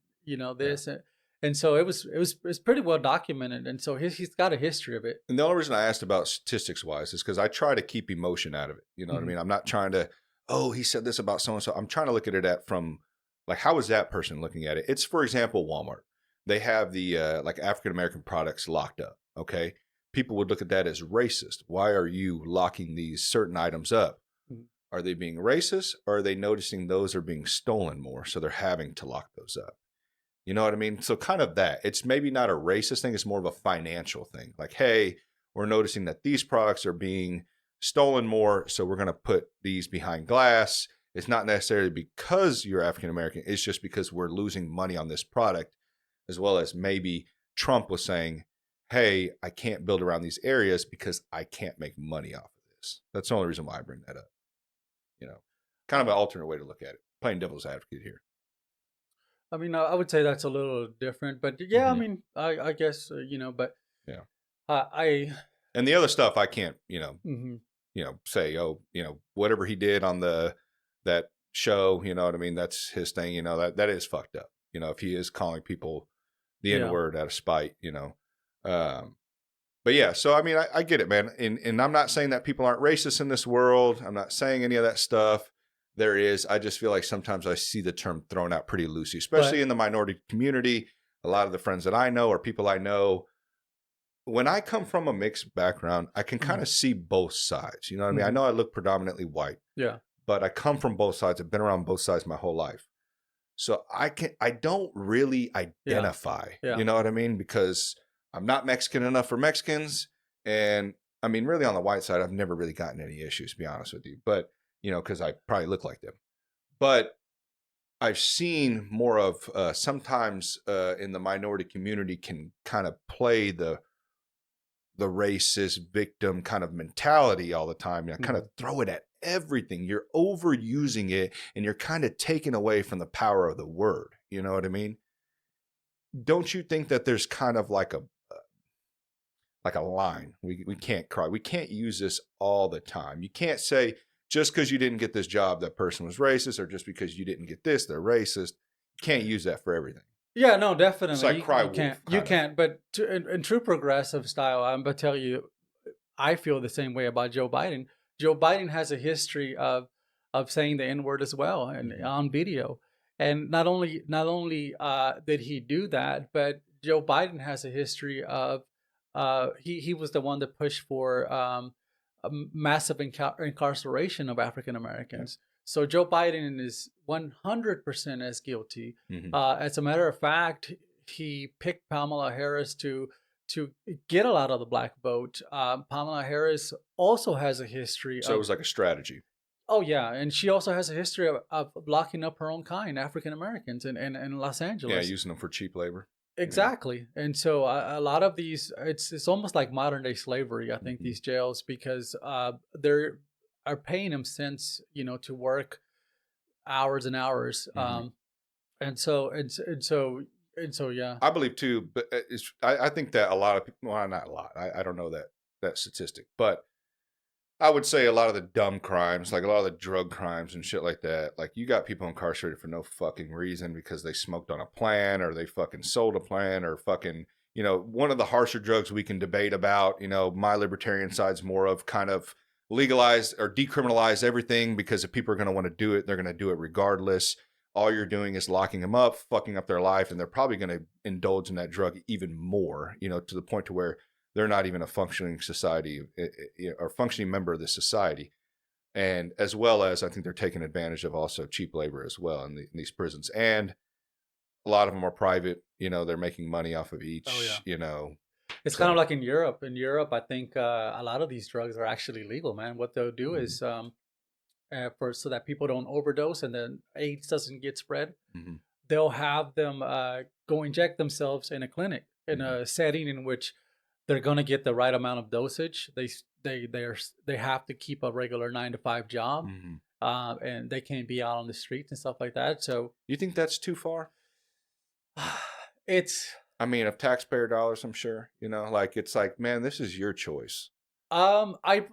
this. Yeah. And so it was pretty well documented. And so he's got a history of it. And the only reason I asked about statistics wise is because I try to keep emotion out of it. You know what I mean? I'm not trying to, he said this about so-and-so. I'm trying to look at it from like, how is that person looking at it? It's, for example, Walmart. They have the like African-American products locked up. Okay. People would look at that as racist. Why are you locking these certain items up? Are they being racist, or are they noticing those are being stolen more? So they're having to lock those up. You know what I mean? So kind of that. It's maybe not a racist thing. It's more of a financial thing. Like, hey, we're noticing that these products are being stolen more, so we're going to put these behind glass. It's not necessarily because you're African American. It's just because we're losing money on this product, as well as maybe Trump was saying, hey, I can't build around these areas because I can't make money off of this. That's the only reason why I bring that up. Kind of an alternate way to look at it. Playing devil's advocate here. I mean, I would say that's a little different, but yeah, I mean, I guess, but yeah, and the other stuff I can't, say, whatever he did on that show, you know what I mean? That's his thing, that is fucked up. If he is calling people the N-word out of spite, but yeah, so I mean, I get it, man. And I'm not saying that people aren't racist in this world. I'm not saying any of that stuff. There is. I just feel like sometimes I see the term thrown out pretty loosely, especially in the minority community. A lot of the friends that I know or people I know, when I come from a mixed background, I can kind of see both sides. You know what I mean? I know I look predominantly white. Yeah. But I come from both sides. I've been around both sides my whole life. So I don't really identify. Yeah. You know what I mean? Because I'm not Mexican enough for Mexicans. And I mean, really on the white side, I've never really gotten any issues, to be honest with you. But because I probably look like them. But I've seen more of sometimes in the minority community can kind of play the racist victim kind of mentality all the time. You know, kind of throw it at everything. You're overusing it, and you're kind of taking away from the power of the word. You know what I mean? Don't you think that there's kind of like a line? We can't cry. We can't use this all the time. You can't say just because you didn't get this job, that person was racist, or just because you didn't get this, they're racist. You can't use that for everything. Yeah, no, It's definitely. like cry You can't. wolf. You can't. But in true progressive style, I'm gonna tell you, I feel the same way about Joe Biden. Joe Biden has a history of saying the N word as well, and on video. And not only did he do that, but Joe Biden has a history of he was the one that pushed for a massive incarceration of African Americans. Yeah. So Joe Biden is 100% as guilty. As a matter of fact, he picked Kamala Harris to get a lot of the black vote. Kamala Harris also has a history. So it was like a strategy. Oh yeah, and she also has a history of locking up her own kind, African Americans, in Los Angeles. Yeah, using them for cheap labor. Exactly, and so a lot of these, it's almost like modern day slavery. I think these jails, because they're are paying them cents, to work hours and hours, and so yeah. I believe too, but I think that a lot of people, well, not a lot. I don't know that statistic, but I would say a lot of the dumb crimes, like a lot of the drug crimes and shit like that, like you got people incarcerated for no fucking reason because they smoked on a plant or they fucking sold a plant or fucking, one of the harsher drugs we can debate about, my libertarian side's more of kind of legalize or decriminalize everything, because if people are going to want to do it, they're going to do it regardless. All you're doing is locking them up, fucking up their life, and they're probably going to indulge in that drug even more, to the point to where they're not even a functioning society or functioning member of the society. And as well as I think they're taking advantage of also cheap labor as well in these prisons. And a lot of them are private, they're making money off of each, It's kind of like in Europe. In Europe, I think a lot of these drugs are actually legal, man. What they'll do is so that people don't overdose and then AIDS doesn't get spread, they'll have them go inject themselves in a clinic, in a setting in which they're going to get the right amount of dosage. They have to keep a regular 9-to-5 job, and they can't be out on the streets and stuff like that. So you think that's too far? I mean, of taxpayer dollars, I'm sure. It's like, man, this is your choice. I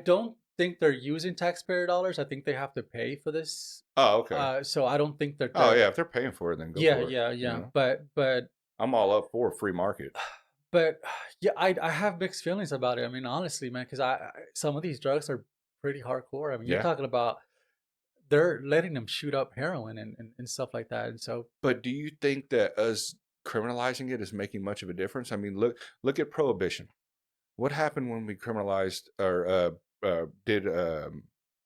don't think they're using taxpayer dollars. I think they have to pay for this. Oh, okay. So I don't think they're. Oh yeah, if they're paying for it, then go for it. Yeah. But I'm all up for a free market. But yeah, I have mixed feelings about it. I mean, honestly, man, because some of these drugs are pretty hardcore. I mean, you're talking about they're letting them shoot up heroin and stuff like that. And so, but do you think that us criminalizing it is making much of a difference? I mean, look at prohibition. What happened when we criminalized or did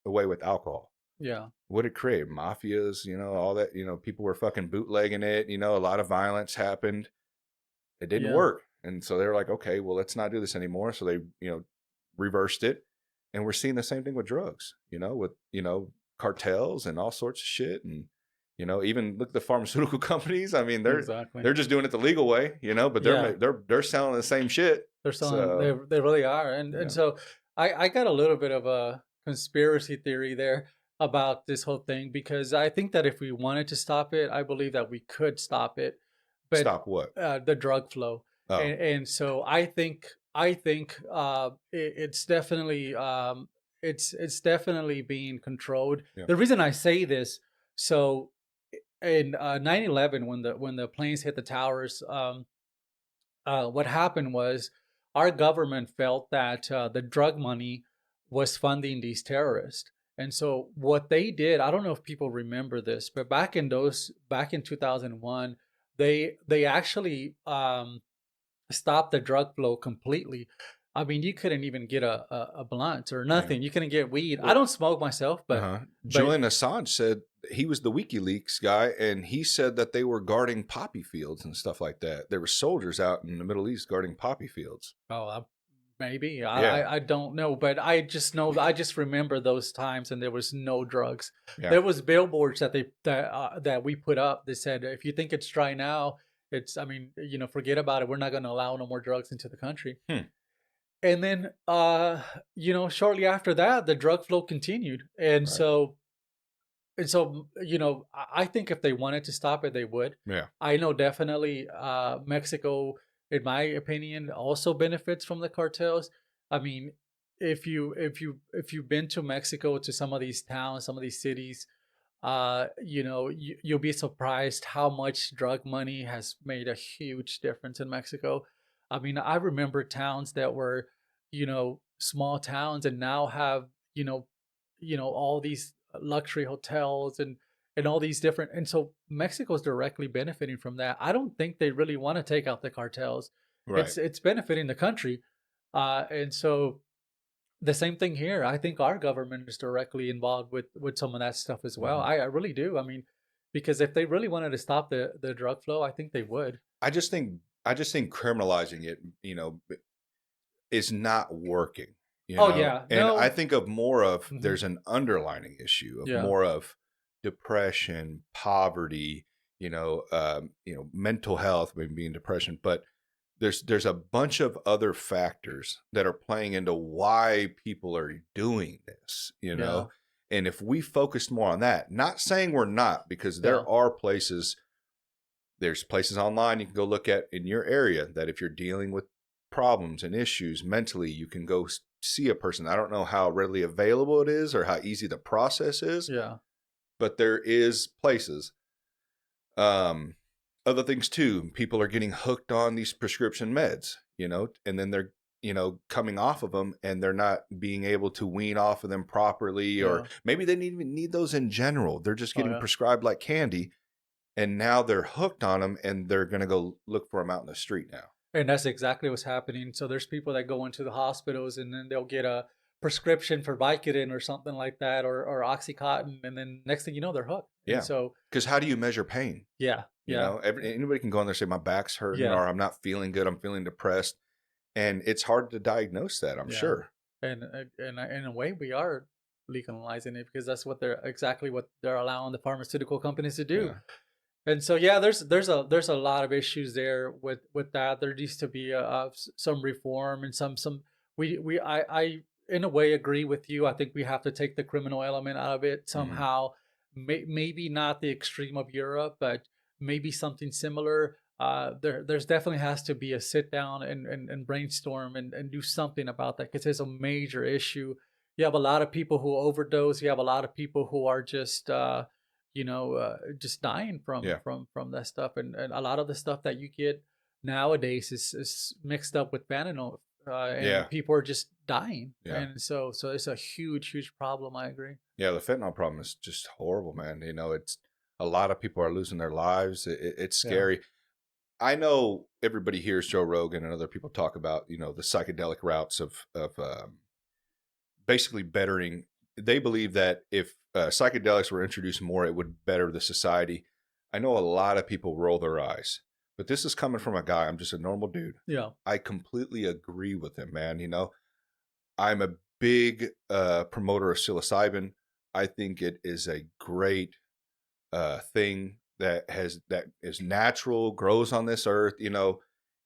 away with alcohol? Yeah. What did it create? Mafias, all that. People were fucking bootlegging it. A lot of violence happened. It didn't work. And so they were like, okay, well, let's not do this anymore. So they, reversed it. And we're seeing the same thing with drugs, with, cartels and all sorts of shit. And, even look at the pharmaceutical companies. I mean, they're just doing it the legal way, but they're selling the same shit. They're selling, they really are. And so I got a little bit of a conspiracy theory there about this whole thing, because I think that if we wanted to stop it, I believe that we could stop it. But stop what? The drug flow. Oh. And so I think it's definitely it's definitely being controlled. Yeah. The reason I say this, so in 9/11, when the planes hit the towers, what happened was our government felt that the drug money was funding these terrorists. And so what they did, I don't know if people remember this, but back in 2001, they actually stopped the drug flow completely. I mean, you couldn't even get a blunt or nothing. You couldn't get weed. Well, I don't smoke myself, but Julian Assange said he was the WikiLeaks guy, and he said that they were guarding poppy fields and stuff like that. There were soldiers out in the Middle East guarding poppy fields. Oh, Maybe Yeah. I don't know, but I just know I just remember those times, and there was no drugs. Yeah. There was billboards that we put up that said, if you think it's dry now, it's, I mean, forget about it. We're not going to allow no more drugs into the country. Hmm. And then shortly after that, the drug flow continued, and Right. I think if they wanted to stop it, they would. Yeah. I know definitely Mexico, in my opinion, also benefits from the cartels. I mean, if you've been to Mexico, to some of these towns, some of these cities, you'll be surprised how much drug money has made a huge difference in Mexico. I mean, I remember towns that were, small towns, and now have, all these luxury hotels, and all these different, and so Mexico's directly benefiting from that. I don't think they really want to take out the cartels. Right. It's benefiting the country. And so the same thing here. I think our government is directly involved with some of that stuff as well. Mhm. I really do. I mean, because if they really wanted to stop the drug flow, I think they would. I just think criminalizing it, is not working, Oh yeah, and I no, think of more of hmm there's an underlining issue of yeah, more of depression, poverty, mental health, maybe being depression, but there's a bunch of other factors that are playing into why people are doing this, yeah, and if we focused more on that, not saying we're not, because yeah, there's places online you can go look at in your area that if you're dealing with problems and issues mentally, you can go see a person. I don't know how readily available it is or how easy the process is, yeah, but there is places. Um, Other things too. People are getting hooked on these prescription meds, and then they're, coming off of them and they're not being able to wean off of them properly, or yeah. maybe they didn't even need those in general. They're just Oh getting yeah. prescribed like candy, and now they're hooked on them and they're going to go look for them out in the street now. And that's exactly what's happening. So there's people that go into the hospitals, and then they'll get a prescription for Vicodin or something like that, or Oxycontin, and then next thing you know, they're hooked. And Yeah. so Because how do you measure pain? yeah, yeah, Anybody can go in there and say, my back's hurting, yeah, or I'm not feeling good, I'm feeling depressed. And it's hard to diagnose that, I'm yeah. sure. And in a way, we are legalizing it because that's what they're allowing the pharmaceutical companies to do. Yeah. And so yeah, there's a lot of issues there with that. There needs to be some reform, and some we I in a way agree with you. I think we have to take the criminal element out of it Hmm. somehow. Maybe not the extreme of Europe, but maybe something similar. There's definitely has to be a sit down and brainstorm and do something about that, because it's a major issue. You have a lot of people who overdose. You have a lot of people who are just dying from Yeah. that stuff, and a lot of the stuff that you get nowadays is mixed up with fentanyl, Yeah. and people are just dying, Yeah. and so it's a huge problem. I agree. Yeah. The fentanyl problem is just horrible, man. It's a lot of people are losing their lives. It's Yeah, scary. I know everybody hears Joe Rogan and other people talk about, the psychedelic routes of basically bettering. They believe that if psychedelics were introduced more, it would better the society. I know a lot of people roll their eyes, but this is coming from a guy. I'm just a normal dude. yeah, I completely agree with him, man. I'm a big promoter of psilocybin. I think it is a great thing that is natural, grows on this earth,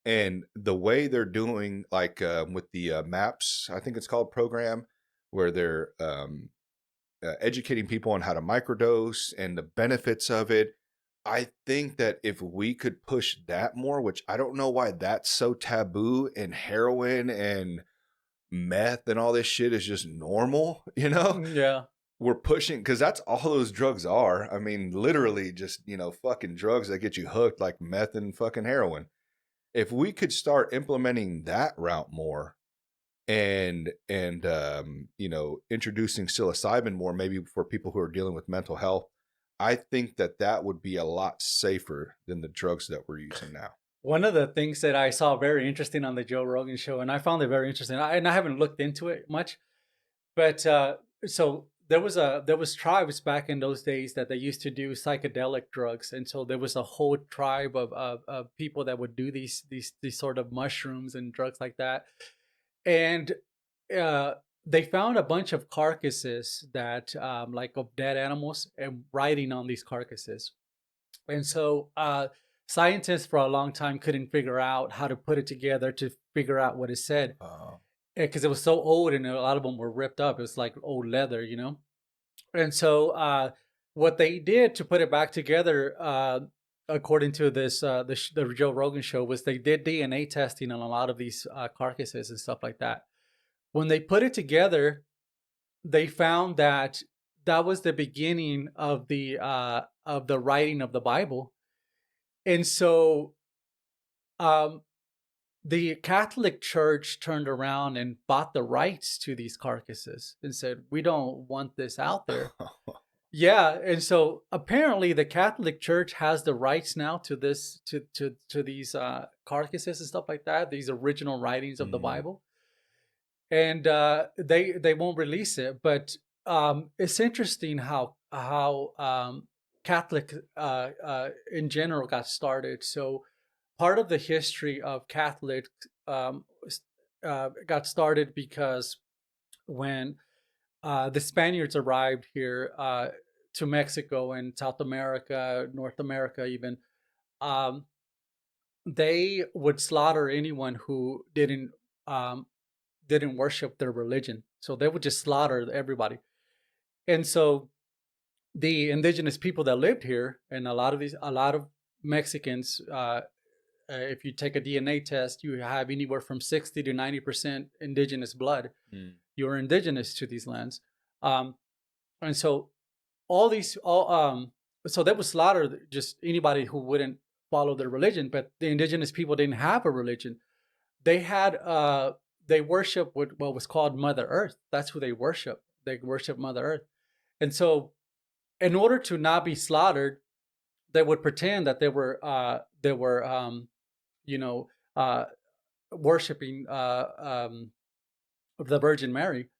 and the way they're doing, like with the MAPS, I think it's called, program, where they're educating people on how to microdose and the benefits of it. I think that if we could push that more, which I don't know why that's so taboo, and heroin and meth and all this shit is just normal, yeah, we're pushing, because that's all those drugs are. I mean, literally just, fucking drugs that get you hooked, like meth and fucking heroin. If we could start implementing that route more, and introducing psilocybin more, maybe for people who are dealing with mental health, I think that would be a lot safer than the drugs that we're using now. one of the things that I saw very interesting on the Joe Rogan show, and I found it very interesting, and I haven't looked into it much, but so there was tribes back in those days that they used to do psychedelic drugs, and so there was a whole tribe of people that would do these sort of mushrooms and drugs like that. and uh, they found a bunch of carcasses that like of dead animals and writing on these carcasses. And so scientists for a long time couldn't figure out how to put it together to figure out what it said because it was so old and a lot of them were ripped up. It was like old leather, you know. And so what they did to put it back together, according to this the Joe Rogan show, was they did DNA testing on a lot of these carcasses and stuff like that. When they put it together, they found that that was the beginning of the writing of the Bible. And so um, the Catholic Church turned around and bought the rights to these carcasses and said, "We don't want this out there." Yeah, and so apparently the Catholic Church has the rights now to this to these carcasses and stuff like that, these original writings of the Bible, and they won't release it. But it's interesting how Catholic in general got started. So part of the history of Catholic um, got started because when the Spaniards arrived here to Mexico and South America, North America, even, um, they would slaughter anyone who didn't worship their religion. So they would just slaughter everybody. And so the indigenous people that lived here, and a lot of Mexicans, if you take a DNA test, you have anywhere from 60 to 90% indigenous blood. You're indigenous to these lands. And so all these all so they would slaughter just anybody who wouldn't follow their religion, but the indigenous people didn't have a religion. They had they worship what was called Mother Earth. That's who they worship. They worship Mother Earth. And so in order to not be slaughtered, they would pretend that they were you know worshiping the Virgin Mary.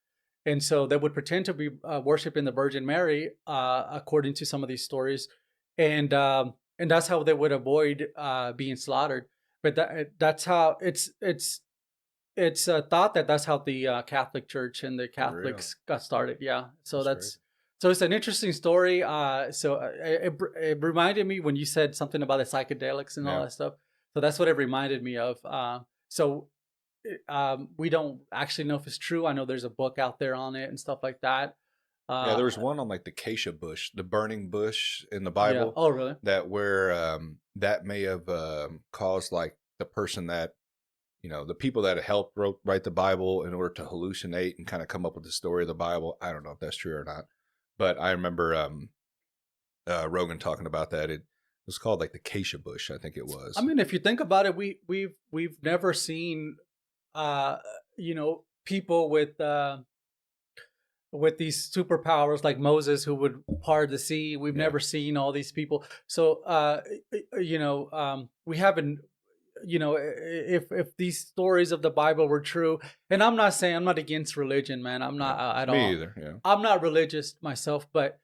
And so they would pretend to be worshiping the Virgin Mary, according to some of these stories, and that's how they would avoid being slaughtered. But that's how it's thought that that's how the Catholic Church and the Catholics got started. Yeah, so that's so it's an interesting story. It reminded me when you said something about the psychedelics and all that stuff. So that's what it reminded me of. So we don't actually know if it's true. I know there's a book out there on it and stuff like that. Yeah, there was one on like the acacia bush, the burning bush in the Bible. Yeah. Oh, really? That where that may have caused like the person that, the people that helped write the Bible in order to hallucinate and kind of come up with the story of the Bible. I don't know if that's true or not, but I remember Rogan talking about that. It was called like the acacia bush, I think it was. I mean, if you think about it, we've never seen people with these superpowers like Moses who would part the sea. We've never seen all these people. So we haven't, if these stories of the Bible were true, and I'm not against religion, man. I'm not at all. Me either. Yeah. I'm not religious myself, but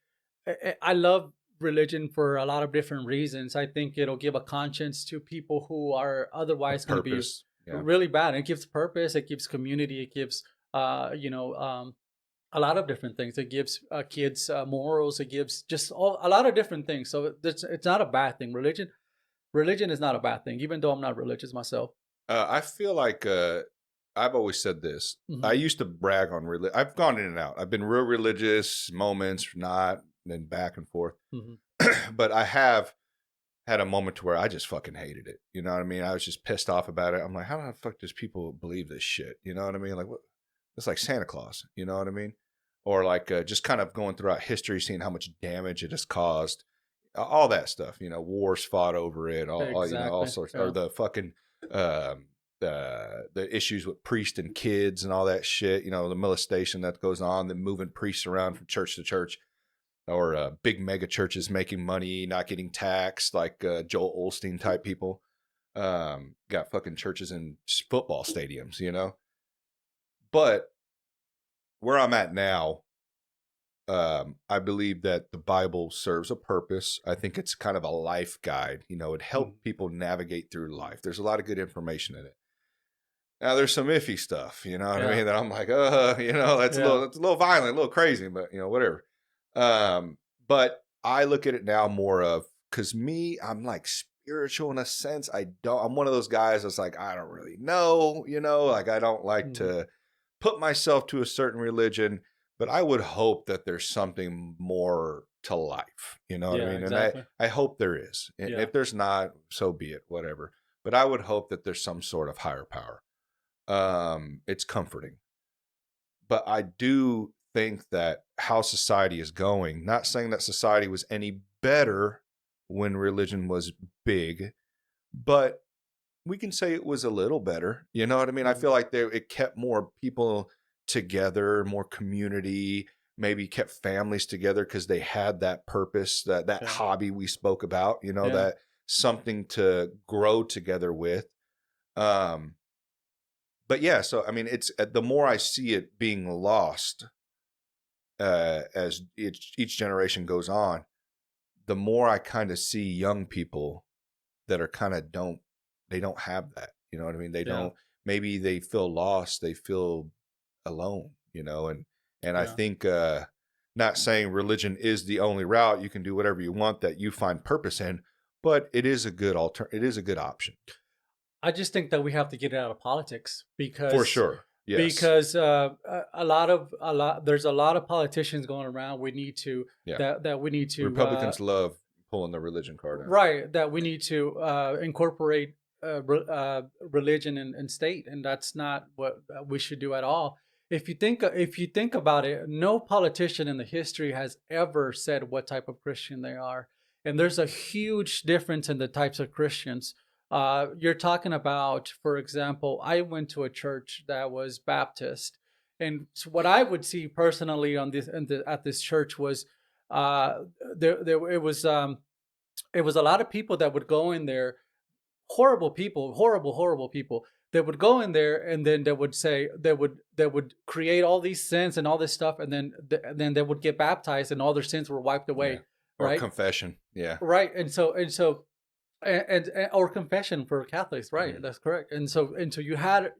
I love religion for a lot of different reasons. I think it'll give a conscience to people who are otherwise going to be really bad. It gives purpose. It gives community. It gives, a lot of different things. It gives kids morals. It gives just a lot of different things. So it's not a bad thing. Religion is not a bad thing, even though I'm not religious myself. I feel like I've always said this. I used to brag on religion. I've gone in and out. I've been real religious moments, not, then back and forth. But I have had a moment to where I just fucking hated it. You know what I mean? I was just pissed off about it. I'm like, how the fuck does people believe this shit? You know what I mean? Like, what? It's like Santa Claus. You know what I mean? Or like just kind of going throughout history, seeing how much damage it has caused, all that stuff. Wars fought over it, all sorts, or the fucking the issues with priests and kids and all that shit. The molestation that goes on, the moving priests around from church to church, or big mega churches making money, not getting taxed, like Joel Osteen type people. Got fucking churches in football stadiums, But where I'm at now, I believe that the Bible serves a purpose. I think it's kind of a life guide. It helps people navigate through life. There's a lot of good information in it. Now there's some iffy stuff, you know what I Yeah. mean? That I'm like, that's Yeah. a little violent, a little crazy, but whatever. But I look at it now more of, because me, I'm like spiritual in a sense. I'm one of those guys that's like, I don't really know, like I don't like Mhm. to put myself to a certain religion, but I would hope that there's something more to life. You know what I Yeah, mean? And exactly. I hope there is. And Yeah. if there's not, so be it, whatever. But I would hope that there's some sort of higher power. It's comforting. But I do think that how society is going, not saying that society was any better when religion was big, but we can say it was a little better. You know what I mean? I Mhm. feel like it kept more people together, more community, maybe kept families together because they had that purpose, that Yeah. hobby we spoke about, Yeah. that something to grow together with. Um, but yeah, so I mean, it's the more I see it being lost as each generation goes on, the more I kind of see young people that are kind of they don't have that. You know what I mean? They Yeah. don't. Maybe they feel lost. They feel alone. And I Yeah. think not saying religion is the only route. You can do whatever you want that you find purpose in, but it is a good It is a good option I just think that we have to get it out of politics for because sure. Yes. there's a lot of politicians going around. We need to Yeah. that we need to Republicans love pulling the religion card out. right, that we need to incorporate religion and state, and that's not what we should do at all. If you think about it, no politician in the history has ever said what type of Christian they are, and there's a huge difference in the types of Christians. You're talking about, for example, I went to a church that was Baptist, and so what I would see personally on at this church was uh, there it was a lot of people that would go in there, horrible people, horrible people. They would go in there and then they would say they would create all these sins and all this stuff, and then they would get baptized and all their sins were wiped Yeah. away, Or right? confession. Yeah. Right, and or confession for Catholics, right? Mm. That's correct. And so you had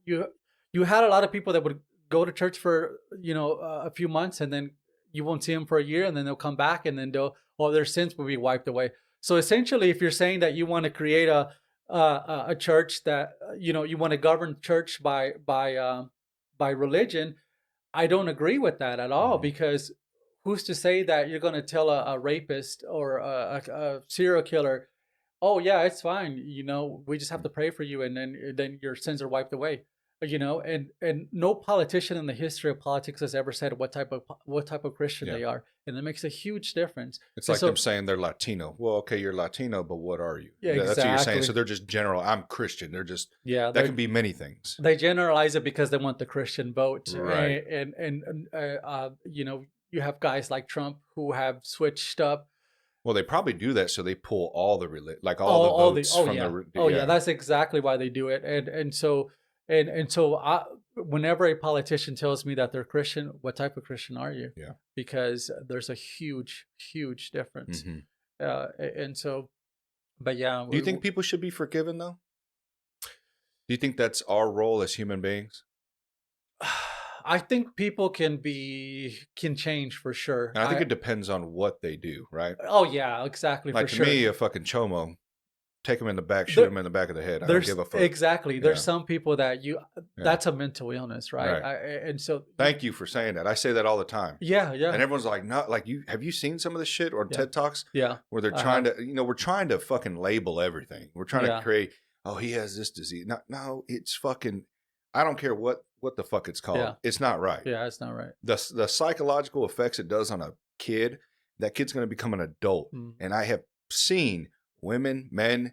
a lot of people that would go to church for a few months, and then you won't see them for a year, and then they'll come back, and then all their sins will be wiped away. So essentially, if you're saying that you want to create a church that you want to govern church by religion, I don't agree with that at all, Mm-hmm. because who's to say that you're going to tell a rapist or a serial killer, oh yeah, it's fine, we just have to pray for you, and then your sins are wiped away, and no politician in the history of politics has ever said what type of Christian Yeah. they are, and it makes a huge difference. It's And like so, them saying they're Latino. Well, okay, you're Latino, but what are you? yeah, That's what you're saying. So exactly. they're just general. I'm Christian. They're just, Yeah, that can be many things. they generalize it because they want the Christian vote, Right. you have guys like Trump who have switched up Well, they probably do that so they pull all all the all the votes from yeah, yeah. that's exactly why they do it. And so whenever a politician tells me that they're Christian, what type of Christian are you? Yeah. Because there's a huge difference. Mm-hmm. And so, but yeah, Do you think people should be forgiven though? Do you think that's our role as human beings? I think people can change for sure. And I think it depends on what they do, right? Oh yeah, exactly, Like for to sure. me, a fucking chomo, take him in the back, shoot him in the back of the head. I don't give a fuck. Exactly. There's Yeah. some people that that's a mental illness, right? Right. And so Thank you for saying that. I say that all the time. yeah. And everyone's like, not like have you seen some of the shit or Yeah. TED Talks Yeah. where they're trying to, we're trying to fucking label everything. We're trying to create, oh, he has this disease. No, it's fucking, I don't care what the fuck it's called. Yeah. It's not right. Yeah, it's not right. The psychological effects it does on a kid, that kid's going to become an adult. Mm. And I have seen women, men,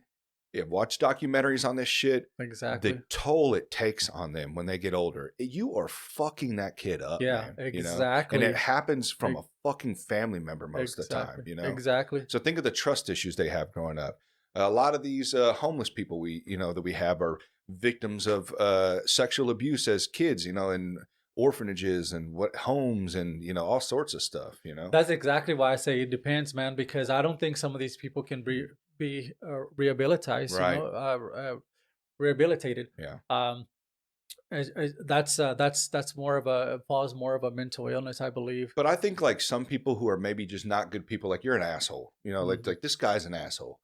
have watched documentaries on this shit. Exactly. The toll it takes on them when they get older. You are fucking that kid up, Yeah, man. exactly. And it happens from a fucking family member most of the time, Exactly. So think of the trust issues they have growing up. A lot of these homeless people that we have are victims of sexual abuse as kids, in orphanages and homes and all sorts of stuff. That's exactly why I say it depends, man, because I don't think some of these people can be rehabilitated, Right. rehabilitated. Yeah. That's more of a falls more of a mental illness, I believe. But I think like some people who are maybe just not good people, like you're an asshole, you know, Mm-hmm. like this guy's an asshole.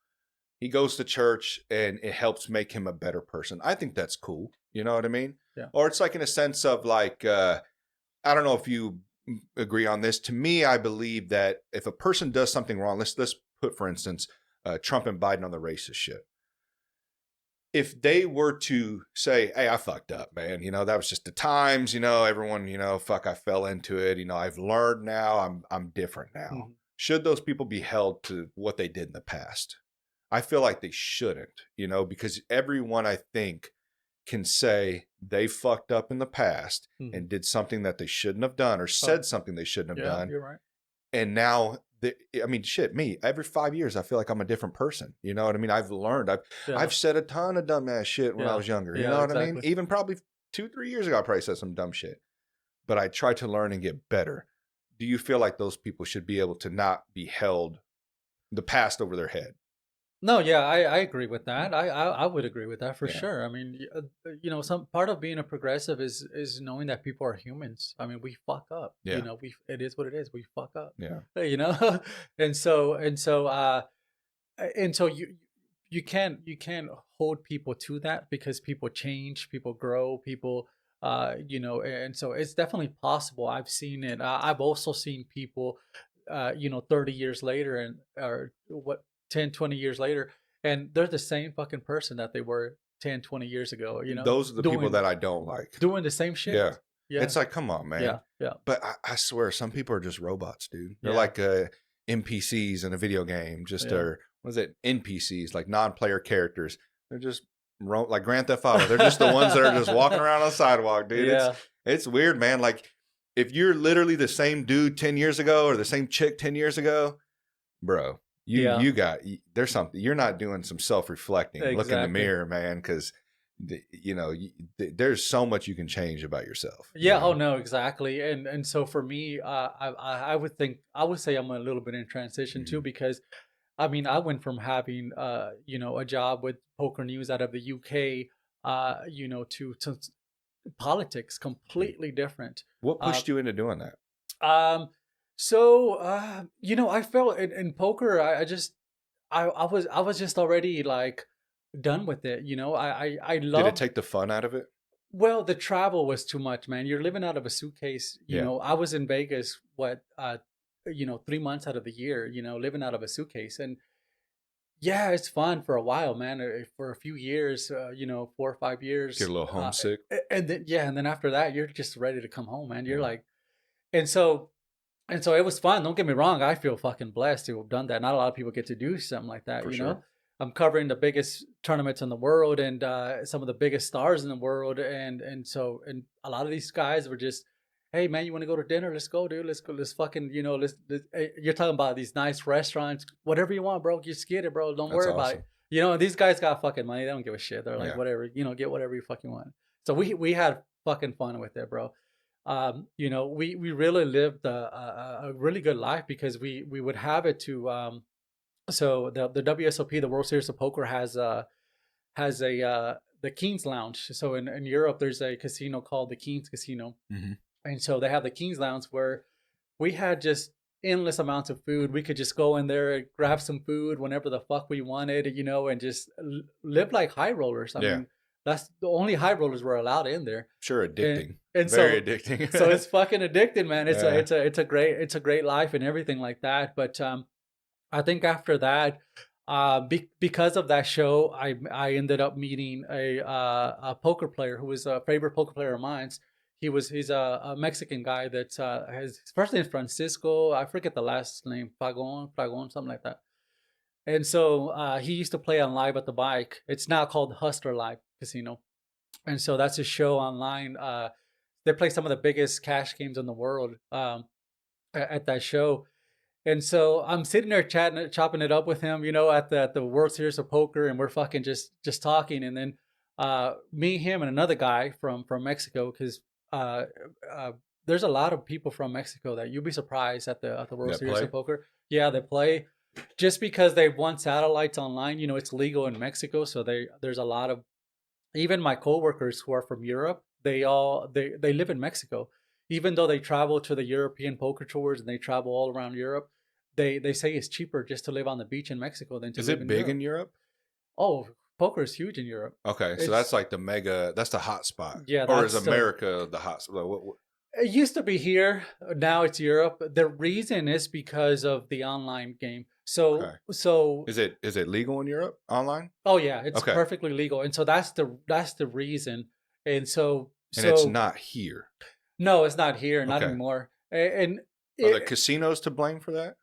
He goes to church and it helps make him a better person. I think that's cool. You know what I mean? Yeah. Or it's like in a sense of like, I don't know if you agree on this. To me, I believe that if a person does something wrong, let's put, for instance, Trump and Biden on the racist shit. If they were to say, "Hey, I fucked up, man. You know, that was just the times. You know, everyone. You know, fuck, I fell into it. You know, I've learned now. I'm different now." Mm-hmm. Should those people be held to what they did in the past? I feel like they shouldn't. You know, because everyone, I think, can say they fucked up in the past Mm-hmm. and did something that they shouldn't have done or said something they shouldn't have done. You're right. And now, I mean, shit, me, every 5 years, I feel like I'm a different person. You know what I mean? I've learned. I've said a ton of dumbass shit when I was younger. You know what I mean? Even probably 2-3 years ago, I probably said some dumb shit. But I tried to learn and get better. Do you feel like those people should be able to not be held the past over their head? No, yeah, I agree with that. I would agree with that for sure. I mean, some part of being a progressive is knowing that people are humans. I mean, we fuck up. Yeah. You know, it is what it is. We fuck up. Yeah. You know, and so you can't hold people to that because people change, people grow, people and so it's definitely possible. I've seen it. I've also seen people 30 years later and or what 10, 20 years later, and they're the same fucking person that they were 10, 20 years ago, Those are the people that I don't like. doing the same shit. Yeah. Yeah. It's like, come on, man. Yeah. Yeah. But I swear, some people are just robots, dude. They're Yeah. like NPCs in a video game, just or what is it? NPCs, like non-player characters. They're just like Grand Theft Auto. They're just the ones that are just walking around on the sidewalk, dude. Yeah. It's weird, man. Like if you're literally the same dude 10 years ago or the same chick 10 years ago, bro, there's something. You're not doing some self-reflecting. Exactly. Look in the mirror, man, because there's so much you can change about yourself. Yeah. Oh no, exactly. And so for me, I would say I'm a little bit in transition too, because I mean, I went from having a job with Pokernews out of the UK, to politics, completely different. What pushed you into doing that? I felt in poker, I was just already like done with it. I love. Did it take the fun out of it? Well, the travel was too much, man. You're living out of a suitcase. I was in Vegas, 3 months out of the year, living out of a suitcase. And yeah, it's fun for a while, man. For a few years, 4 or 5 years. Get a little homesick. And then after that, you're just ready to come home, man. You're like, and so it was fun. Don't get me wrong. I feel fucking blessed to have done that. Not a lot of people get to do something like that, For you sure. know? I'm covering the biggest tournaments in the world and some of the biggest stars in the world. And a lot of these guys were just, hey, man, you want to go to dinner? Let's go, dude. Let's go. Let's fucking, you're talking about these nice restaurants. Whatever you want, bro. Just get it, bro. Don't worry about it. These guys got fucking money. They don't give a shit. They're like, whatever, get whatever you fucking want. So we had fucking fun with it, bro. We really lived a really good life because we would have it to so the WSOP, the World Series of Poker, has a the King's Lounge. So in Europe, there's a casino called the King's Casino, and so they have the King's Lounge where we had just endless amounts of food. We could just go in there, grab some food whenever the fuck we wanted, and just live like high rollers. I mean, that's the only high rollers were allowed in there. Sure, addicting. And very addicting. So it's fucking addicting, man. It's a great life and everything like that. But I think after that, because of that show, I ended up meeting a poker player who was a favorite poker player of mine. He's a Mexican guy that his first name is Francisco. I forget the last name, Fragon, something like that. And so he used to play on Live at the Bike. It's now called Hustler Live Casino. And so that's a show online. They play some of the biggest cash games in the world at that show. And so I'm sitting there chopping it up with him, at the World Series of Poker, and we're fucking just talking. And then me, him, and another guy from Mexico, because there's a lot of people from Mexico that you'll be surprised at the World Series of Poker. Yeah, they play. Just because they've won satellites online, it's legal in Mexico. So there's a lot of, even my coworkers who are from Europe, they live in Mexico. Even though they travel to the European poker tours and they travel all around Europe, they say it's cheaper just to live on the beach in Mexico than to Is live it in big Europe. in Europe? Oh, poker is huge in Europe. Okay, so that's like that's the hot spot. Yeah, or is that's America the hot spot? What? It used to be here. Now it's Europe. The reason is because of the online game. Okay. So Is it legal in Europe online? oh yeah, it's Okay. perfectly legal, and so that's the reason. And And it's not here. no, it's not here, not Okay. anymore. And Are the casinos to blame for that?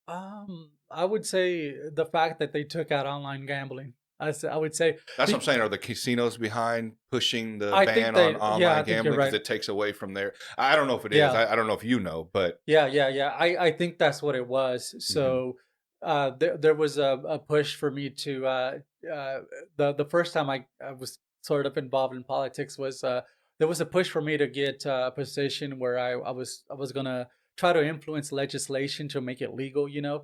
I would say the fact that they took out online gambling. I would say That's what I'm saying. Are the casinos behind pushing the I ban think they, on online yeah, I think gambling you're because right. it takes away from their? I don't know if it is. Yeah. I don't know if you know, but Yeah. I think that's what it was. So there was a push for me to the first time I was sort of involved in politics was there was a push for me to get a position where I was gonna try to influence legislation to make it legal. You know,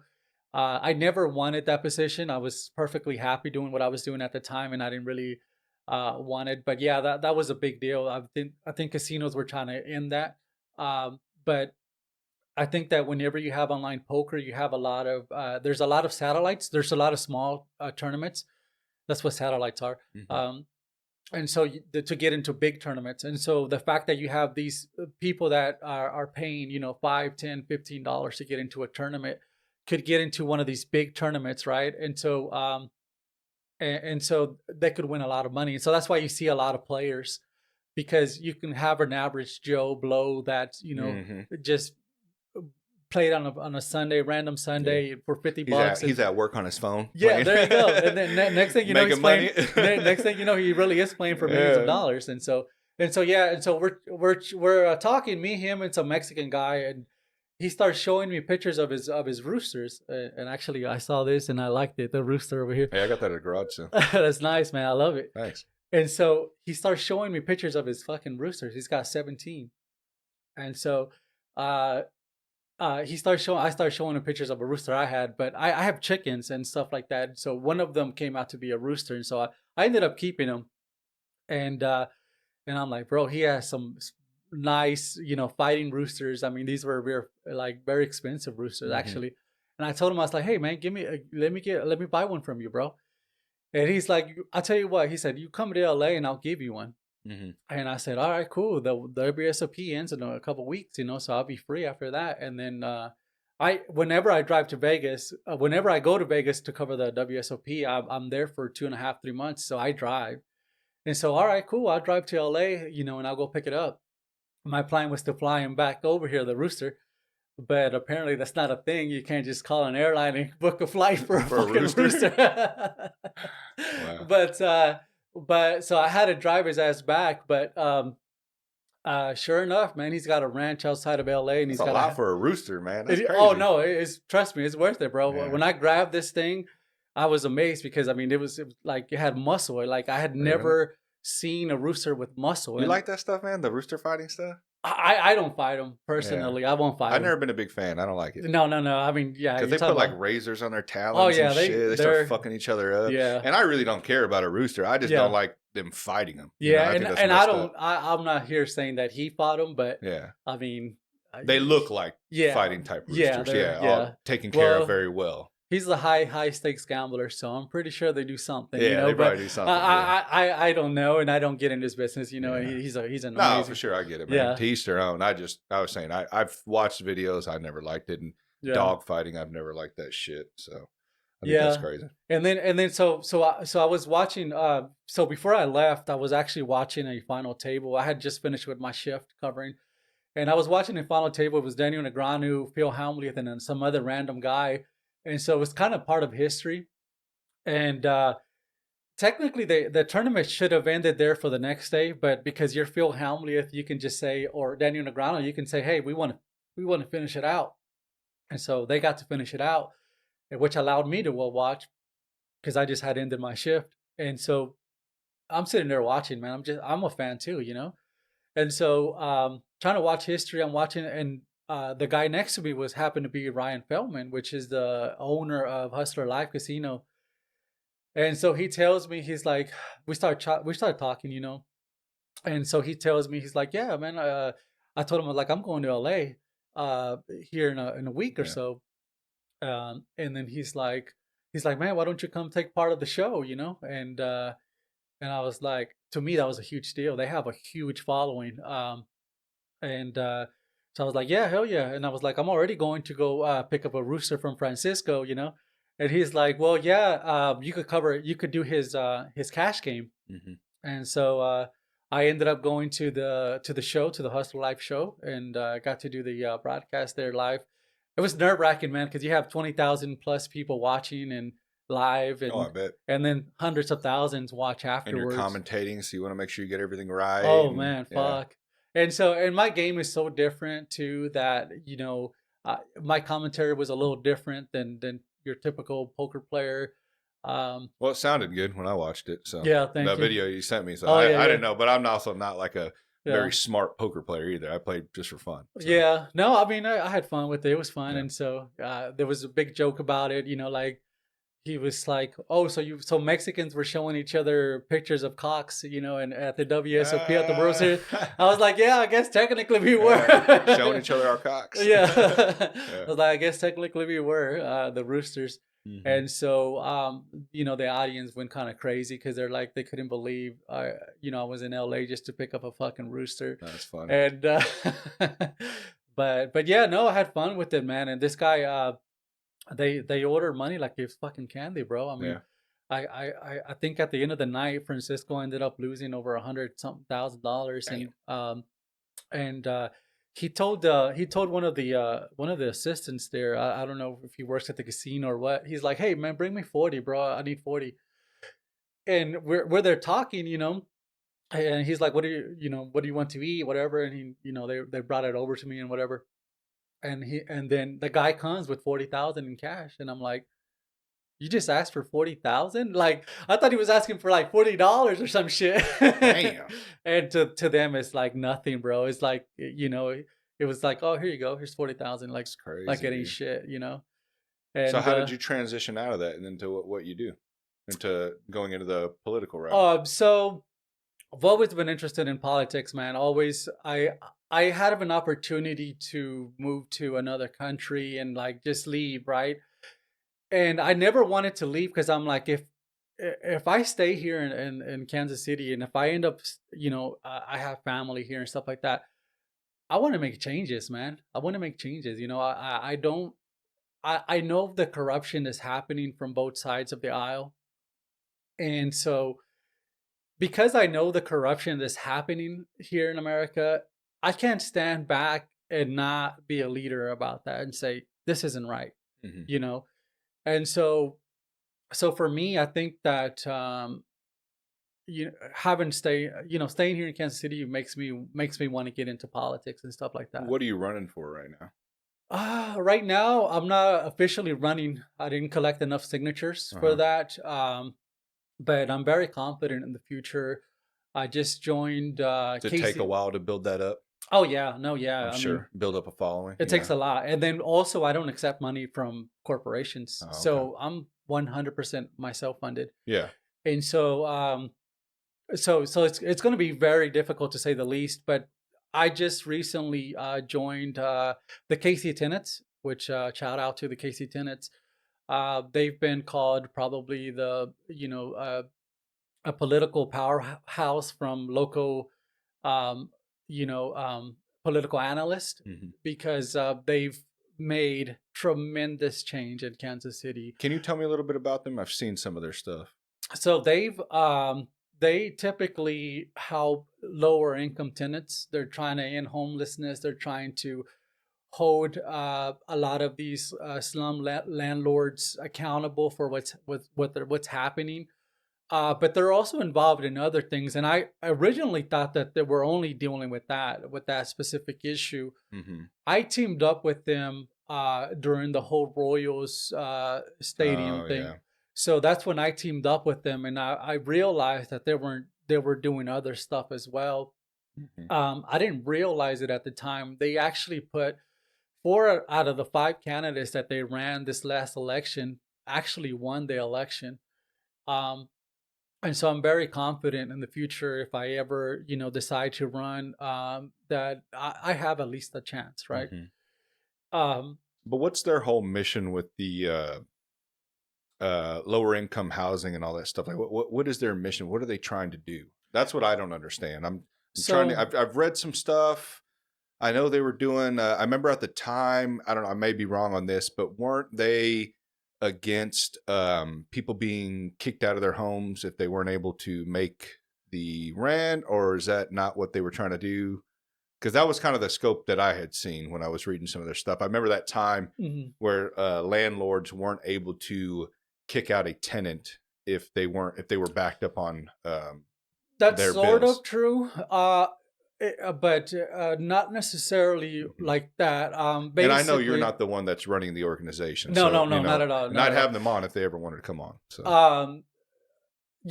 I never wanted that position. I was perfectly happy doing what I was doing at the time, and I didn't really want it. But yeah, that was a big deal. I think casinos were trying to end that. But I think that whenever you have online poker, you have a lot of there's a lot of satellites. There's a lot of small tournaments. That's what satellites are. And so to get into big tournaments, and so the fact that you have these people that are paying, you know, $5, $10, $15 to get into a tournament, could get into one of these big tournaments, right? And so and so they could win a lot of money. And so that's why you see a lot of players, because you can have an average Joe Blow that, you know, just played on a Sunday, random Sunday for $50. He's at work on his phone. Yeah, there you go. And then next thing you know, he's playing. Next thing you know, he really is playing for millions of dollars. And so we're talking, me, him, and some Mexican guy, and he starts showing me pictures of his roosters. And actually, I saw this and I liked it. The rooster over here. Hey, I got that at a garage sale. That's nice, man. I love it. Thanks. And so he starts showing me pictures of his fucking roosters. He's got 17. And so I started showing him pictures of a rooster I had, but I have chickens and stuff like that. So one of them came out to be a rooster. And so I ended up keeping him. And I'm like, bro, he has some nice, you know, fighting roosters. I mean, these were very expensive roosters actually. And I told him, I was like, hey man, let me buy one from you, bro. And he's like, I'll tell you what, he said, you come to LA and I'll give you one. And I said, all right, cool. The WSOP ends in a couple weeks, you know, so I'll be free after that. And then whenever I drive to Vegas, whenever I go to Vegas to cover the WSOP, I'm there for 2.5, 3 months. So I drive. And so, all right, cool. I'll drive to LA, you know, and I'll go pick it up. My plan was to fly him back over here, the rooster. But apparently that's not a thing. You can't just call an airline and book a flight for a fucking rooster. Wow. But so I had to drive his ass back. But sure enough, man, he's got a ranch outside of LA, and he's got a lot for a rooster, man. That's crazy. Oh no, trust me, it's worth it, bro. Yeah. When I grabbed this thing, I was amazed because I mean it was like it had muscle. Like I had never seen a rooster with muscle. You like that stuff, man? The rooster fighting stuff? I don't fight them personally. Yeah. I won't fight them. I've never been a big fan. I don't like it. No. I mean, yeah. Because they put like razors on their talons and shit. They start fucking each other up. Yeah. And I really don't care about a rooster. I just don't like them fighting them. Yeah. You know, I'm not here saying that he fought him, but I mean. They look like fighting type roosters. Yeah. Taken care of very well. He's a high stakes gambler, so I'm pretty sure they do something. Yeah, you know? they probably do something. I don't know, and I don't get in this business. You know, he's an amazing. No, for sure, I get it, man. Yeah. To each their own. I was saying, I've watched videos. I never liked it, and dog fighting, I've never liked that shit. So I think that's crazy. And then so I was watching. So before I left, I was actually watching a final table. I had just finished with my shift covering, and I was watching a final table. It was Daniel Negreanu, Phil Hellmuth, and then some other random guy. And so it was kind of part of history. And technically, the tournament should have ended there for the next day. But because you're Phil Hellmuth, you can just say, or Daniel Negreanu, you can say, hey, we want to finish it out. And so they got to finish it out, which allowed me to watch because I just had ended my shift. And so I'm sitting there watching, man. I'm a fan too, you know. And so trying to watch history, I'm watching, and the guy next to me happened to be Ryan Feldman, which is the owner of Hustler Live Casino. And so he tells me, he's like, we start talking, you know, And so he tells me, he's like, yeah, man. I told him, like, I'm going to LA here in a week or Yeah. so. And then he's like, man, why don't you come take part of the show? You know, and I was like, to me, that was a huge deal. They have a huge following. And so I was like, yeah, hell yeah. And I was like, I'm already going to go pick up a rooster from Francisco, you know. And he's like, well, yeah, you could do his cash game. Hmm. And so I ended up going to the show, to the Hustler Live show, and got to do the broadcast there live. It was nerve wracking, man, because you have 20,000 plus people watching and live, Oh, I bet. and then hundreds of thousands watch And you're afterwards. commentating, so you want to make sure you get everything right. Oh And man, yeah. fuck. And so, and my game is so different too that, you know, my commentary was a little different than your typical poker player. Um, Well, it sounded good when I watched it. So yeah, the thank you. video you sent me, so Oh yeah, I yeah, didn't know, but I'm also not like a yeah. very smart poker player either. I played just for fun. So Yeah, no, I mean, I had fun with it. It was fun, yeah. and so there was a big joke about it. You know, like he was like, "Oh, so Mexicans were showing each other pictures of cocks, you know, and at the WSOP at the World Series." I was like, "Yeah, I guess technically we were Showing each other our cocks. Yeah, I Yeah. was like, "I guess technically we were the Roosters." Hmm. And so, you know, the audience went kind of crazy because they're like, they couldn't believe, you know, I was in LA just to pick up a fucking rooster. That's funny. And, but yeah, no, I had fun with it, man. And this guy, they ordered money like it's fucking candy, bro. I mean, Yeah. I think at the end of the night, Francisco ended up losing over 100 something thousand dollars, Damn. and he told one of the assistants there. I don't know if he works at the casino or what. He's like, hey man, bring me 40, bro. I need 40. And we're there talking, you know. And he's like, what do what do you want to eat, whatever. And he, you know, they brought it over to me and whatever. And then the guy comes with 40,000 in cash, and I'm like, you just asked for 40,000? Like, I thought he was asking for like $40 or some shit. Damn. And to them, it's like nothing, bro. It's like, you know, it was like, oh, here you go. Here's 40,000. That's Like crazy, it ain't dude. shit, you know? So And, how did you transition out of that and into what you do? Into going into the political route? so I've always been interested in politics, man. Always, I had an opportunity to move to another country and like just leave, right? And I never wanted to leave because I'm like, if I stay here in Kansas City, and if I end up, you know, I have family here and stuff like that, I want to make changes, man. I want to make changes. You know, I don't. I know the corruption is happening from both sides of the aisle, and so because I know the corruption that's happening here in America, I can't stand back and not be a leader about that and say this isn't right. Hmm. You know, and so for me, I think that staying here in Kansas City makes me want to get into politics and stuff like that. What are you running for right now? Right now I'm not officially running. I didn't collect enough signatures for Uh-huh. that. But I'm very confident in the future. I just joined Does it take a Casey. while to build that up? Oh yeah, no, I'm yeah. I mean, sure. Build up a following. it takes Yeah. a lot, and then also I don't accept money from corporations, Oh, okay. so I'm 100% myself funded, Yeah. and so it's going to be very difficult to say the least. But I just recently joined the Casey Tenants, which shout out to the Casey Tenants. They've been called probably the a political powerhouse from local um, you know political analyst, Hmm. because they've made tremendous change in Kansas City. Can you tell me a little bit about them? I've seen some of their stuff. So they typically help lower income tenants. They're trying to end homelessness. They're trying to hold a lot of these slum landlords accountable for what's happening. But they're also involved in other things. And I originally thought that they were only dealing with that specific issue. Hmm. I teamed up with them during the whole Royals stadium Oh, thing. yeah. So that's when I teamed up with them, and I realized that they were doing other stuff as well. Hmm. I didn't realize it at the time. They actually put four out of the five candidates that they ran this last election actually won the election. Um, And so I'm very confident in the future if I ever, decide to run, that I have at least a chance, right? Mhm. Um, But what's their whole mission with the lower income housing and all that stuff? Like, what is their mission? What are they trying to do? That's what I don't understand. I'm trying to. so I've read some stuff. I know they were doing. I remember at the time. I don't know. I may be wrong on this, but weren't they against people being kicked out of their homes if they weren't able to make the rent, or is that not what they were trying to do? Because that was kind of the scope that I had seen when I was reading some of their stuff. I remember that time mhm. where landlords weren't able to kick out a tenant if they were backed up on That's their sort of bills. true, but not necessarily Mhm. like that. And I know you're Basically, not the one that's running the organization, no, so no, no, not at all, and not I'd at all. have them on if they ever wanted to come on. So Um,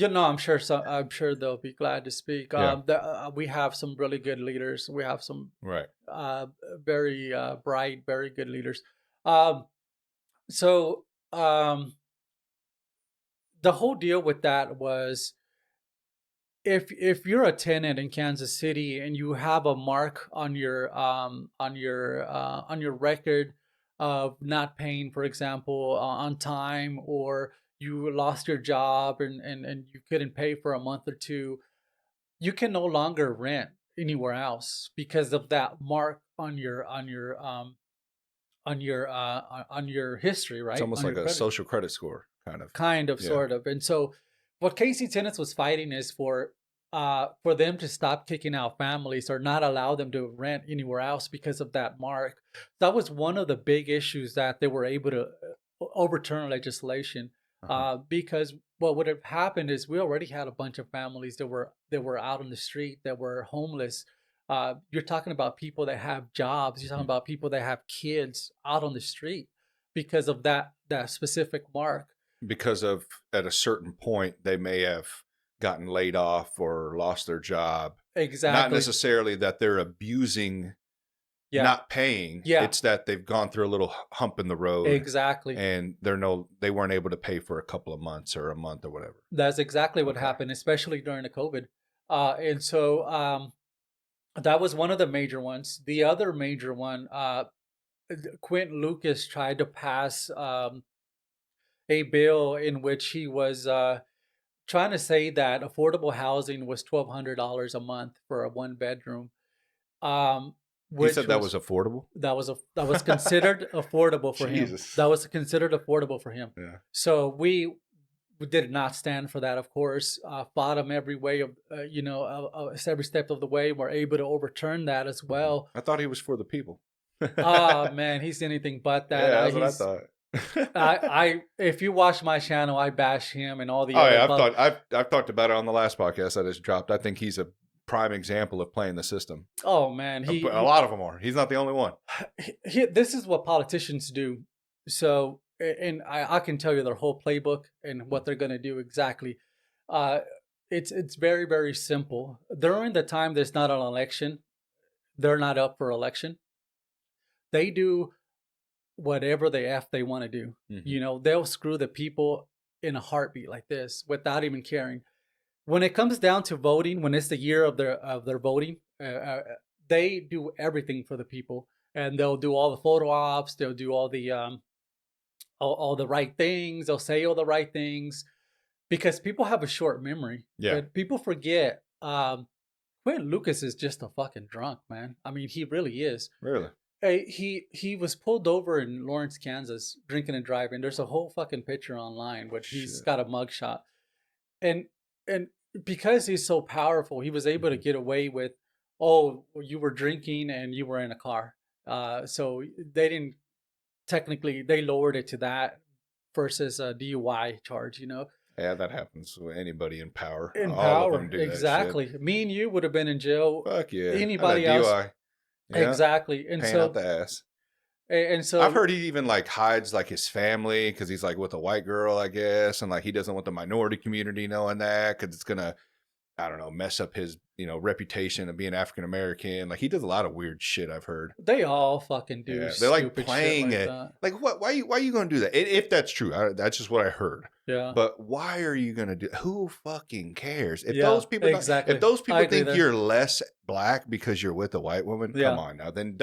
I'm sure. I'm sure they'll be glad to speak. yeah, We have some really good leaders. We have some right. uh, very bright, very good leaders. Um, so the whole deal with that was, if you're a tenant in Kansas City and you have a mark on your record of not paying, for example, on time, or you lost your job and you couldn't pay for a month or two, you can no longer rent anywhere else because of that mark on your history, It's right? almost On like your a credit, social credit score, kind of. kind of, Yeah. sort of. And so what Casey Tennis was fighting is for them to stop kicking out families or not allow them to rent anywhere else because of that mark. That was one of the big issues that they were able to overturn legislation, Uh-huh. because what would have happened is we already had a bunch of families that were out on the street, that were homeless. You're talking about people that have jobs. You're talking Mhm. about people that have kids out on the street because of that specific mark. Because of at a certain point they may have gotten laid off or lost their job. Not Exactly. necessarily that they're abusing Yeah. not paying. Yeah. It's that they've gone through a little hump in the road Exactly. and they weren't able to pay for a couple of months or a month or whatever. That's exactly what Okay. happened, especially during the COVID. And so that was one of the major ones. The other major one, Quentin Lucas tried to pass a bill in which he was trying to say that affordable housing was $1,200 a month for a one bedroom, um, He said which that was was affordable. that was considered affordable for him. That Jesus. was considered affordable for him. Yeah. So we did not stand for that, of course. Fought him every way of, every step of the way. We're able to overturn that as Mhm. well. I thought he was for the people. Ah, man, he's anything but that. Yeah, that's what I thought. If you watch my channel, I bash him and all the Oh other. yeah, I've talked about it on the last podcast I just dropped. I think he's a prime example of playing the system. Oh man, A lot of them are. He's not the only one. this is what politicians do. So, and I can tell you their whole playbook and what they're going to do exactly. Uh, it's very, very simple. During the time there's not an election, they're not up for election. They do whatever the f they want to do. Mm-hmm. They'll screw the people in a heartbeat like this without even caring. When it comes down to voting, when it's the year of their voting, they do everything for the people, and they'll do all the photo ops. They'll do all the right things. They'll say all the right things because people have a short memory. Yeah. But people forget. Quentin Lucas is just a fucking drunk, man. I mean, he really is. Really. He was pulled over in Lawrence, Kansas, drinking and driving. There's a whole fucking picture online, which he's Shit. got a mugshot, and and because he's so powerful, he was able to Mhm. get away with, oh, you were drinking and you were in a car. So they didn't technically, they lowered it to that versus a DUI charge. Yeah, that happens with anybody in power. In All of them power, do that shit. exactly. Me and you would have been in jail. Fuck yeah. I got Anybody else, DUI. Yeah. exactly. And Paying out so the ass. and I've so heard he even like hides like his family because he's like with a white girl, I guess, and like he doesn't want the minority community knowing that because it's gonna I don't know, mess up his, reputation of being African American. Like he does a lot of weird shit I've heard. They all fucking do They're like stupid playing shit like it. that. Like what? Why are you going to do that? If that's true, that's just what I heard. Yeah. But why are you going to do? Who fucking cares? If Yeah, those people, exactly. if those people I agree think there. you're less black because you're with a white woman, Yeah. come on now. Then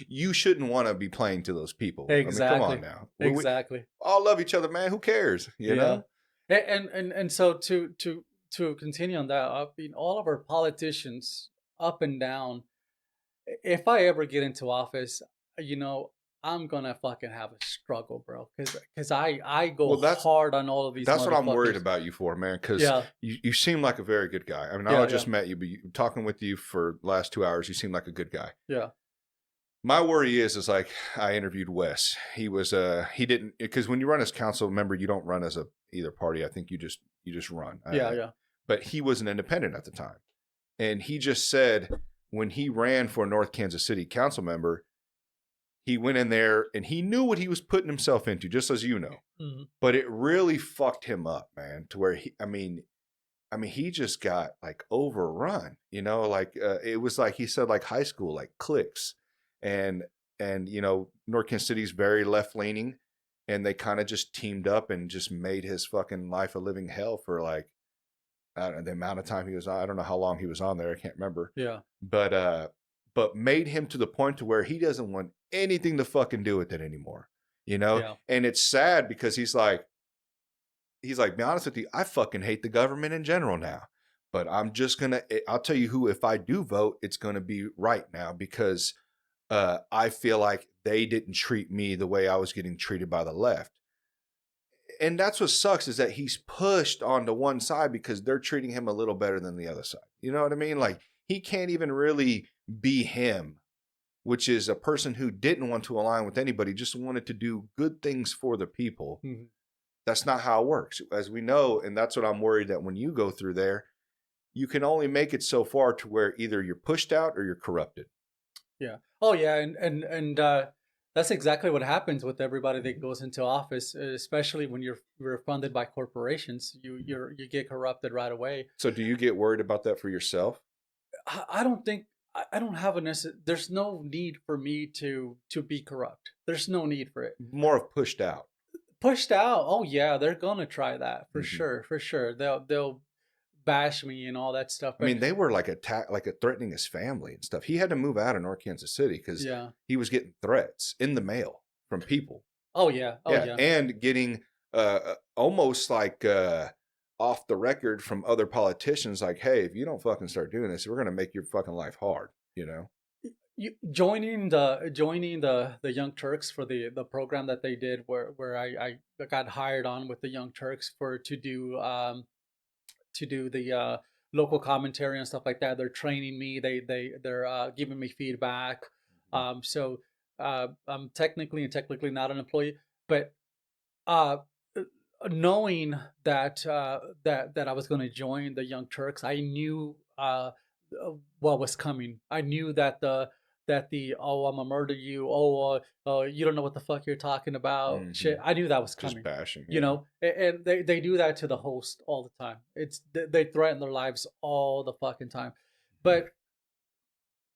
you shouldn't want to be playing to those people. Exactly. I mean, come on now. Exactly. We all love each other, man. Who cares? You know. And so to continue on that, I mean, all of our politicians up and down. If I ever get into office, I'm gonna fucking have a struggle, bro. Because I go hard on all of these. That's what I'm worried about you for, man. Because you seem like a very good guy. I mean, I just met you, but talking with you for the last 2 hours, you seem like a good guy. Yeah. My worry is like I interviewed Wes. He was he didn't, because when you run as council member, you don't run as either party. I think you just run. Yeah. But he was an independent at the time, and he just said when he ran for North Kansas City council member, he went in there and he knew what he was putting himself into, just as you know. Mm-hmm. But it really fucked him up, man, to where he just got like overrun, like it was like he said, like high school, like cliques. And North Kansas City's very left leaning, and they kind of just teamed up and just made his fucking life a living hell for like, I don't know, the amount of time he was on. I don't know how long he was on there. I can't remember. Yeah. But made him to the point to where he doesn't want anything to fucking do with it anymore. Yeah. And it's sad because he's like, be honest with you, I fucking hate the government in general now. But I'll tell you who, if I do vote, it's gonna be right now because I feel like they didn't treat me the way I was getting treated by the left. And that's what sucks, is that he's pushed onto one side because they're treating him a little better than the other side. You know what I mean? Like he can't even really be him, which is a person who didn't want to align with anybody, just wanted to do good things for the people. Mm-hmm. That's not how it works, as we know. And that's what I'm worried that when you go through there, you can only make it so far to where either you're pushed out or you're corrupted. Yeah. Oh yeah. And that's exactly what happens with everybody that goes into office, especially when you're funded by corporations. You get corrupted right away. So do you get worried about that for yourself? I don't have there's no need for me to be corrupt. There's no need for it. More of pushed out. Pushed out. Oh yeah, they're gonna try that for sure. For sure. They'll bash me and all that stuff. But I mean, they were like threatening his family and stuff. He had to move out of North Kansas City because he was getting threats in the mail from people. Oh yeah. And getting almost like off the record from other politicians, like, hey, if you don't fucking start doing this, we're gonna make your fucking life hard. You joining the Young Turks for the program that they did, where I got hired on with the Young Turks to do the local commentary and stuff like that. They're training me. They're giving me feedback. So I'm technically not an employee, but knowing that I was going to join the Young Turks, I knew what was coming. I knew that the oh, I'm gonna murder you, you don't know what the fuck you're talking about, shit. I knew that was coming. Just bashing, and they do that to the host all the time. They threaten their lives all the fucking time. But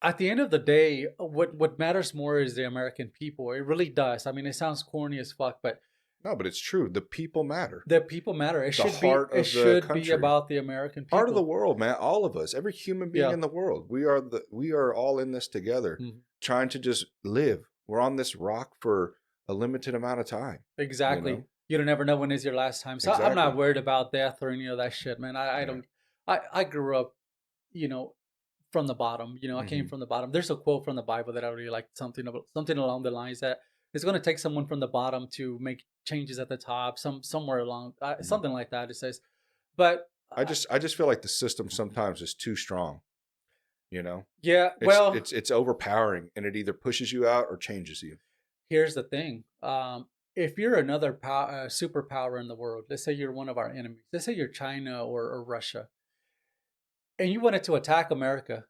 at the end of the day, what matters more is the American people. It really does. I mean, it sounds corny as fuck, but no, but it's true. The people matter. The people matter. It should be about the American people. Part of the world, man. All of us, every human being in the world. We are all in this together, trying to just live. We're on this rock for a limited amount of time. Exactly. You don't ever know when is your last time. So I'm not worried about death or any of that shit, man. I don't. I grew up, from the bottom. I came from the bottom. There's a quote from the Bible that I really like, something along the lines that it's going to take someone from the bottom to make changes at the top, somewhere along something like that. It says, but I just feel like the system sometimes is too strong. Yeah. It's overpowering, and it either pushes you out or changes you. Here's the thing: if you're another superpower in the world, let's say you're one of our enemies, let's say you're China or Russia, and you wanted to attack America,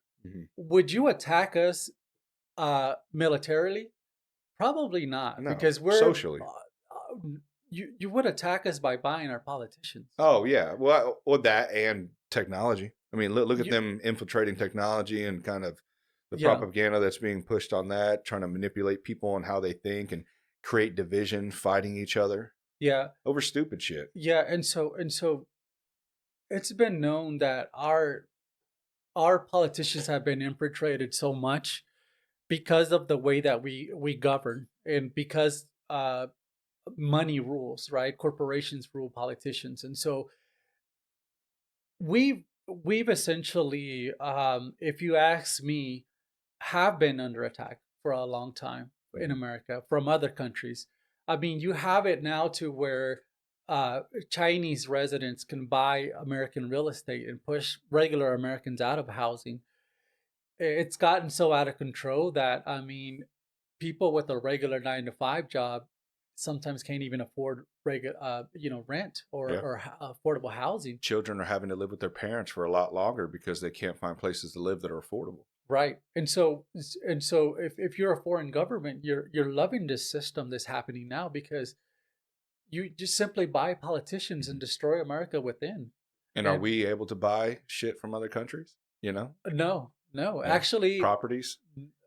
would you attack us militarily? Probably not, because we're socially. You would attack us by buying our politicians. Oh yeah, well that and technology. I mean, look at them infiltrating technology and kind of the Yeah. propaganda that's being pushed on that, trying to manipulate people and how they think and create division, fighting each other. Yeah. Over stupid shit. Yeah. And so it's been known that our politicians have been infiltrated so much because of the way that we govern, and because money rules, right? Corporations rule politicians. And so we've essentially, if you ask me, have been under attack for a long time in America from other countries. I mean, you have it now to where Chinese residents can buy American real estate and push regular Americans out of housing. It's gotten so out of control that, I mean, people with a regular 9 to 5 job sometimes can't even afford regular, rent or affordable housing. Children are having to live with their parents for a lot longer because they can't find places to live that are affordable. Right. And so if you're a foreign government, you're loving this system that's happening now, because you just simply buy politicians and destroy America within. And are And we able to buy shit from other countries? no, no, Yeah. actually, Properties?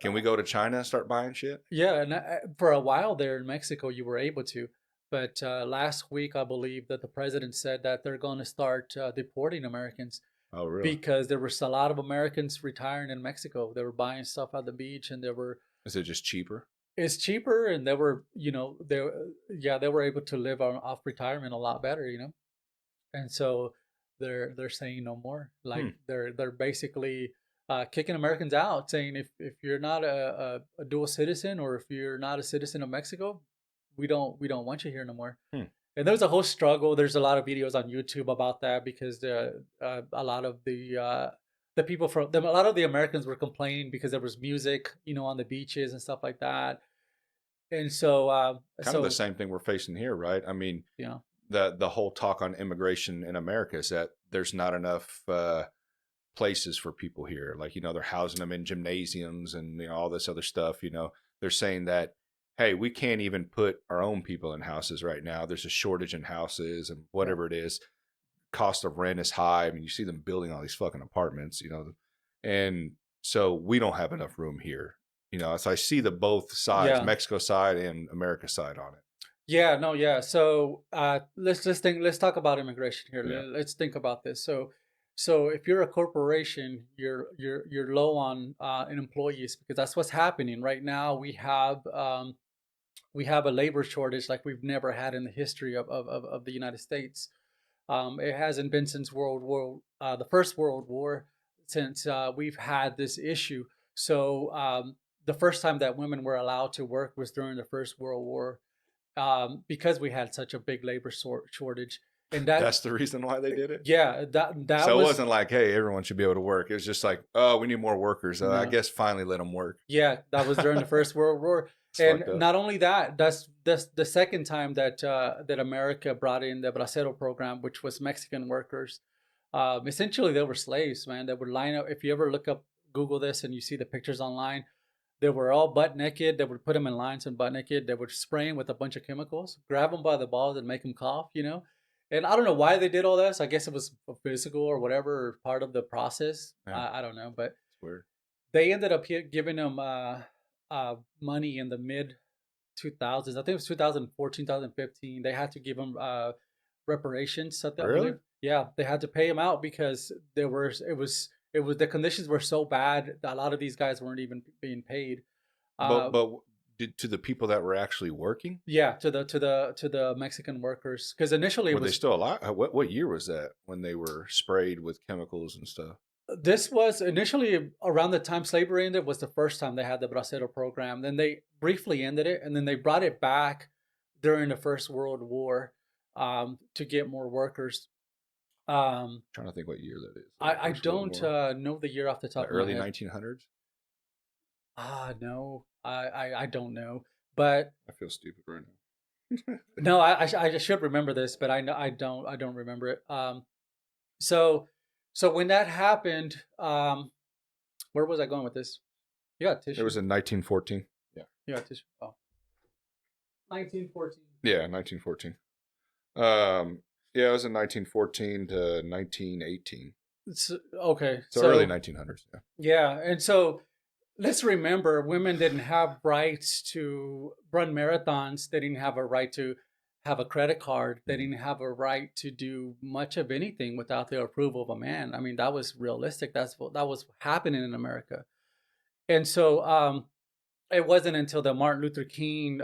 Can we go to China and start buying shit? yeah, and for a while there in Mexico, you were able to. But last week, I believe that the president said that they're going to start deporting Americans, Oh, really? because there was a lot of Americans retiring in Mexico. They were buying stuff at the beach, and Is it just cheaper? it's cheaper, and they were, they were able to live off retirement a lot better, and so they're saying no more. Like they're basically kicking Americans out, saying if you're not a dual citizen, or if you're not a citizen of Mexico, we don't want you here no more. And there's a whole struggle. There's a lot of videos on YouTube about that, because a lot of the people from them, a lot of the Americans were complaining because there was music, on the beaches and stuff like that. And so, Kind of the same thing we're facing here, right? I mean, yeah, the whole talk on immigration in America is that there's not enough places for people here. Like, they're housing them in gymnasiums and all this other stuff. They're saying that, hey, we can't even put our own people in houses right now. There's a shortage in houses and whatever it is. Cost of rent is high. I mean, you see them building all these fucking apartments, and so we don't have enough room here. So I see the both sides, yeah. Mexico side and America side on it. Yeah, no, yeah. So let's talk about immigration here. Yeah. Let's think about this. So if you're a corporation, you're low on in employees, because that's what's happening right now. We have a labor shortage like we've never had in the history of the United States. It hasn't been since the First World War, since we've had this issue. So the first time that women were allowed to work was during the First World War, because we had such a big labor shortage. And that's the reason why they did it. Yeah, that so was, it wasn't like, hey, everyone should be able to work. It was just like, oh, we need more workers. No. I guess finally let them work. Yeah, that was during the First World War. And not only that, that's the second time that America brought in the Bracero program, which was Mexican workers. Essentially, they were slaves, man. They would line up. If you ever Google this, and you see the pictures online, they were all butt naked. They would put them in lines and butt naked. They would spray them with a bunch of chemicals, grab them by the balls, and make them cough. And I don't know why they did all this. I guess it was physical or whatever, or part of the process. Yeah. I don't know, but it's weird. They ended up giving them money in the mid 2000s. I think it was 2014, 2015. They had to give them reparations. Really? Yeah, they had to pay them out, because it was the conditions were so bad that a lot of these guys weren't even being paid. But to the people that were actually working? Yeah, to the Mexican workers, because initially were they still alive? What year was that when they were sprayed with chemicals and stuff? This was initially around the time slavery ended. Was the first time they had the Bracero program. Then they briefly ended it, and then they brought it back during the First World War to get more workers. Trying to think what year that is. I don't know the year off the top of my head. Early 1900s? No, I don't know, but I feel stupid right now. No, I should remember this, but I don't remember it. So when that happened, where was I going with this? You got tissue. It was in 1914. Yeah. You got tissue. Oh. 1914. Yeah, 1914. Yeah, it was in 1914 to 1918. Okay, So early 1900s. Yeah. Yeah, and so let's remember, women didn't have rights to run marathons. They didn't have a right to have a credit card. They didn't have a right to do much of anything without the approval of a man. I mean, that was realistic. That was happening in America. And so it wasn't until the Martin Luther King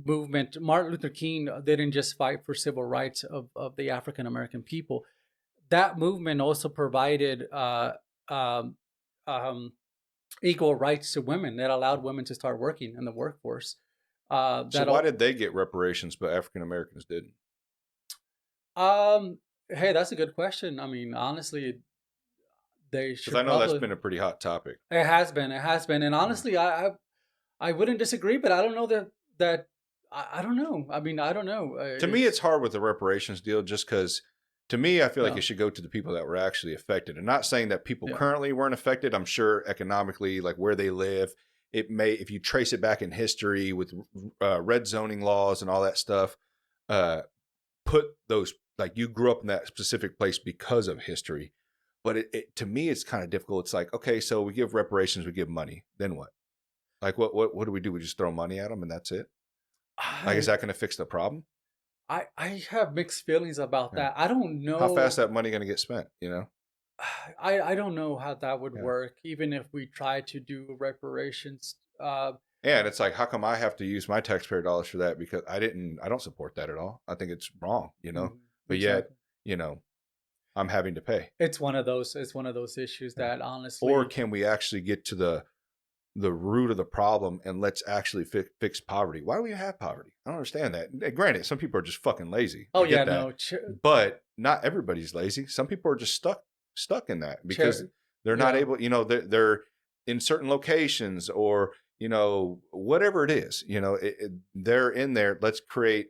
movement. Martin Luther King didn't just fight for civil rights of the African American people. That movement also provided um, um, equal rights to women that allowed women to start working in the workforce. So why did they get reparations, but African Americans didn't? Hey, that's a good question. I mean, honestly, they Because should I know that's probably. been a pretty hot topic. It has been, and honestly, I wouldn't disagree, but I don't know that I don't know. I mean, I don't know. To me, it's hard with the reparations deal, just because. To me, I feel like Yeah, it should go to the people that were actually affected. And not saying that people yeah, currently weren't affected. I'm sure economically, like where they live, it may, if you trace it back in history with red zoning laws and all that stuff, uh, put those, like you grew up in that specific place because of history. But to me, it's kind of difficult. It's like, okay, so we give reparations, we give money. Then what? Like, what do? We just throw money at them and that's it? Like, is I that going to fix the problem? I have mixed feelings about Yeah. that. I don't How fast know. that money going to get spent? You know? I don't know how that would Yeah. work, even if we try to do reparations. And it's like, how come I have to use my taxpayer dollars for that? Because I don't support that at all. I think it's wrong, you know, but yet, Exactly. you know, I'm having to pay. It's one of those. It's one of those issues Yeah. that Or honestly, can we actually get to the root of the problem and let's actually fix poverty? Why do we have poverty? I don't understand that. Granted, some people are just fucking lazy. oh I yeah, get that, no, but not everybody's lazy. Some people are just stuck in that because they're not yeah, able. You know, they're in certain locations or you know whatever it is. You know, they're in there. Let's create.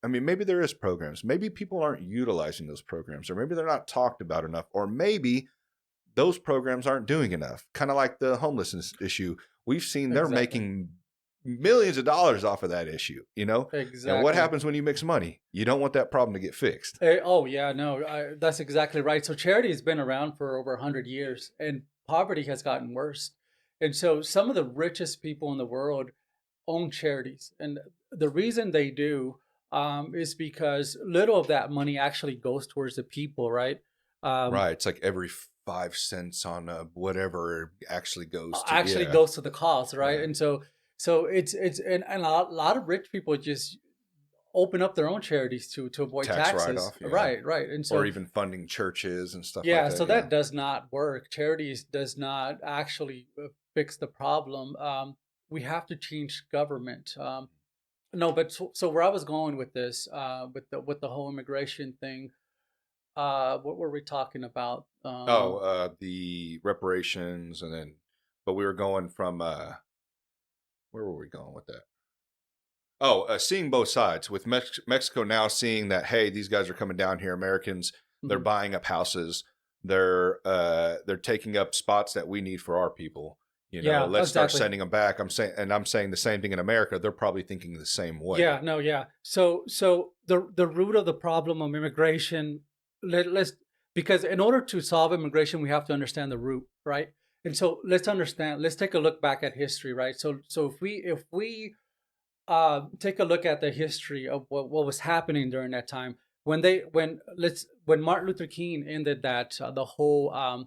I mean, maybe there is programs. Maybe people aren't utilizing those programs, or maybe they're not talked about enough, or maybe those programs aren't doing enough. Kind of like the homelessness issue. We've seen they're exactly, making millions of dollars off of that issue, you know? And what exactly. happens when you mix money? You don't want that problem to get fixed. Oh yeah, no, that's exactly right. So charity has been around for over 100 years, and poverty has gotten worse. And so some of the richest people in the world own charities, and the reason they do is because little of that money actually goes towards the people, right? Um, Right. It's like every 5 cents on whatever actually goes to, actually yeah. goes to the cause, right? Right. And so it's and a lot of rich people just open up their own charities to avoid Tax write taxes, off, yeah. right? Right, and Or so even funding churches and stuff like yeah, that. so Yeah. that does not work. Charities does not actually fix the problem. We have to change government. No, but so where I was going with this, with the whole immigration thing, what were we talking about? Oh, the reparations and then, but we were going from, where were we going with that? Oh, seeing both sides with Mexico now seeing that, hey, these guys are coming down here, Americans, they're Mhm. buying up houses, they're taking up spots that we need for our people. You know, Yeah, let's start exactly. sending them back. I'm saying the same thing in America. They're probably thinking the same way. Yeah, no, yeah. So the root of the problem of immigration, let's because in order to solve immigration, we have to understand the root, right? And so let's understand. Let's take a look back at history, right? So if we take a look at the history of what was happening during that time when Martin Luther King ended that the whole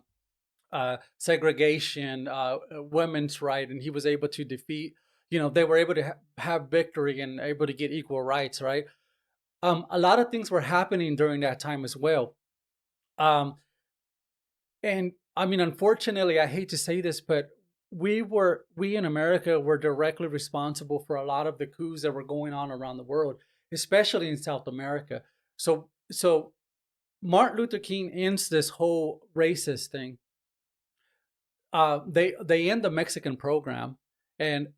segregation, women's right, and he was able to defeat. They were able to have victory and able to get equal rights, right? A lot of things were happening during that time as well. Um, and I mean, unfortunately, I hate to say this, but we in America were directly responsible for a lot of the coups that were going on around the world, especially in South America. So Martin Luther King ends this whole racist thing. They end the Mexican program, and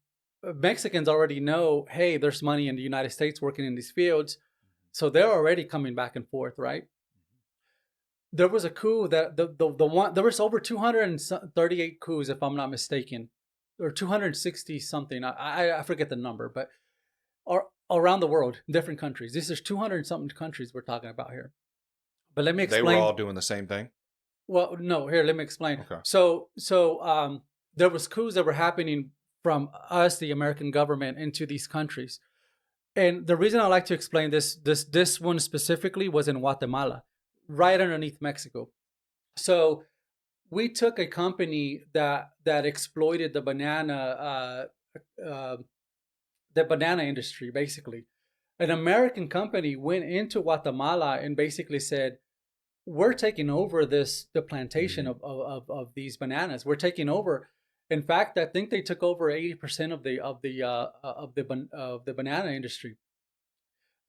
Mexicans already know, hey, there's money in the United States working in these fields, so they're already coming back and forth, right? There was a coup that the one there was over 238 coups, if I'm not mistaken, or 260 something. I forget the number, but are around the world, different countries. This is 200 something countries we're talking about here. But let me They were explain. all doing the same thing. Well, no, here, let me explain. Okay. So there was coups that were happening from us, the American government, into these countries. And the reason I like to explain this one specifically was in Guatemala, right underneath Mexico. So we took a company that exploited uh, the banana industry, basically. An American company went into Guatemala and basically said, we're taking over the plantation of these bananas. We're taking over. In fact, I think they took over 80% of the banana industry.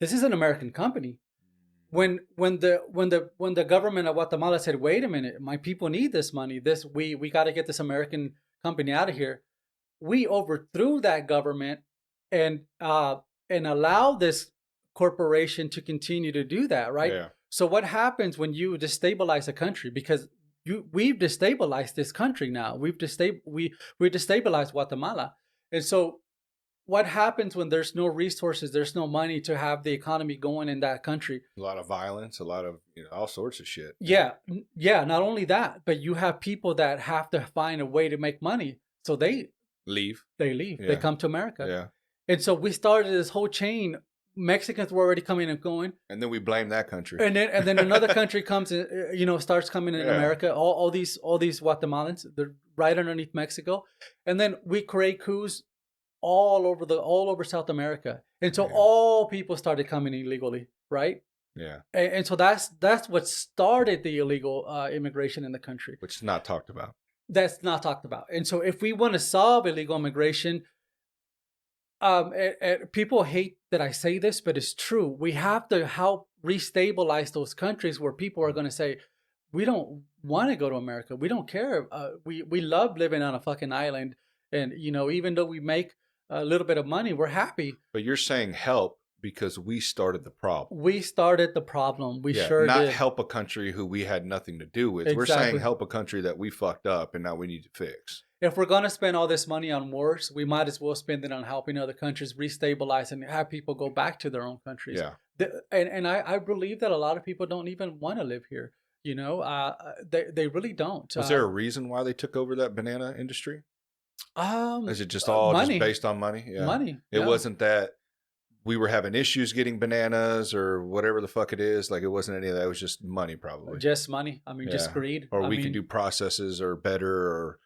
This is an American company. When the government of Guatemala said, wait a minute, my people need this money. We got to get this American company out of here. We overthrew that government and allowed this corporation to continue to do that, right? Yeah. So what happens when you destabilize a country? Because we've destabilized this country now. We destabilized Guatemala, and so what happens when there's no resources, there's no money to have the economy going in that country? A lot of violence, a lot of all sorts of shit. Yeah, yeah. Not only that, but you have people that have to find a way to make money, so they leave. They leave. Yeah. They come to America. Yeah. And so we started this whole chain. Mexicans were already coming and going, and then we blame that country. And then another country comes, starts coming in America. All these Guatemalans, they're right underneath Mexico, and then we create coups all over South America, and so all people started coming illegally, right? Yeah. And so that's what started the illegal immigration in the country, which is not talked about. That's not talked about. And so if we want to solve illegal immigration, people hate that I say this, but it's true. We have to help restabilize those countries where people are going to say, we don't want to go to America. We don't care. We love living on a fucking island. And, even though we make a little bit of money, we're happy. But you're saying help because we started the problem. We started the problem. We sure not did. Help a country who we had nothing to do with. Exactly. We're saying help a country that we fucked up and now we need to fix. If we're going to spend all this money on wars, we might as well spend it on helping other countries restabilize and have people go back to their own countries. Yeah. And I believe that a lot of people don't even want to live here. They really don't. Was there a reason why they took over that banana industry? Is it just all money. just based on money? Yeah. Money. It wasn't that we were having issues getting bananas or whatever the fuck it is. Like, it wasn't any of that. It was just money, probably. Just money. Just greed. Or we could do processes or better, or,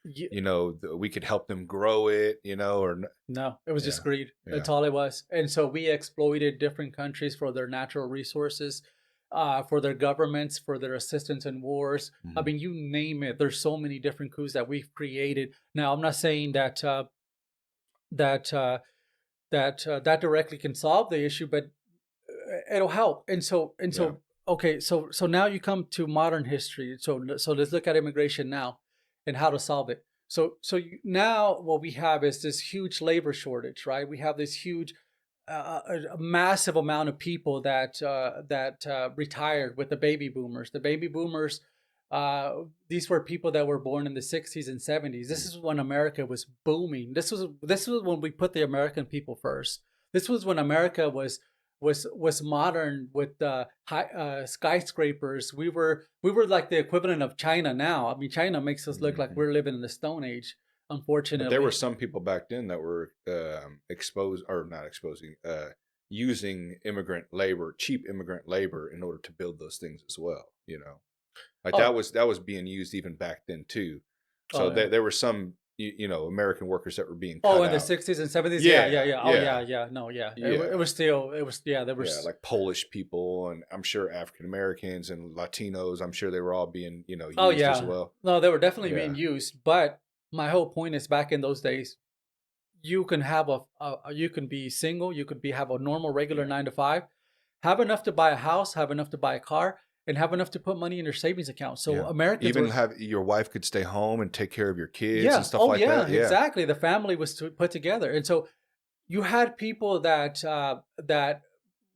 we could help them grow it, or. No, it was just greed. That's all it was. And so we exploited different countries for their natural resources, for their governments, for their assistance in wars. Mm-hmm. You name it. There's so many different coups that we've created. Now, I'm not saying that that directly can solve the issue, but it'll help. And so okay, so now you come to modern history. So let's look at immigration now and how to solve it. So now what we have is this huge labor shortage, right? We have this huge, a massive amount of people that retired with the baby boomers. The baby boomers. These were people that were born in the 60s and 70s. This is when America was booming. This was when we put the American people first. This was when America was modern with high skyscrapers. We were like the equivalent of China now. China makes us look like we're living in the Stone Age. Unfortunately, but there were some people back then that were using cheap immigrant labor in order to build those things as well. That was being used even back then too. So there were some American workers that were being cut in the 60s and 70s. Yeah. It was there was like Polish people, and I'm sure African Americans and Latinos. I'm sure they were all being used as well. No, they were definitely being used. But my whole point is, back in those days, you can have you can be single, you could have a normal regular 9 to 5, have enough to buy a house, have enough to buy a car, and have enough to put money in your savings account. So Americans have your wife could stay home and take care of your kids and stuff like that. Yeah, exactly. The family was put together, and so you had people that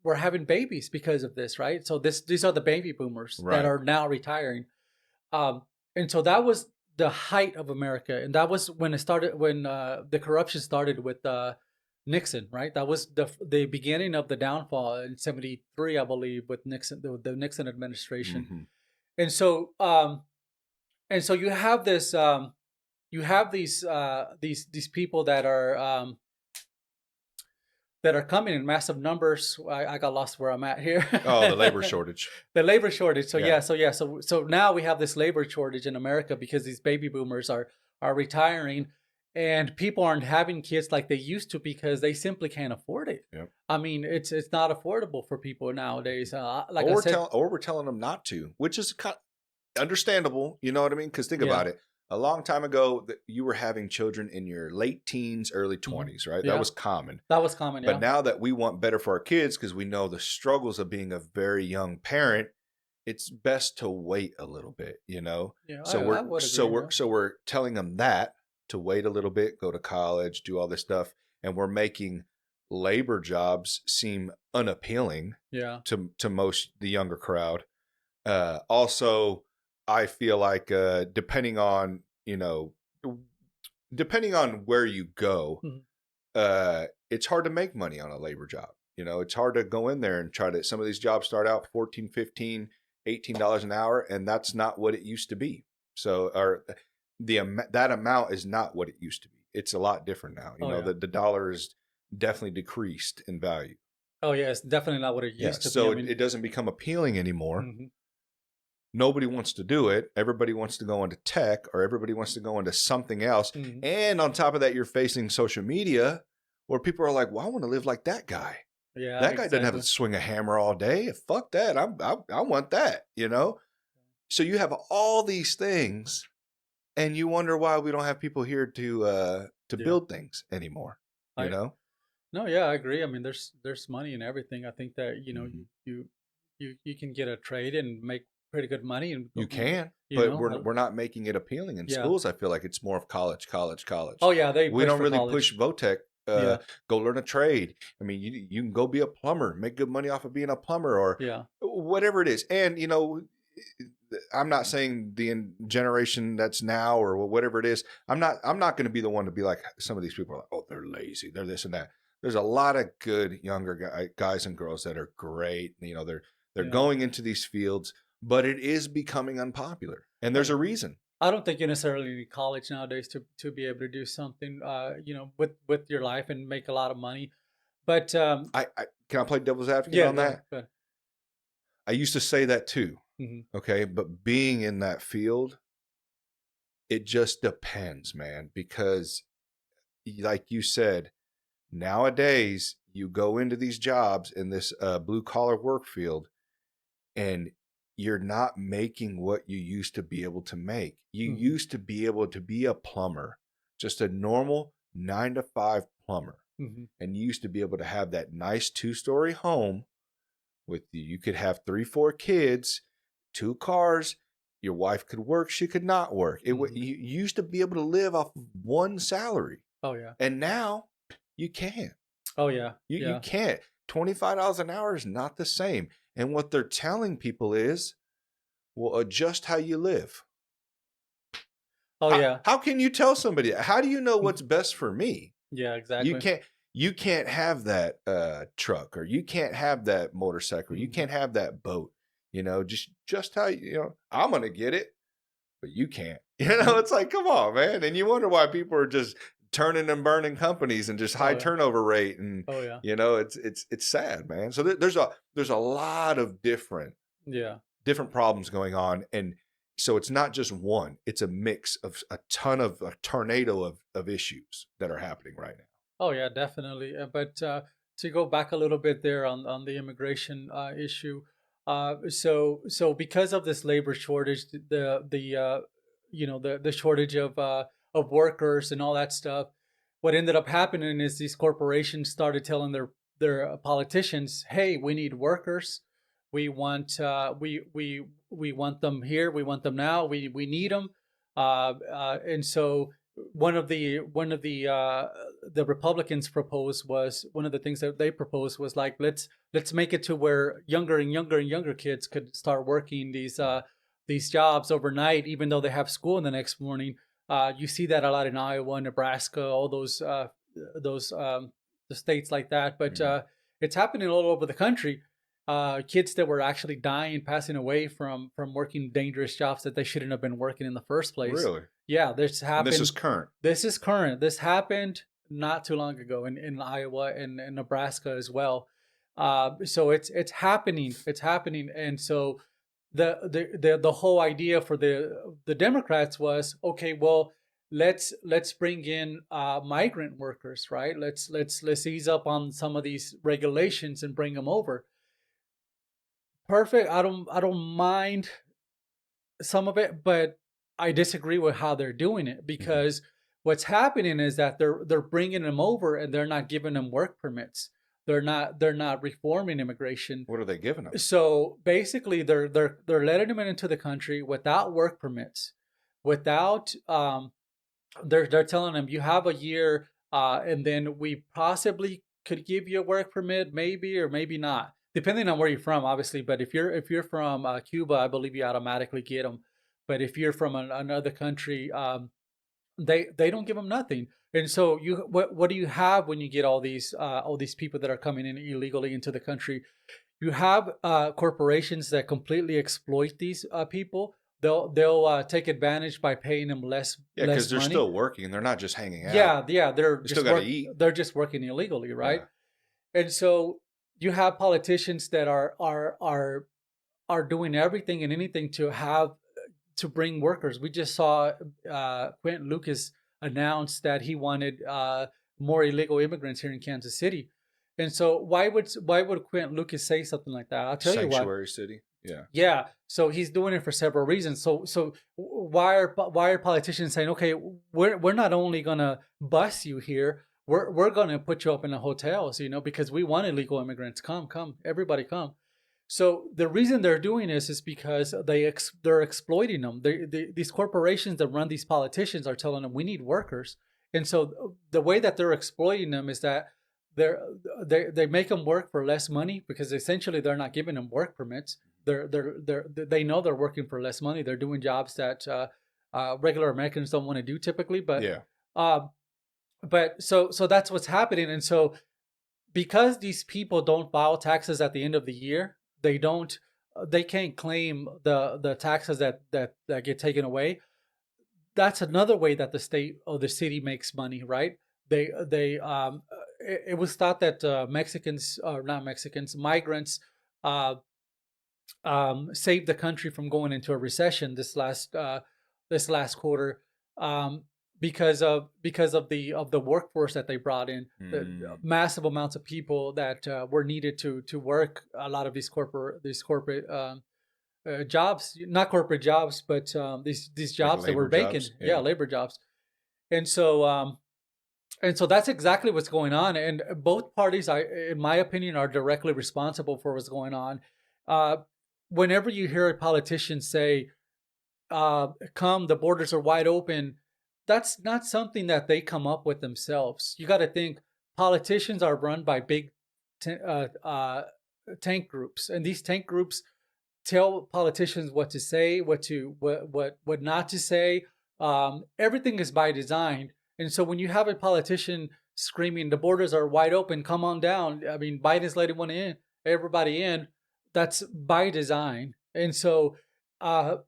were having babies because of this, right? So these are the baby boomers that are now retiring, and so that was the height of America, and that was when it started. When the corruption started with Nixon, right? That was the beginning of the downfall in '73, I believe, with Nixon, the Nixon administration. Mm-hmm. And so And so you have this, you have these people that are coming in massive numbers. I got lost where I'm at here. Oh, the labor shortage. The labor shortage. So Yeah. so now we have this labor shortage in America because these baby boomers are retiring, and people aren't having kids like they used to because they simply can't afford it. Yep. I mean, it's not affordable for people nowadays. Like Or I said, we're telling them not to, which is understandable. You know what I mean? Because think yeah, about it. A long time ago, that you were having children in your late teens, early mhm, 20s, right? That yeah, was common. that was common. But Yeah, now that we want better for our kids because we know the struggles of being a very young parent, it's best to wait a little bit, you know? yeah, So I would agree. Yeah, we're telling them that to wait a little bit, go to college, do all this stuff, and we're making labor jobs seem unappealing yeah, to most the younger crowd. Also, I feel like depending on, you know, depending on where you go, mhm, it's hard to make money on a labor job. You know, it's hard to go in there and try to, some of these jobs start out 14, 15, $18 an hour, and that's not what it used to be. So, or that amount is not what it used to be. It's a lot different now. You oh know, yeah, the dollar is definitely decreased in value. oh yeah. It's definitely not what it Yeah. used to be. I So mean, it doesn't become appealing anymore. mhm, Nobody wants to do it. Everybody wants to go into tech, or everybody wants to go into something else. mhm, And on top of that, you're facing social media where people are like, well, I want to live like that guy. yeah, That guy doesn't have to exactly. swing a hammer all day. Fuck that. I want that, you know? So you have all these things, and you wonder why we don't have people here to Yeah, build things anymore, you I know? no, yeah, I agree. I mean, there's money in everything. I think that Mhm. you can get a trade and make pretty good money, and You can, you but know, we're not making it appealing in yeah. schools. I feel like it's more of college, college, college. Oh yeah, they We push don't for really push college. Votech. Yeah, Go learn a trade. I mean, you can go be a plumber, make good money off of being a plumber, or yeah, whatever it is. And you know, I'm not saying the generation that's now or whatever it is. I'm not going to be the one to be like some of these people are like, oh, they're lazy, they're this and that. There's a lot of good younger guys and girls that are great. You know, they're yeah. going into these fields, but it is becoming unpopular, and Oh there's yeah. a reason. I don't think you necessarily need college nowadays to be able to do something, you know, with your life and make a lot of money. But I can I play devil's advocate yeah, on go ahead. that? Go ahead. I used to say that too. Hmm. Okay, but being in that field, it just depends, man, because like you said, nowadays you go into these jobs in this blue collar work field, and you're not making what you used to be able to make. You Hmm. used to be able to be a plumber, just a normal 9 to 5 plumber, Hmm. and you used to be able to have that nice 2-story home with you could have 3 4 kids, 2 cars. Your wife could work, she could not work. Hmm. You used to be able to live off of one salary, Oh yeah. and now you can't. Oh yeah. You Yeah. can't. $25 an hour is not the same. And what they're telling people is, well, adjust how you live. Oh yeah. How can you tell somebody? How do you know what's best for me? Yeah. You Exactly. can't. You can't have that truck, or you can't have that motorcycle. You Hmm. can't have that boat. You know, just how you know. I'm gonna get it, but you can't. You know, it's like, come on, man. And you wonder why people are just turning and burning companies and just high Oh yeah. turnover rate, and Oh yeah. you know, it's sad, man. So there's a lot of Yeah. different problems going on, and so it's not just one. It's a mix of a tornado of issues that are happening right now. Oh yeah, definitely. But to go back a little bit there on the immigration issue, so because of this labor shortage, the you know the shortage of workers and all that stuff, what ended up happening is these corporations started telling their politicians, "Hey, we need workers. We want we want them here. We want them now. We need them." And so one of the Republicans proposed was one of the things that they proposed was like let's make it to where younger and younger and younger kids could start working these jobs overnight, even though they have school in the next morning. You see that a lot in Iowa, Nebraska, all those the states like that. But Mhm. it's happening all over the country, kids that were actually dying, passing away from working dangerous jobs that they shouldn't have been working in the first place. Really? Yeah, this happened. And this is current. This is current. This happened not too long ago in Iowa and in Nebraska as well. So it's happening. It's happening, and so the whole idea for the Democrats was, okay, well, let's bring in migrant workers, right? Let's ease up on some of these regulations and bring them over. Perfect. I don't mind some of it, but I disagree with how they're doing it, because what's happening is that they're bringing them over and they're not giving them work permits. They're not reforming immigration. What are they giving them? So basically, they're letting them into the country without work permits, without they're telling them you have a year, and then we possibly could give you a work permit, maybe or maybe not, depending on where you're from, obviously. But if you're from Cuba, I believe you automatically get them. But if you're from another country, they don't give them nothing. And so what do you have when you get all these people that are coming in illegally into the country? You have corporations that completely exploit these people. They'll take advantage by paying them less. Yeah, because they're money. still working. They're not just hanging out. Yeah, they're still got to eat. They're just working illegally, right? Yeah. And so you have politicians that are doing everything and anything to bring workers. We just saw Quentin Lucas announce that he wanted more illegal immigrants here in Kansas City. And so why would Quentin Lucas say something like that? I'll tell you why. Sanctuary city. Yeah. Yeah. So he's doing it for several reasons. So why are politicians saying, okay, we're not only gonna bus you here, we're gonna put you up in the hotels, because we want illegal immigrants. Come, everybody come. So the reason they're doing this is because they're exploiting them. These corporations that run these politicians are telling them we need workers, and so the way that they're exploiting them is that they make them work for less money, because essentially they're not giving them work permits. They know they're working for less money. They're doing jobs that regular Americans don't want to do typically. But yeah. But so that's what's happening, and so because these people don't file taxes at the end of the year, they can't claim the taxes that get taken away. That's another way that the state or the city makes money, right? It was thought that migrants saved the country from going into a recession this last quarter, because of the workforce that they brought in, the massive amounts of people that were needed to work a lot of these corporate jobs, not corporate jobs, but these jobs like that were vacant, labor jobs, and so that's exactly what's going on. And both parties, in my opinion, are directly responsible for what's going on. Whenever you hear a politician say, "Come, the borders are wide open," that's not something that they come up with themselves. You got to think politicians are run by big tank groups, and these tank groups tell politicians what to say, what not to say. Everything is by design. And so when you have a politician screaming, "The borders are wide open, come on down," I mean, Biden's letting everybody in. That's by design. And so I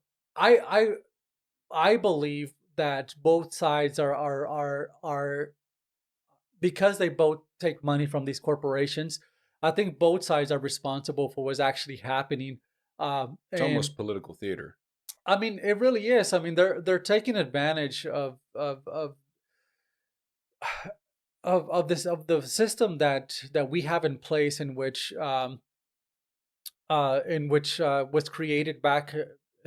believe that both sides are because they both take money from these corporations. I think both sides are responsible for what's actually happening. It's almost political theater. I mean, it really is. I mean, they're taking advantage of the system that we have in place, in which was created back,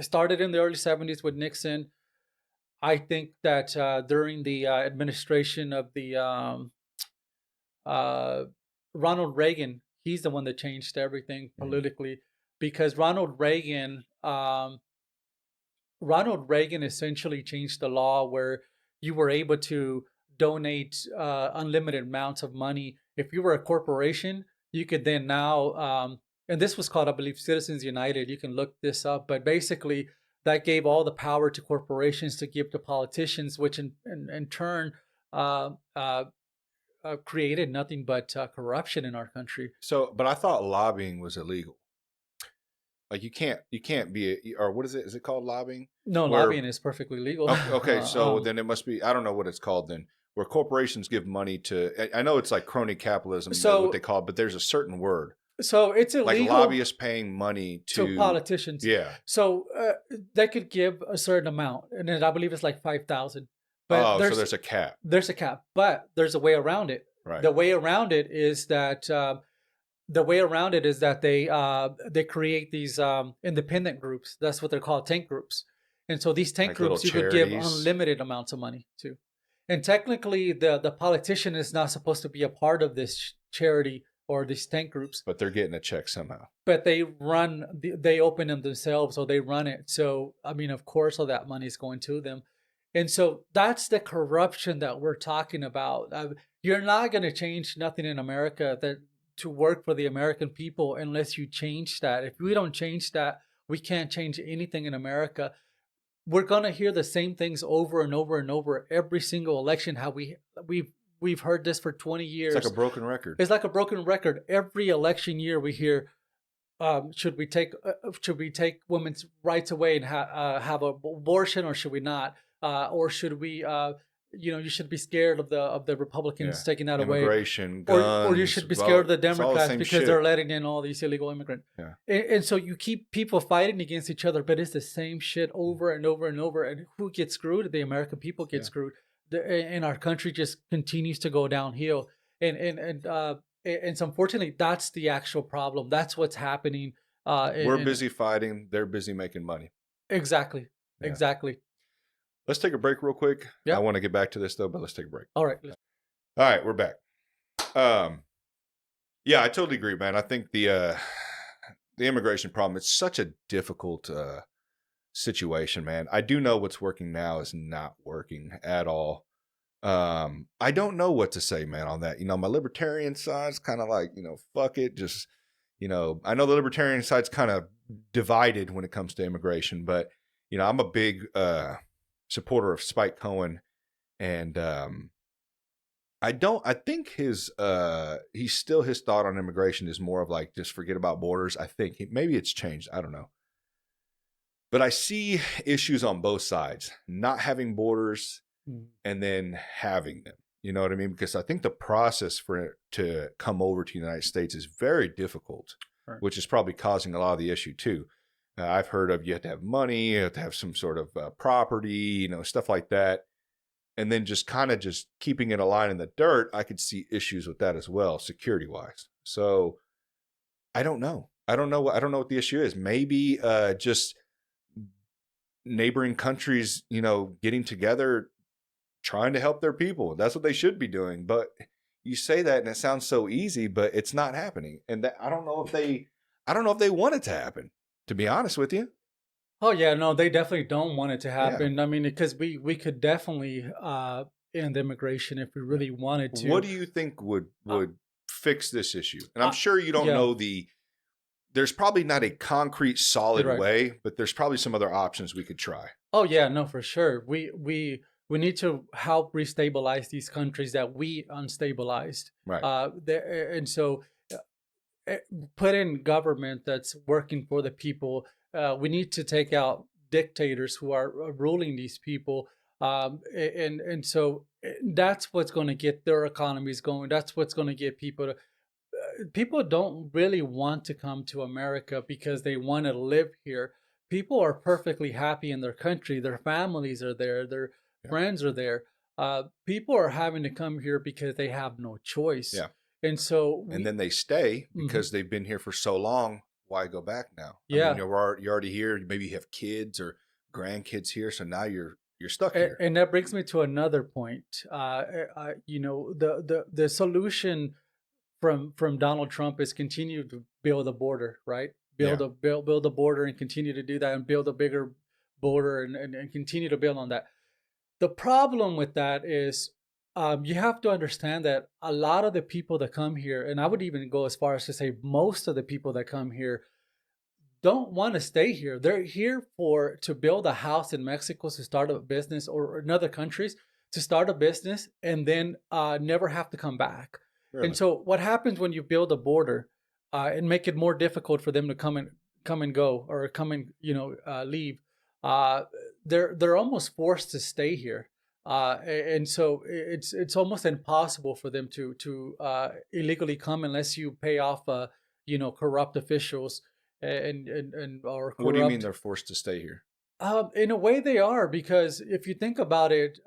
started in the early 70s with Nixon. I think that during the administration of the Ronald Reagan, he's the one that changed everything politically, because Ronald Reagan essentially changed the law where you were able to donate unlimited amounts of money. If you were a corporation, you could then now, and this was called, I believe, Citizens United. You can look this up, but basically that gave all the power to corporations to give to politicians, which in turn created nothing but corruption in our country. So, but I thought lobbying was illegal. Like you can't be or what is it? Is it called lobbying? No, Where, lobbying is perfectly legal. okay, so then it must be, I don't know what it's called then, where corporations give money to, I know it's like crony capitalism, so what they call it, but there's a certain word. So it's Like illegal lobbyists paying money to politicians. Yeah. So they could give a certain amount, and then I believe it's like 5,000. But so there's a cap. There's a cap, but there's a way around it. Right. The way around it is that they create these independent groups. That's what they're called, tank groups. And so these tank groups, you could give unlimited amounts of money to. And technically, the politician is not supposed to be a part of this charity or these tank groups. But they're getting a check somehow. But they open them themselves, or they run it. So, I mean, of course, all that money is going to them. And so that's the corruption that we're talking about. You're not going to change nothing in America to work for the American people unless you change that. If we don't change that, we can't change anything in America. We're going to hear the same things over and over and over every single election. How we've heard this for 20 years. It's like a broken record. It's like a broken record. Every election year we hear, should we take women's rights away and have an abortion, or should we not? Or should we? You should be scared of the Republicans taking that away. Immigration, guns, or you should be scared of the Democrats because they're letting in all these illegal immigrants. Yeah. And so you keep people fighting against each other, but it's the same shit over and over and over. And who gets screwed? The American people get screwed. And our country just continues to go downhill. And so unfortunately, that's the actual problem. That's what's happening. We're busy fighting. They're busy making money. Exactly. Yeah. Exactly. Let's take a break real quick. Yep. I want to get back to this though, but let's take a break. All right. All right, we're back. Yeah, I totally agree, man. I think the immigration problem, it's such a difficult situation, man. I do know what's working now is not working at all. I don't know what to say, man, on that. My libertarian side's kind of like, fuck it. Just, I know the libertarian side's kind of divided when it comes to immigration, but, I'm a big supporter of Spike Cohen, and I think his thought on immigration is more of like, just forget about borders. I think maybe it's changed. I don't know. But I see issues on both sides, not having borders and then having them. You know what I mean? Because I think the process for it to come over to the United States is very difficult, right, which is probably causing a lot of the issue too. I've heard of you have to have money, you have to have some sort of property, stuff like that. And then just kind of just keeping it a line in the dirt, I could see issues with that as well, security wise. So I don't know. I don't know what the issue is. Maybe just neighboring countries, getting together, trying to help their people. That's what they should be doing. But you say that and it sounds so easy, but it's not happening. And I don't know if they want it to happen, to be honest with you. Oh yeah, no, they definitely don't want it to happen. Yeah. I mean, because we could definitely end immigration if we really wanted to. What do you think would fix this issue? And I'm sure you don't know there's probably not a concrete, solid way, but there's probably some other options we could try. Oh yeah, no, for sure. We need to help restabilize these countries that we unstabilized. Right. And so put in government that's working for the people. We need to take out dictators who are ruling these people. And so that's what's going to get their economies going. That's what's going to get people to... People don't really want to come to America because they want to live here. People are perfectly happy in their country. Their families are there. Their friends are there. People are having to come here because they have no choice. Yeah. And so... and then they stay because they've been here for so long. Why go back now? Yeah. I mean, you're already here. Maybe you have kids or grandkids here. So now you're stuck here. And that brings me to another point. The solution from Donald Trump is continue to build a border, right? Build a border and continue to do that, and build a bigger border and continue to build on that. The problem with that is you have to understand that a lot of the people that come here, and I would even go as far as to say most of the people that come here, don't want to stay here. They're here to build a house in Mexico, to start a business, or in other countries to start a business, and then never have to come back. Really? And so what happens when you build a border and make it more difficult for them to come come and go or come and leave, uh, they're almost forced to stay here. And so it's almost impossible for them to illegally come unless you pay off corrupt officials and or What do you mean corrupt. they're forced to stay here? In a way, they are, because if you think about it,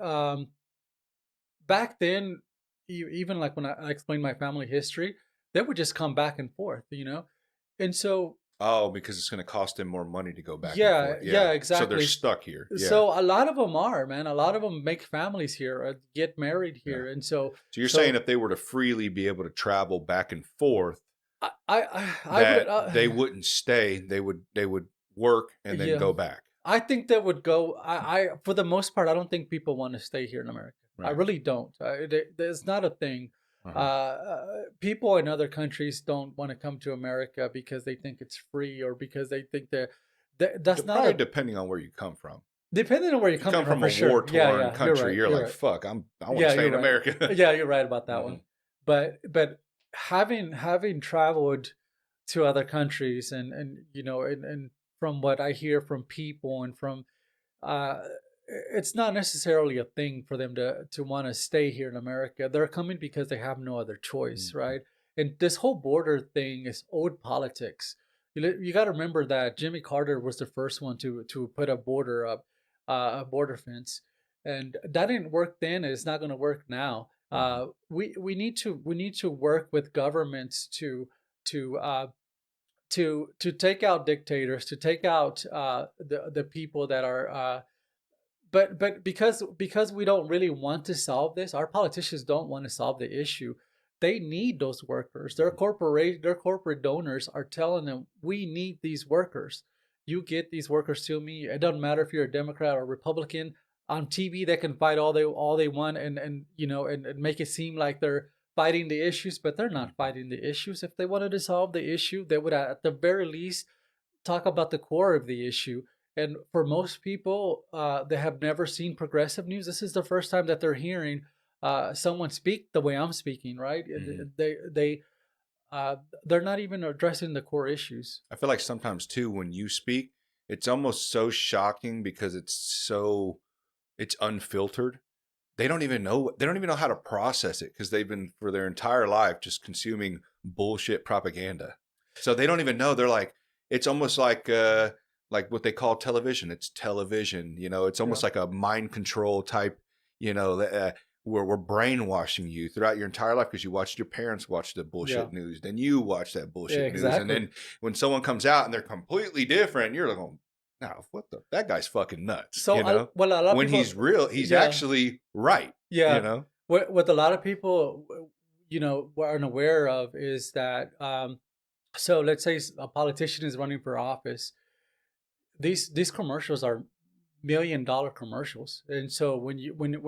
back then, even like when I explained my family history, they would just come back and forth, and so Oh, because it's going to cost them more money to go back and yeah, forth. yeah, Yeah. So they're exactly. stuck here. Yeah. So a lot of them are, man. A lot of them make families here, get married Yeah. here, and so. So you're saying if they were to freely be able to travel back and forth, I would. they wouldn't stay. They would work and then Yeah, go back. I think that would go. For the most part, I don't think people want to stay here in America. I Right. really don't. It's not a thing. People in other countries don't want to come to America because they think it's free or because they think that's not Probably depending on where you come from. depending on where you're You come coming from for a sure. war-torn country. You're like, right. fuck, I want Yeah, to stay you're in right. America. Yeah, you're right about that Mhm. one. But having traveled to other countries and from what I hear from people and from uh it's not necessarily a thing for them to want to stay here in America. They're coming because they have no other choice, Mhm. right? And this whole border thing is old politics. You got to remember that Jimmy Carter was the first one to put a border up, a border fence, and that didn't work then, and it's not going to work now. We need to work with governments to to take out dictators, to take out the people that are. But because we don't really want to solve this, our politicians don't want to solve the issue. They need those workers. Their corporate donors are telling them, we need these workers. You get these workers to me. It doesn't matter if you're a Democrat or Republican. On TV, they can fight all they want and make it seem like they're fighting the issues, but they're not fighting the issues. If they wanted to solve the issue, they would at the very least talk about the core of the issue. And for most people, they have never seen progressive news. This is the first time that they're hearing someone speak the way I'm speaking. Right? Mhm. Uh, they're not even addressing the core issues. I feel like sometimes too, when you speak, it's almost so shocking because it's unfiltered. They don't even know how to process it because they've been for their entire life just consuming bullshit propaganda. So they don't even know. They're like, it's almost like what they call television. It's television. It's Yeah. almost like a mind control type. Where we're brainwashing you throughout your entire life because you watched your parents watch the bullshit Yeah. news, then you watch that bullshit Yeah, news, and exactly. then when someone comes out and they're completely different, you're like, oh, no, that guy's fucking nuts. So, well, a lot of When people, he's real, he's yeah, actually right. yeah. What a lot of people, are unaware of is that, so let's say a politician is running for office. These commercials are $1 million commercials, and so when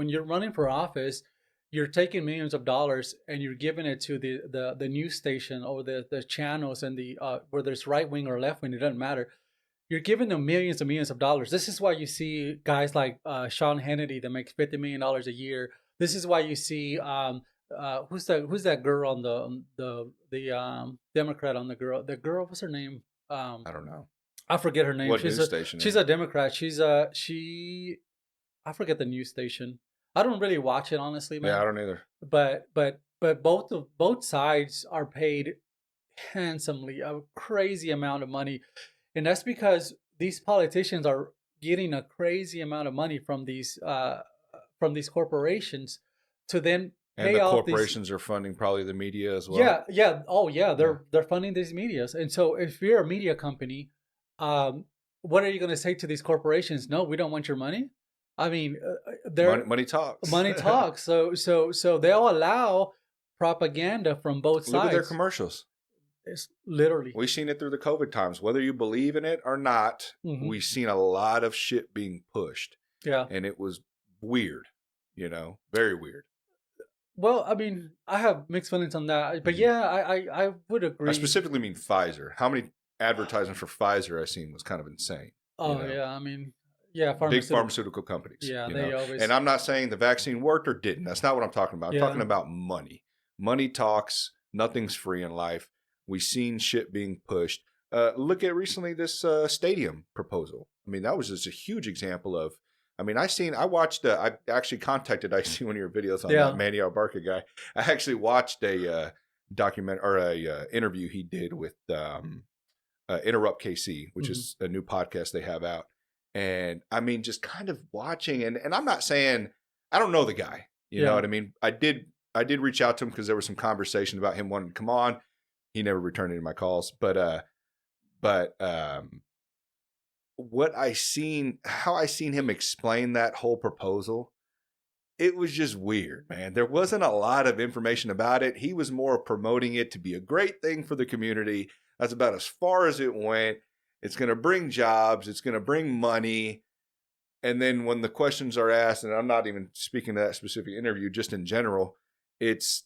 you're running for office, you're taking millions of dollars and you're giving it to the news station or the channels and the whether it's right wing or left wing, it doesn't matter. You're giving them millions and millions of dollars. This is why you see guys like Sean Hannity that makes $50 million a year. This is why you see who's that girl on the Democrat on the girl, what's her name? I don't know. I forget her name. What news station? She's a Democrat. I forget the news station. I don't really watch it, honestly, man. Yeah, I don't either. But both sides are paid handsomely, a crazy amount of money, and that's because these politicians are getting a crazy amount of money from these corporations to then And pay the off these. corporations are funding probably the media as well. Yeah. Oh, yeah. They're funding these medias, and so if you're a media company, what are you going to say to these corporations? No, we don't want your money. I mean, Money talks. money talks. So they'll allow propaganda from both sides. Look at their commercials. It's literally. We've seen it through the COVID times. Whether you believe in it or not, we've seen a lot of shit being pushed. Yeah. And it was weird, very weird. Well, I mean, I have mixed feelings on that, but yeah, I would agree. I specifically mean Pfizer. How many advertisements for Pfizer I've seen was kind of insane. Oh, yeah. I mean, yeah, big pharmaceutical companies. Yeah, they always. And I'm not saying the vaccine worked or didn't. That's not what I'm talking about. I'm talking about money. Money talks. Nothing's free in life. We've seen shit being pushed. Look at recently this stadium proposal. I mean, that was just a huge example of. I mean, I watched. I actually contacted. I see one of your videos on that Manny Albarca guy. I actually watched a document or a interview he did with Interrupt KC, which is a new podcast they have out. And I mean, just kind of watching, and I'm not saying I don't know the guy. You know what I mean? I did reach out to him because there was some conversation about him wanting to come on. He never returned any of my calls, but how I seen him explain that whole proposal, it was just weird, man. There wasn't a lot of information about it. He was more promoting it to be a great thing for the community. That's about as far as it went. It's going to bring jobs. It's going to bring money. And then when the questions are asked, and I'm not even speaking to that specific interview, just in general, it's,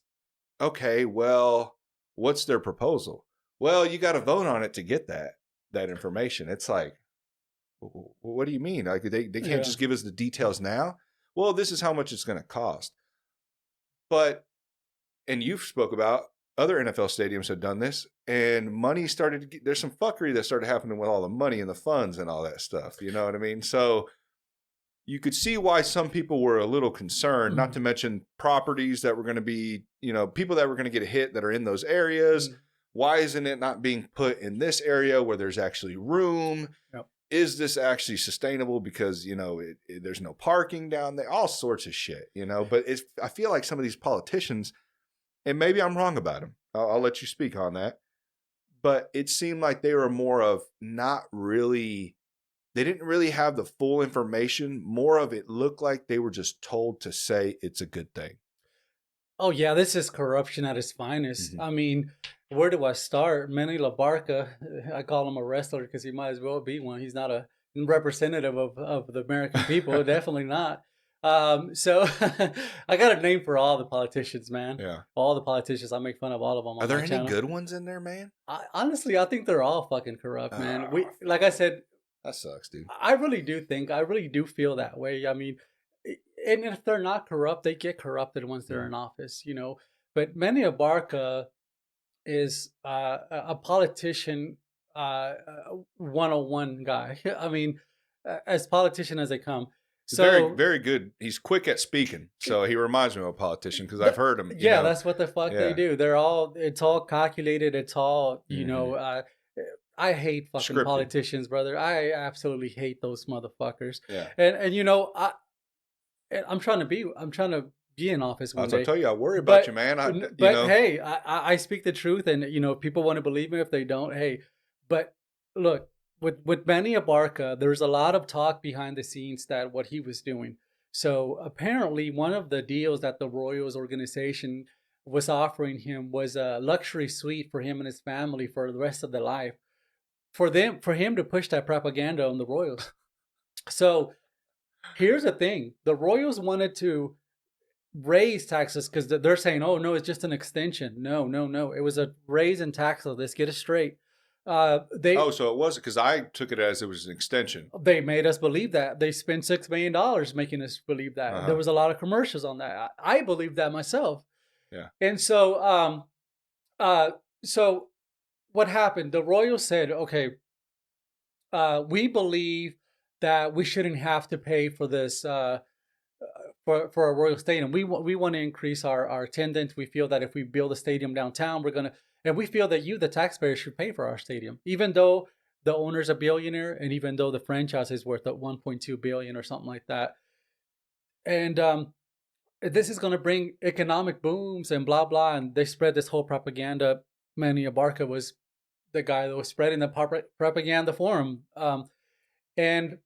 okay, well, what's their proposal? Well, you got to vote on it to get that information. It's like, what do you mean? Like they can't just give us the details now? Well, this is how much it's going to cost. But, and you've spoke about other NFL stadiums have done this, and money started to there's some fuckery that started happening with all the money and the funds and all that stuff. You know what I mean? So you could see why some people were a little concerned, not to mention properties that were going to be, people that were going to get a hit that are in those areas. Why isn't it not being put in this area where there's actually room? Yep. Is this actually sustainable because, there's no parking down there, all sorts of shit, but I feel like some of these politicians, and maybe I'm wrong about them. I'll let you speak on that. But it seemed like they were more of they didn't really have the full information. More of it looked like they were just told to say it's a good thing. Oh, yeah, this is corruption at its finest. I mean, where do I start? Manny Labarca, I call him a wrestler because he might as well be one. He's not a representative of the American people, definitely not. So I got a name for all the politicians, man. Yeah. All the politicians. I make fun of all of them. Are there any good ones in there, man? Honestly, I think they're all fucking corrupt, man. Like I said, that sucks, dude. I really do feel that way. I mean, and if they're not corrupt, they get corrupted once they're in office, But Manny Abarca is a politician 101 guy. I mean, as politician as they come. So very, very good. He's quick at speaking, so he reminds me of a politician because I've heard him. Yeah, that's what the fuck they do. It's all calculated. It's all I hate fucking scripted politicians, brother. I absolutely hate those motherfuckers. Yeah, and I'm trying to be in office one day. I'll tell you, I worry about you, man. Hey, I speak the truth, and people want to believe me. If they don't, hey, but look. With Manny Abarca, there's a lot of talk behind the scenes that what he was doing. So apparently one of the deals that the Royals organization was offering him was a luxury suite for him and his family for the rest of their life. For him to push that propaganda on the Royals. So here's the thing. The Royals wanted to raise taxes because they're saying, oh, no, it's just an extension. No. It was a raise in taxes. Let's get it straight. So it wasn't, because I took it as it was an extension. They made us believe that. They spent $6 million making us believe that. There was a lot of commercials on that. I believed that myself. Yeah. And so, so what happened? The Royals said, okay, we believe that we shouldn't have to pay for this, for a Royal Stadium. We want to increase our attendance. We feel that if we build a stadium downtown, and we feel that you, the taxpayers, should pay for our stadium, even though the owner's a billionaire, and even though the franchise is worth $1.2 billion or something like that. And this is going to bring economic booms and blah blah. And they spread this whole propaganda. Manny Abarca was the guy that was spreading the propaganda for him. And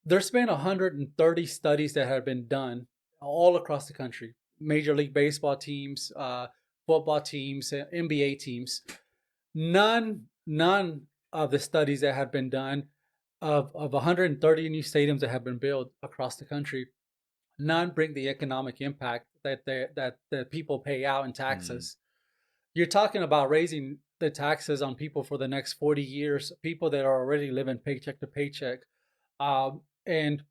there's been 130 studies that have been done all across the country. Major League Baseball teams, football teams, NBA teams. None of the studies that have been done of 130 new stadiums that have been built across the country, none bring the economic impact that the people pay out in taxes. You're talking about raising the taxes on people for the next 40 years, people that are already living paycheck to paycheck. And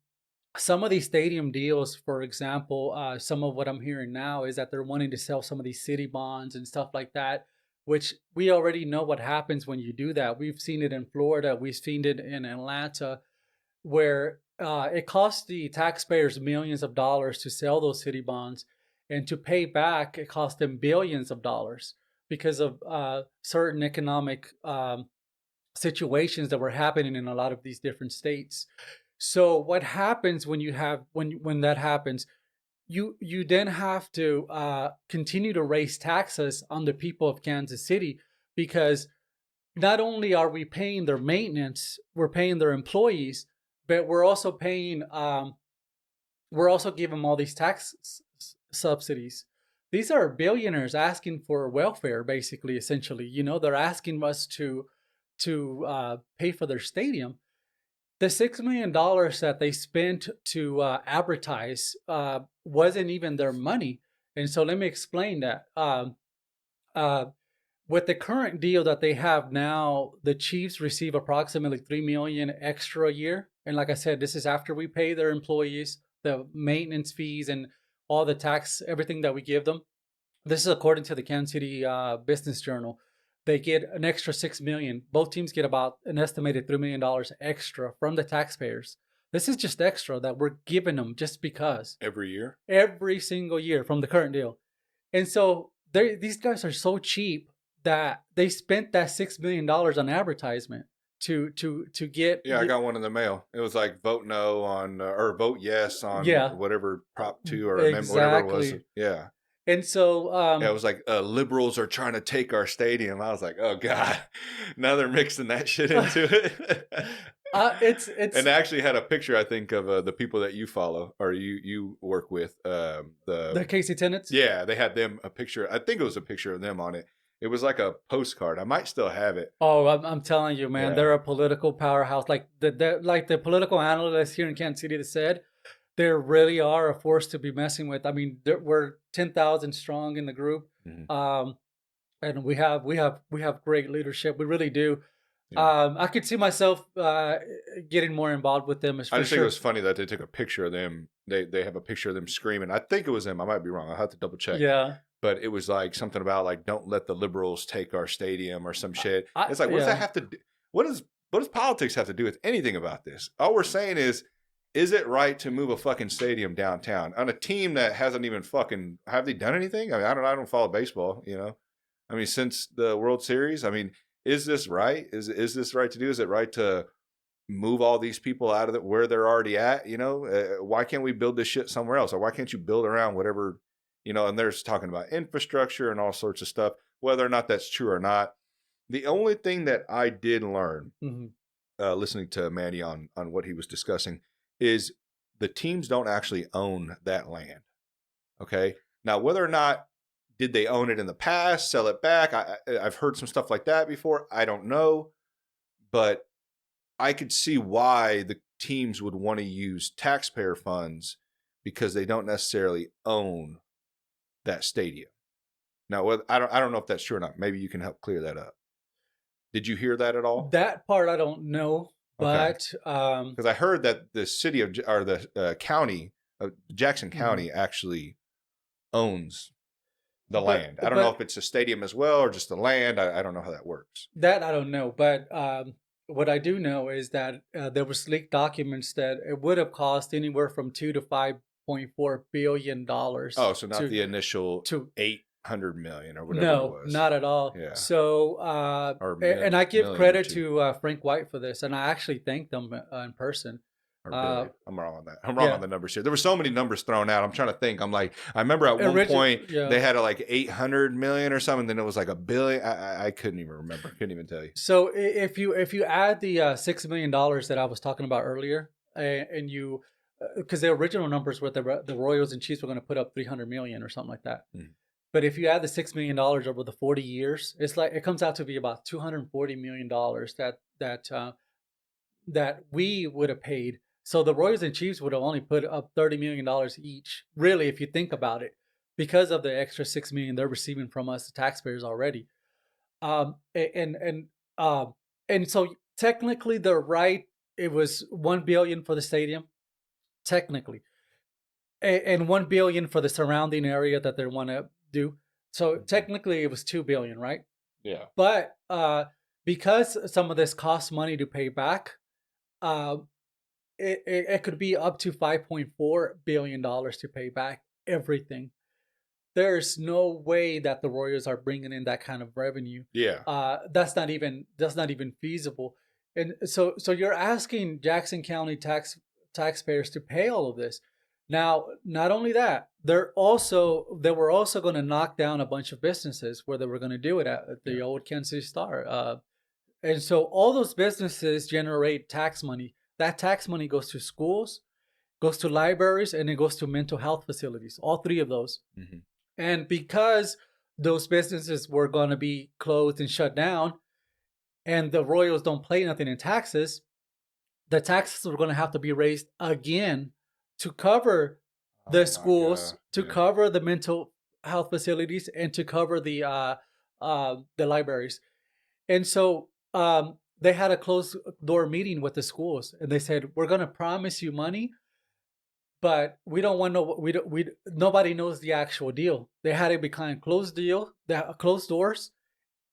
some of these stadium deals, for example, some of what I'm hearing now is that they're wanting to sell some of these city bonds and stuff like that which we already know what happens when you do that. We've seen it in Florida. We've seen it in Atlanta, where it costs the taxpayers millions of dollars to sell those city bonds, and to pay back, it costs them billions of dollars because of certain economic situations that were happening in a lot of these different states. So what happens when you have when that happens, you then have to continue to raise taxes on the people of Kansas City, because not only are we paying their maintenance, we're paying their employees, but we're also paying we're also giving them all these subsidies. These are billionaires asking for welfare, basically, essentially. They're asking us to pay for their stadium. The $6 million that they spent to advertise wasn't even their money. And so let me explain that. With the current deal that they have now, the Chiefs receive approximately $3 million extra a year. And like I said, this is after we pay their employees, the maintenance fees, and all the tax, everything that we give them. This is according to the Kansas City Business Journal. They get an extra $6 million. Both teams get about an estimated $3 million extra from the taxpayers. This is just extra that we're giving them just because. Every year? Every single year from the current deal. And so these guys are so cheap that they spent that $6 million on advertisement to get. Yeah, I got one in the mail. It was like vote no on or vote yes on whatever Prop 2 or amendment, whatever it was. Yeah. And so it was like liberals are trying to take our stadium. I was like, oh God, now they're mixing that shit into it. It's and they actually had a picture, I think, of the people that you follow or you work with. The Casey tenants. Yeah, they had them a picture. I think it was a picture of them on it. It was like a postcard. I might still have it. Oh, I'm telling you, man, they're a political powerhouse. Like the political analysts here in Kansas City that said, they really are a force to be messing with. I mean, we're 10,000 strong in the group, and we have great leadership. We really do. Yeah. I could see myself getting more involved with them. I just think it was funny that they took a picture of them. They have a picture of them screaming. I think it was them. I might be wrong. I'll have to double check. Yeah. But it was like something about like, don't let the liberals take our stadium or some shit. It's like, what does that have to do? What does politics have to do with anything about this? All we're saying is it right to move a fucking stadium downtown on a team that hasn't even fucking, have they done anything? I mean, I don't follow baseball, I mean, since the World Series, I mean, is this right? Is this right to do? Is it right to move all these people out of where they're already at? Why can't we build this shit somewhere else? Or why can't you build around whatever, and they're talking about infrastructure and all sorts of stuff, whether or not that's true or not. The only thing that I did learn listening to Manny on what he was discussing is the teams don't actually own that land. Okay. Now, whether or not did they own it in the past, sell it back? I've heard some stuff like that before. I don't know, but I could see why the teams would want to use taxpayer funds because they don't necessarily own that stadium. Now, I don't know if that's true or not. Maybe you can help clear that up. Did you hear that at all? That part I don't know. But because I heard that the city of or the county of Jackson County actually owns the land. I don't know if it's a stadium as well or just the land. I don't know how that works. That I don't know. But what I do know is that there was leaked documents that it would have cost anywhere from $2 to $5.4 billion. Oh, so not the initial $800 million or whatever it was. No, not at all. Yeah. So, and I give credit to Frank White for this, and I actually thanked them in person. I'm wrong on that. I'm wrong on the numbers here. There were so many numbers thrown out. I'm trying to think. I'm like, I remember at one point they had like 800 million or something. Then it was like $1 billion. I couldn't even remember. Couldn't even tell you. So if you add the $6 million that I was talking about earlier, and you, because the original numbers were the Royals and Chiefs were going to put up 300 million or something like that. But if you add the $6 million over the 40 years, it's like it comes out to be about $240 million that we would have paid. So the Royals and Chiefs would have only put up $30 million each, really, if you think about it, because of the extra $6 million they're receiving from us, the taxpayers already. And so technically they're right. It was $1 billion for the stadium, technically, and $1 billion for the surrounding area that they want to do. So technically it was $2 billion, right? Yeah. But because some of this costs money to pay back, uh, it could be up to $5.4 billion to pay back everything. There's no way that the Royals are bringing in that kind of revenue. Yeah. That's not even feasible. And so you're asking Jackson County taxpayers to pay all of this. Now, not only that, they were also going to knock down a bunch of businesses where they were going to do it at the old Kansas City Star. And so all those businesses generate tax money. That tax money goes to schools, goes to libraries, and it goes to mental health facilities. All three of those. Mm-hmm. And because those businesses were going to be closed and shut down, and the Royals don't pay nothing in taxes, the taxes were going to have to be raised again to cover the schools, to cover the mental health facilities, and to cover the libraries. And so they had a closed door meeting with the schools, and they said, "We're going to promise you money, but we don't want nobody knows the actual deal." They had it behind closed closed doors,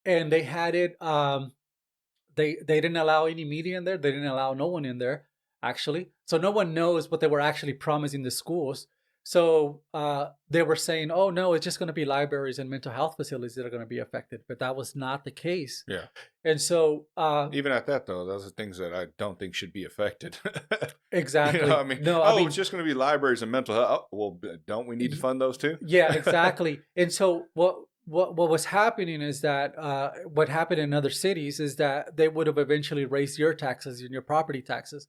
and they had it. They didn't allow any media in there. They didn't allow no one in there, actually. So no one knows what they were actually promising the schools. So they were saying, "Oh no, it's just going to be libraries and mental health facilities that are going to be affected," but that was not the case. Yeah. And so even at that though, those are things that I don't think should be affected. Exactly. You know, I mean, no, I mean, it's just going to be libraries and mental health. Oh, well, don't we need to fund those too? Yeah, exactly. And so what was happening is that what happened in other cities is that they would have eventually raised your taxes and your property taxes,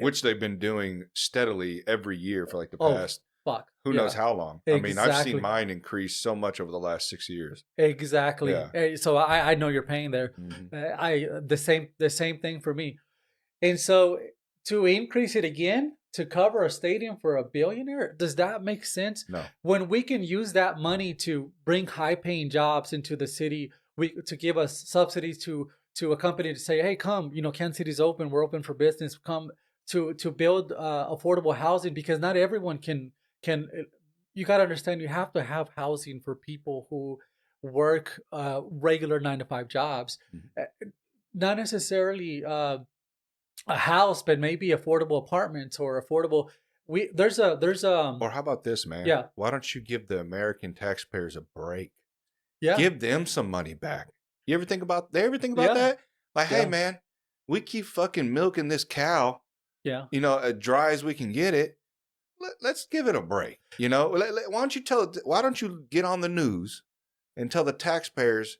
which they've been doing steadily every year for like the oh past fuck who knows how long. I mean, I've seen mine increase so much over the last 6 years. Exactly. Yeah. So I know you're paying there. Mm-hmm. I the same thing for me. And so to increase it again to cover a stadium for a billionaire, does that make sense? No. When we can use that money to bring high-paying jobs into the city, to give us subsidies to a company to say, "Hey, come, Kansas City's open. We're open for business. Come to build affordable housing," because not everyone can. You got to understand, you have to have housing for people who work regular 9 to 5 jobs, Mm-hmm. not necessarily a house, but maybe affordable apartments or affordable. There's Or how about this, man? Yeah. Why don't you give the American taxpayers a break? Yeah. Give them some money back. You ever think about Yeah. that? Like, Yeah. hey, man, we keep fucking milking this cow, Yeah. as dry as we can get it. Let's give it a break. Why don't you get on the news and tell the taxpayers,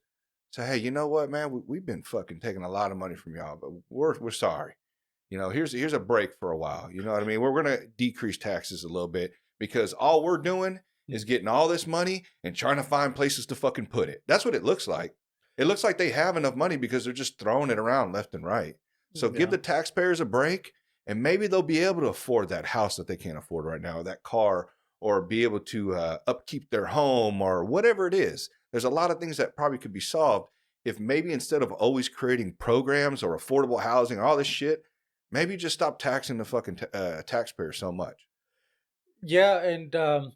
say, hey, you know what, man, we've been fucking taking a lot of money from y'all, but we're sorry. Here's a break for a while. You know what I mean? We're going to decrease taxes a little bit because all we're doing is getting all this money and trying to find places to fucking put it. That's what it looks like. It looks like they have enough money because they're just throwing it around left and right. So give the taxpayers a break, and maybe they'll be able to afford that house that they can't afford right now, or that car, or be able to upkeep their home or whatever it is. There's a lot of things that probably could be solved if maybe instead of always creating programs or affordable housing or all this shit, maybe just stop taxing the fucking taxpayers so much. Yeah, and no,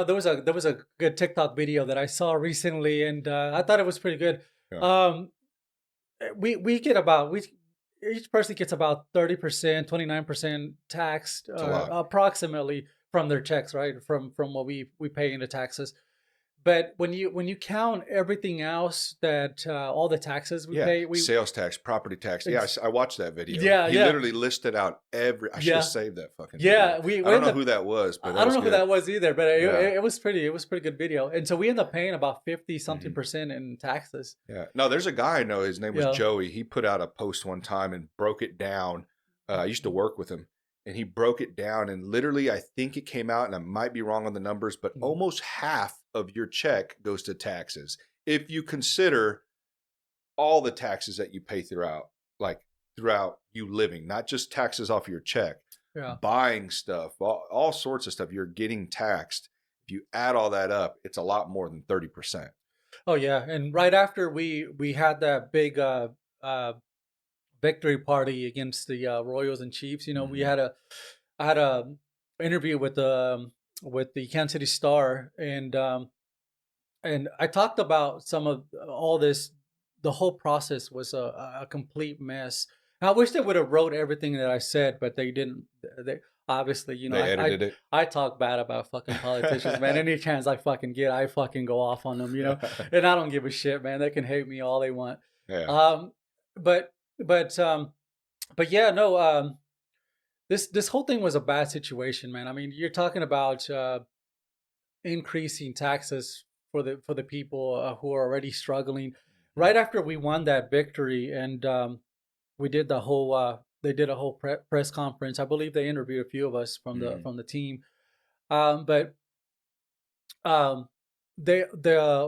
there was a good TikTok video that I saw recently, and I thought it was pretty good. Yeah. We each person gets about 30%, 29% taxed, approximately, from their checks, right? From what we pay into taxes. But when you count everything else that all the taxes we pay, sales tax, property tax. Yeah, I watched that video. Yeah, he literally listed out every. I should have saved that fucking. Yeah, video. I don't know who that was, but I don't know who that was either. But it was pretty. It was a pretty good video. And so we end up paying about 50-something% in taxes. Yeah. No, there's a guy I know. His name was Joey. He put out a post one time and broke it down. I used to work with him. And he broke it down, and literally, I think it came out, and I might be wrong on the numbers, but almost half of your check goes to taxes. If you consider all the taxes that you pay throughout you living, not just taxes off your check, buying stuff, all sorts of stuff, you're getting taxed. If you add all that up, it's a lot more than 30%. Oh yeah, and right after we had that big victory party against the Royals and Chiefs, I had a interview with the Kansas City Star, and and I talked about some of all this. The whole process was a complete mess. And I wish they would have wrote everything that I said, but they didn't. They obviously, They edited it. I talk bad about fucking politicians, man. Any chance I fucking get, I fucking go off on them, and I don't give a shit, man. They can hate me all they want. Yeah. But but but yeah, no. This whole thing was a bad situation, man. I mean, you're talking about increasing taxes for the people who are already struggling. Right after we won that victory, and we did the whole they did a whole press conference. I believe they interviewed a few of us from the team, but the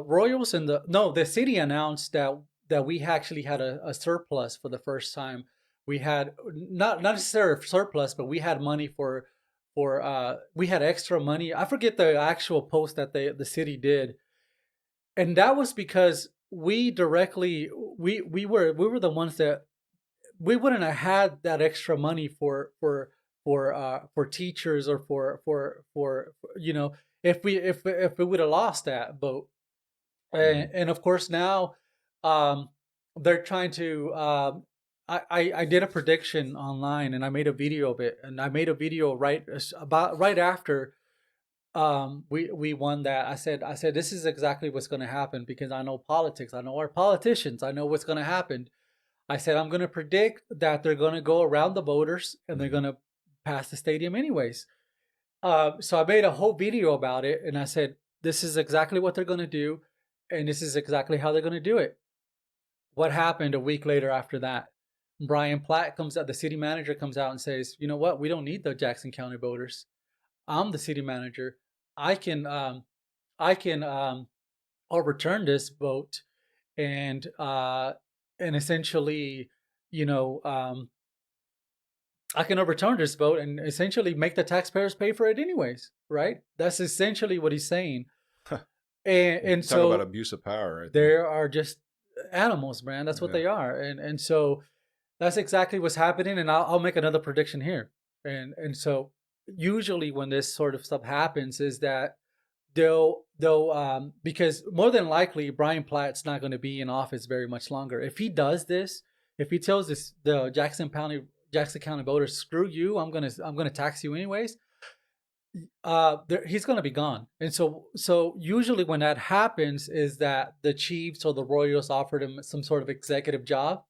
Royals and the city announced that we actually had a surplus for the first time. We had not necessarily a surplus, but we had money for we had extra money. I forget the actual post that the city did, and that was because we directly we were the ones that we wouldn't have had that extra money for teachers or for if we would have lost that vote. And of course now they're trying to I did a prediction online and I made a video of it, and I made a video right after we won that. I said this is exactly what's going to happen, because I know politics, I know our politicians, I know what's going to happen. I said I'm going to predict that they're going to go around the voters and they're going to pass the stadium anyways. So I made a whole video about it, and I said this is exactly what they're going to do, and this is exactly how they're going to do it. What happened a week later after that? Brian Platt comes out, the city manager comes out and says, you know what, we don't need the Jackson County voters. I'm the city manager. I can overturn this vote and essentially, I can overturn this vote and essentially make the taxpayers pay for it anyways, right? That's essentially what he's saying. And so talk about abuse of power. Right there are just animals, man. That's what they are. And so that's exactly what's happening. And I'll make another prediction here. And so usually when this sort of stuff happens is that they'll because more than likely Brian Platt's not going to be in office very much longer. If he does this, if he tells the Jackson County voters, screw you, I'm gonna tax you anyways, he's gonna be gone. And so usually when that happens is that the Chiefs or the Royals offered him some sort of executive job.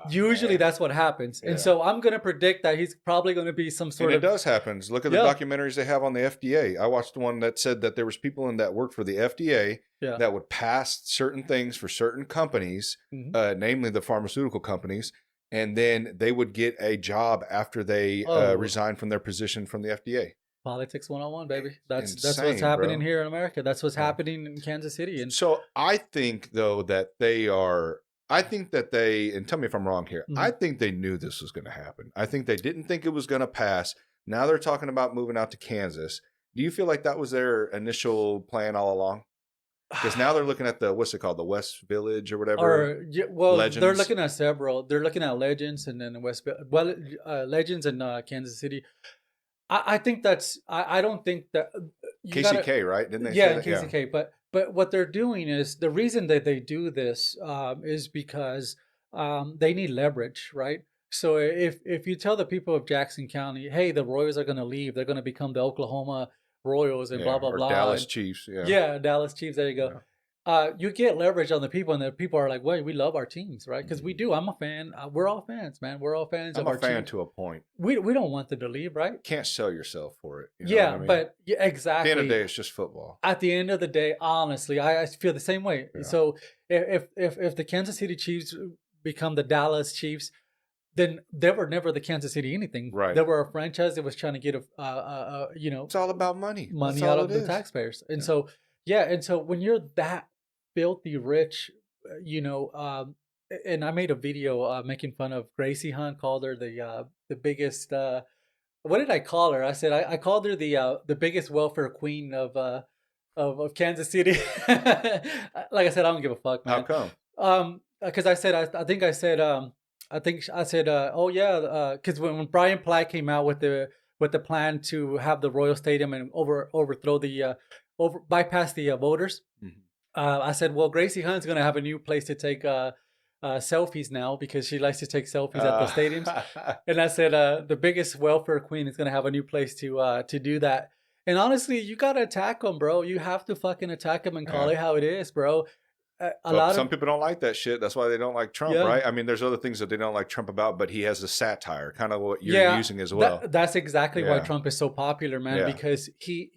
Usually that's what happens. And so I'm going to predict that he's probably going to be some sort of... It does happen. Look at the documentaries they have on the FDA. I watched one that said that there was people in that worked for the FDA that would pass certain things for certain companies, namely the pharmaceutical companies, and then they would get a job after they resigned from their position from the FDA. Politics 101, baby. That's what's happening here in America. That's what's happening in Kansas City. And so I think, though, that I think that they, and tell me if I'm wrong here, I think they knew this was going to happen. I think they didn't think it was going to pass. Now they're talking about moving out to Kansas. Do you feel like that was their initial plan all along? Because now they're looking at what's it called? The West Village or whatever? Legends. They're looking at several. They're looking at Legends and then Legends and Kansas City. I think I don't think that... KCK, right? Didn't they say that? KCK. Yeah. But what they're doing is, the reason that they do this is because they need leverage, right? So if you tell the people of Jackson County, hey, the Royals are going to leave, they're going to become the Oklahoma Royals and blah, blah, blah. Dallas Chiefs. Yeah, Dallas Chiefs. There you go. Yeah. You get leverage on the people, and the people are like, wait, we love our teams, right? Because we do. I'm a fan. We're all fans, man. We're all fans of our team. I'm a fan to a point. We don't want them to leave, right? Can't sell yourself for it. You know what I mean? But exactly. At the end of the day, it's just football. At the end of the day, honestly, I feel the same way. Yeah. So if the Kansas City Chiefs become the Dallas Chiefs, then they were never the Kansas City anything. Right. They were a franchise that was trying to get it's all about money. Money out of the taxpayers. And so when you're that filthy rich, and I made a video making fun of Gracie Hunt, called her the biggest what did I call her? I said I called her the biggest welfare queen of Kansas City. Like I said, I don't give a fuck, man. How come? Because I said because when Brian Platt came out with the plan to have the Royal Stadium and overthrow bypass the voters. Mhm. I said, well, Gracie Hunt's going to have a new place to take selfies now because she likes to take selfies at the stadiums. And I said, the biggest welfare queen is going to have a new place to do that. And honestly, you got to attack them, bro. You have to fucking attack them and call Yeah. it how it is, bro. But some people don't like that shit. That's why they don't like Trump, Yeah. right? I mean, there's other things that they don't like Trump about, but he has a satire, kind of what you're using as well. That's exactly why Trump is so popular, man, because he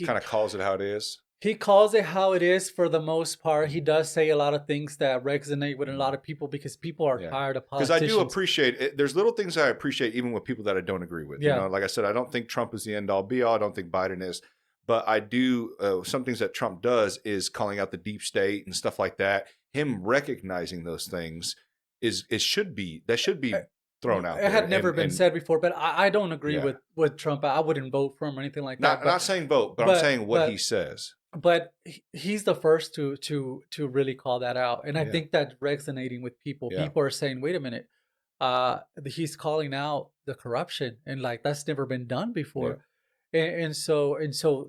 kind of calls it how it is. He calls it how it is for the most part. He does say a lot of things that resonate with a lot of people because people are tired of politicians. Because I do appreciate it. There's little things I appreciate even with people that I don't agree with. Yeah. You know, like I said, I don't think Trump is the end all be all. I don't think Biden is. But I do, some things that Trump does is calling out the deep state and stuff like that. Him recognizing those things should be thrown out. It had never been said before, but I don't agree with Trump. I wouldn't vote for him or anything like that. Not saying vote, but I'm saying what he says. But he's the first to really call that out, and I think that's resonating with people. People are saying, "Wait a minute, he's calling out the corruption," and like that's never been done before. And so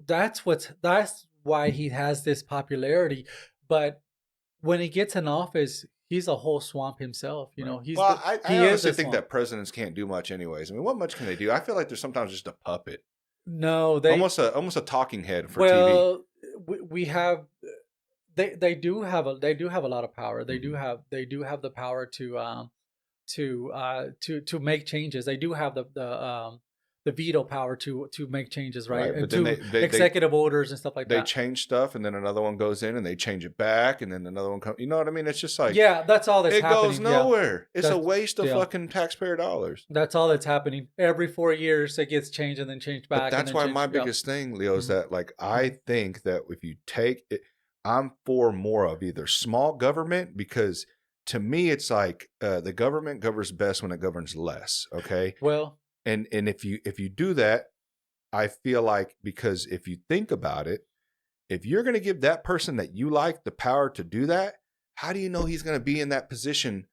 that's why he has this popularity. But when he gets in office, he's a whole swamp himself. You know, I honestly think that presidents can't do much anyways. I mean, what much can they do? I feel like they're sometimes just a puppet. No, they almost a talking head for TV. We have they do have a lot of power. They do have the power to make changes. They do have the veto power to make changes, right? But then they executive orders and stuff like that. They change stuff, and then another one goes in, and they change it back, and then another one comes. You know what I mean? It's just like that's all that's happening. It goes nowhere. It's a waste of fucking taxpayer dollars. That's all that's happening. Every 4 years, it gets changed and then changed back. But that's why my biggest thing, Leo, is that like I think that if you take it, I'm for more of either small government because to me it's like the government governs best when it governs less. Okay. Well. And if you do that, I feel like because if you think about it, if you're going to give that person that you like the power to do that, how do you know he's going to be in that position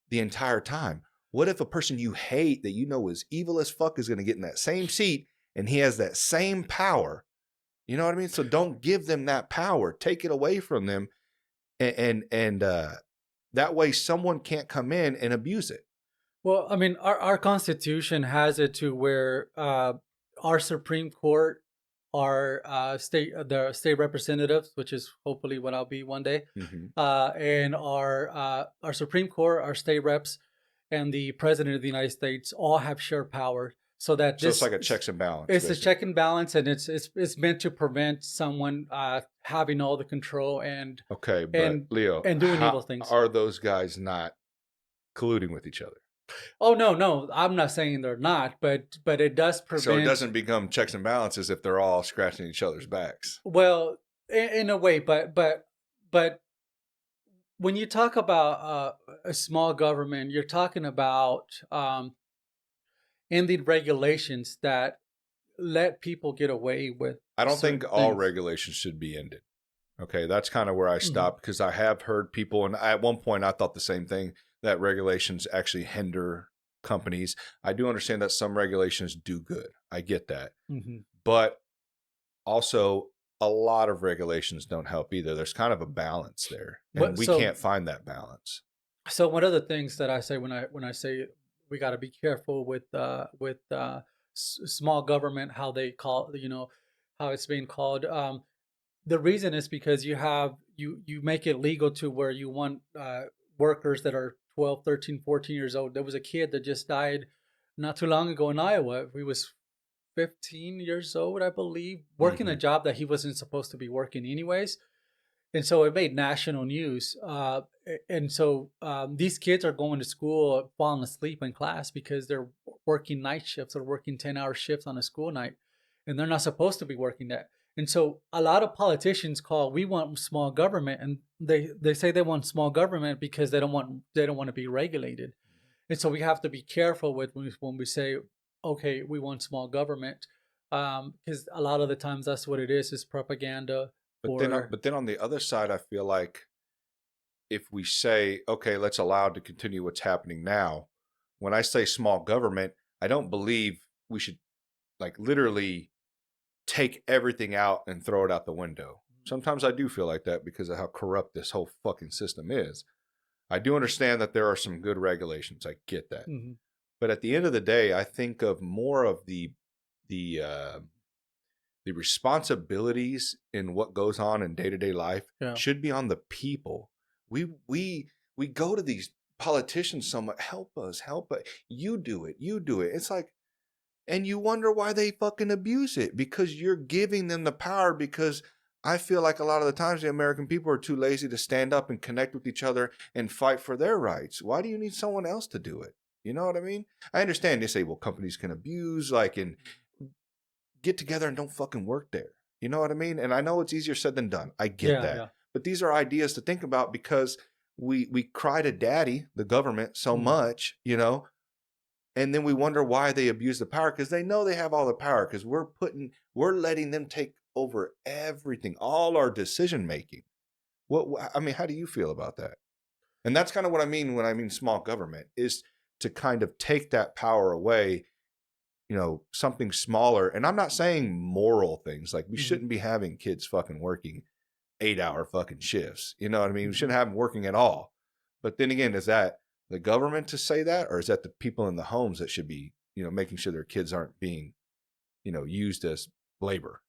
the entire time? What if a person you hate that you know is evil as fuck is going to get in that same seat and he has that same power? You know what I mean? So don't give them that power. Take it away from them, and that way someone can't come in and abuse it. Well, I mean, our Constitution has it to where our Supreme Court, our the state representatives, which is hopefully what I'll be one day, and our Supreme Court, our state reps, and the President of the United States all have shared power. So it's like a checks and balance. It's basically a check and balance, and it's meant to prevent someone having all the control and Leo, and doing evil things. Are those guys not colluding with each other? Oh no, I'm not saying they're not, but it does prevent. So it doesn't become checks and balances if they're all scratching each other's backs. Well, in a way, but when you talk about a small government, you're talking about ending regulations that let people get away with. I don't think all regulations should be ended. Okay, that's kind of where I stopped because I have heard people, and at one point I thought the same thing, that regulations actually hinder companies. I do understand that some regulations do good. I get that. But also a lot of regulations don't help either. There's kind of a balance there, and we can't find that balance. So one of the things that I say when I say we got to be careful with small government, how they call, how it's being called. The reason is because you make it legal to where you want workers that are 12, 13, 14 years old. There was a kid that just died not too long ago in Iowa. He was 15 years old, I believe, working a job that he wasn't supposed to be working anyways. And so it made national news. And so these kids are going to school, falling asleep in class because they're working night shifts or working 10-hour shifts on a school night. And they're not supposed to be working that. And so a lot of politicians we want small government, and they say they want small government because they don't want to be regulated. And so we have to be careful with when we say, okay, we want small government, because a lot of the times that's what it is propaganda. But then on the other side, I feel like if we say, okay, let's allow it to continue what's happening now. When I say small government, I don't believe we should like literally take everything out and throw it out the window. Sometimes I do feel like that because of how corrupt this whole fucking system is. I do understand that there are some good regulations. I get that. Mm-hmm. But at the end of the day, I think of more of the responsibilities in what goes on in day-to-day life should be on the people. We go to these politicians so much, help us. You do it. It's like, and you wonder why they fucking abuse it, because you're giving them the power. Because I feel like a lot of the times the American people are too lazy to stand up and connect with each other and fight for their rights. Why do you need someone else to do it? You know what I mean? I understand they say, well, companies can abuse, like, and get together and don't fucking work there. You know what I mean? And I know it's easier said than done. I get that. Yeah. But these are ideas to think about, because we cry to daddy, the government, so much, you know, and then we wonder why they abuse the power, because they know they have all the power, because we're letting them take over everything, all our decision making. I mean, how do you feel about that? And that's kind of what I mean when I mean small government, is to kind of take that power away, you know, something smaller. And I'm not saying moral things, like we shouldn't be having kids fucking working 8-hour fucking shifts. You know what I mean? We shouldn't have them working at all. But then again, is that the government to say that, or is that the people in the homes that should be, you know, making sure their kids aren't being, you know, used as labor?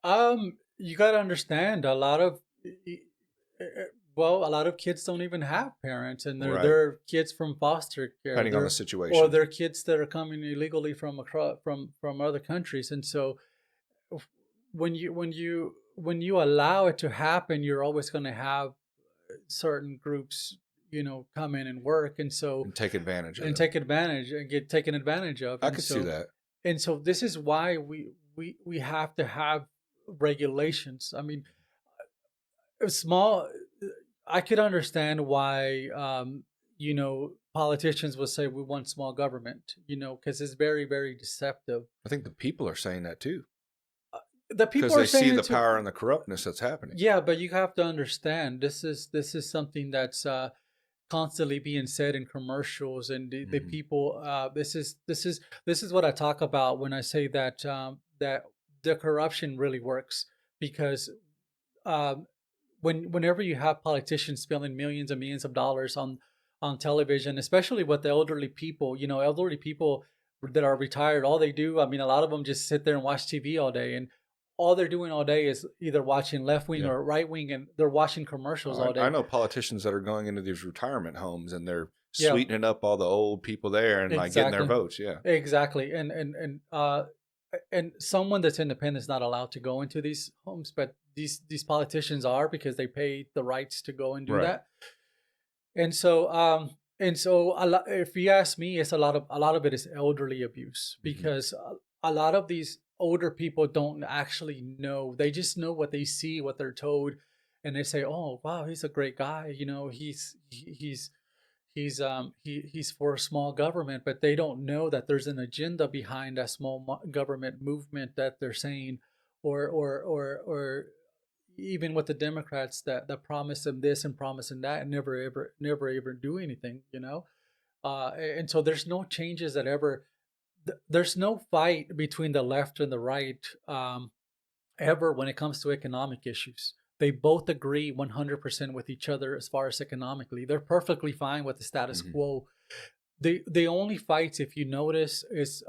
You got to understand, a lot of kids don't even have parents, and they're kids from foster care, depending on the situation, or they're kids that are coming illegally from other countries. And so when you allow it to happen, you're always going to have certain groups, you know, come in and work, and take advantage of get taken advantage of. I could see that. And so this is why we have to have regulations. I mean, I could understand why you know, politicians will say we want small government, you know, because it's very, very deceptive. I think the people are saying that too. The people are saying because they see the power and the corruptness that's happening. Yeah, but you have to understand, this is something that's constantly being said in commercials, and the people. This is what I talk about when I say that that the corruption really works, because whenever you have politicians spending millions and millions of dollars on television, especially with the elderly people, you know, elderly people that are retired, all they do, I mean, a lot of them just sit there and watch TV all day, and all they're doing all day is either watching left wing or right wing, and they're watching commercials all day. I know politicians that are going into these retirement homes, and they're sweetening up all the old people there and like getting their votes. Yeah, exactly. And someone that's independent is not allowed to go into these homes, but these politicians are, because they pay the rights to go and do that. And so if you ask me, it's a lot of it is elderly abuse, because a lot of these older people don't actually know. They just know what they see, what they're told, and they say, "Oh, wow, he's a great guy. You know, he's for a small government," but they don't know that there's an agenda behind that small government movement that they're saying, or even with the Democrats that promise them this and promise them that, and never ever do anything. You know, and so there's no changes that ever. There's no fight between the left and the right ever when it comes to economic issues. They both agree 100% with each other as far as economically. They're perfectly fine with the status quo. The only fights, if you notice, is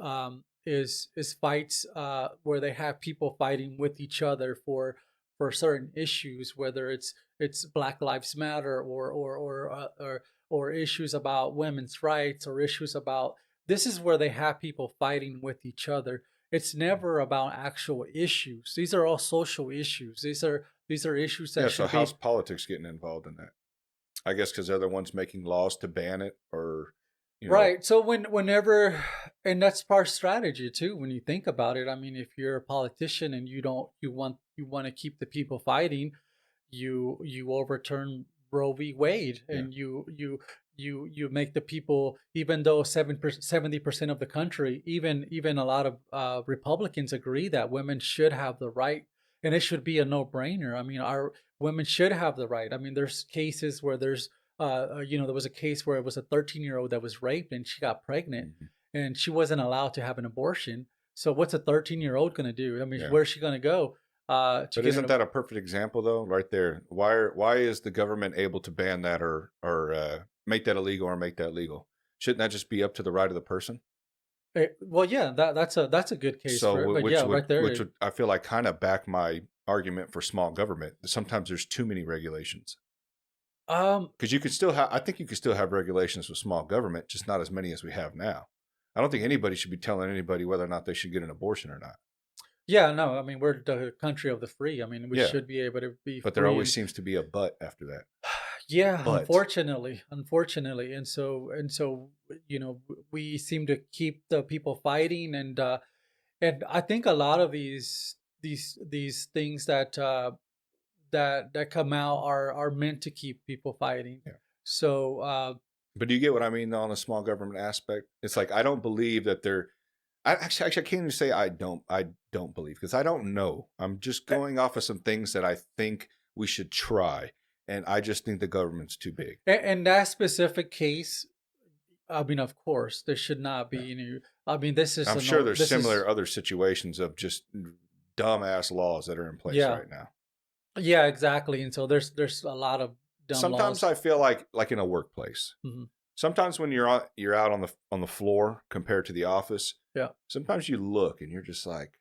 fights where they have people fighting with each other for certain issues, whether it's Black Lives Matter or issues about women's rights, or issues about. This is where they have people fighting with each other. It's never about actual issues. These are all social issues. These are issues that so how's politics getting involved in that? I guess because they're the ones making laws to ban it, or right. So whenever, and that's part of strategy too. When you think about it, I mean, if you're a politician and you want to keep the people fighting, you overturn Roe v. Wade, and you make the people, even though 70% of the country, even a lot of Republicans agree that women should have the right, and it should be a no-brainer. I mean, our women should have the right. I mean, there's cases where there's there was a case where it was a 13-year-old that was raped, and she got pregnant, and she wasn't allowed to have an abortion. So what's a 13-year-old going to do? I mean, Yeah. where's she going to go? But isn't that a perfect example though, right there? Why is the government able to ban that or make that illegal or make that legal? Shouldn't that just be up to the right of the person? Well, yeah, that's a good case So for it. But which yeah, would right there. which would I feel like kind of back my argument for small government. Sometimes there's too many regulations. Because you could still have, I think you could still have regulations with small government, just not as many as we have now. I don't think anybody should be telling anybody whether or not they should get an abortion or not. Yeah, no, I mean, we're the country of the free. I mean, we Yeah, should be able to be but there free. always seems to be a but after that. Yeah, But unfortunately, and so, we seem to keep the people fighting, and I think a lot of these things that come out are meant to keep people fighting. yeah. So But do you get what I mean on the small government aspect? It's like I don't believe that they're. I can't even say I don't believe because I don't know. I'm just going off of some things that I think we should try, and I just think the government's too big. in that specific case, I mean, of course, there should not be Yeah. any. I mean, this is I'm sure there's similar other situations of just dumbass laws that are in place yeah, right now. yeah, exactly. And so there's a lot of dumb Sometimes laws. I feel like in a workplace. Hmm. Sometimes when you're out on the floor compared to the office, Yeah. sometimes you look and you're just like,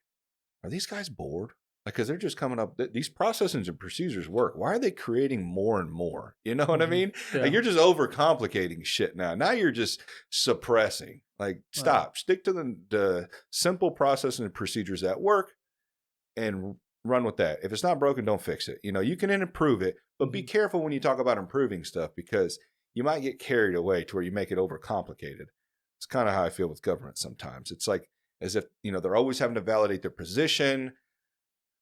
are these guys bored? Like, because they're just coming up. These processes and procedures work. Why are they creating more and more? You know what I mean? Yeah. Like, you're just overcomplicating shit now. Now you're just suppressing. Like, stop. Stick to the simple processes and procedures that work, and run with that. If it's not broken, don't fix it. You can improve it, but be careful when you talk about improving stuff because you might get carried away to where you make it overcomplicated. It's kind of how I feel with government sometimes. It's like as if, they're always having to validate their position.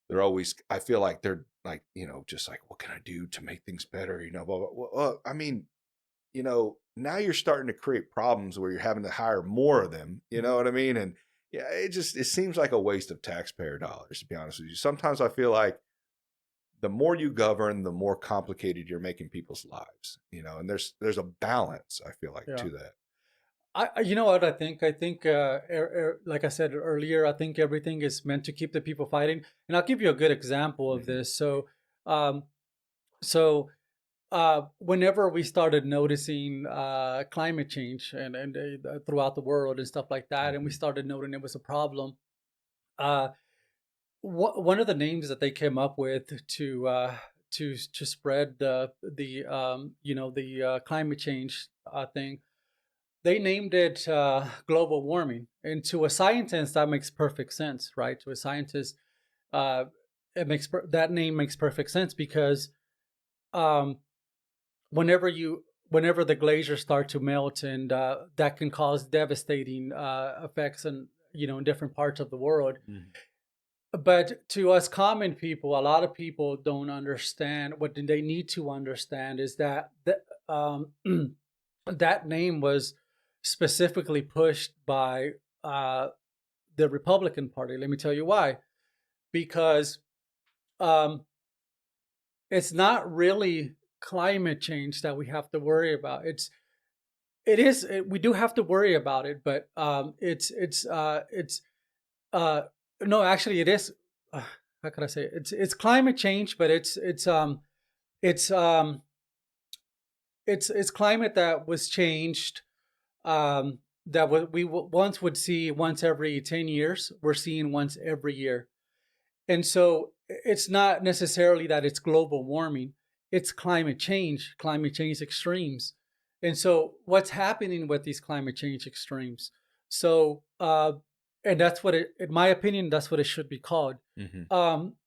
They're always, I feel like they're like, just like, what can I do to make things better? Blah, blah, blah. Well, I mean, now you're starting to create problems where you're having to hire more of them. You know what I mean? And yeah, it seems like a waste of taxpayer dollars, to be honest with you. Sometimes I feel like the more you govern, the more complicated you're making people's lives, and there's a balance, I feel like, to that. You know what I think? I think, like I said earlier, I think everything is meant to keep the people fighting. And I'll give you a good example of this. Um, so whenever we started noticing climate change and throughout the world and stuff like that, and we started noting it was a problem, one of the names that they came up with to spread the climate change thing, they named it global warming. And to a scientist, that makes perfect sense, right? To a scientist, uh, that name makes perfect sense because um, whenever the glaciers start to melt, and that can cause devastating effects in different parts of the world. But to us common people, a lot of people don't understand. What they need to understand is that that name was specifically pushed by the Republican Party. Let me tell you why. Because um, it's not really climate change that we have to worry about. We do have to worry about it, but no, actually, it is. How can I say it? It's climate change, but it's it's climate that was changed, that we once would see once every 10 years. We're seeing once every year. And so it's not necessarily that it's global warming, it's climate change extremes. And so what's happening with these climate change extremes? So, and that's what in my opinion, that's what it should be called.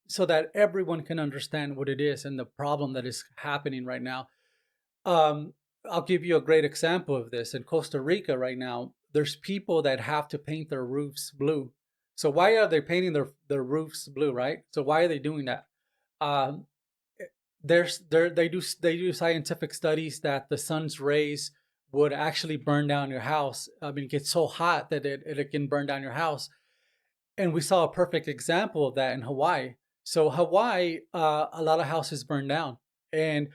So that everyone can understand what it is and the problem that is happening right now. I'll give you a great example of this. In Costa Rica right now, there's people that have to paint their roofs blue. So why are they painting their roofs blue, right? So why are they doing that? Um, they do scientific studies that the sun's rays would actually burn down your house. I mean, it gets so hot that it can burn down your house. And we saw a perfect example of that in Hawaii. So Hawaii, a lot of houses burned down, and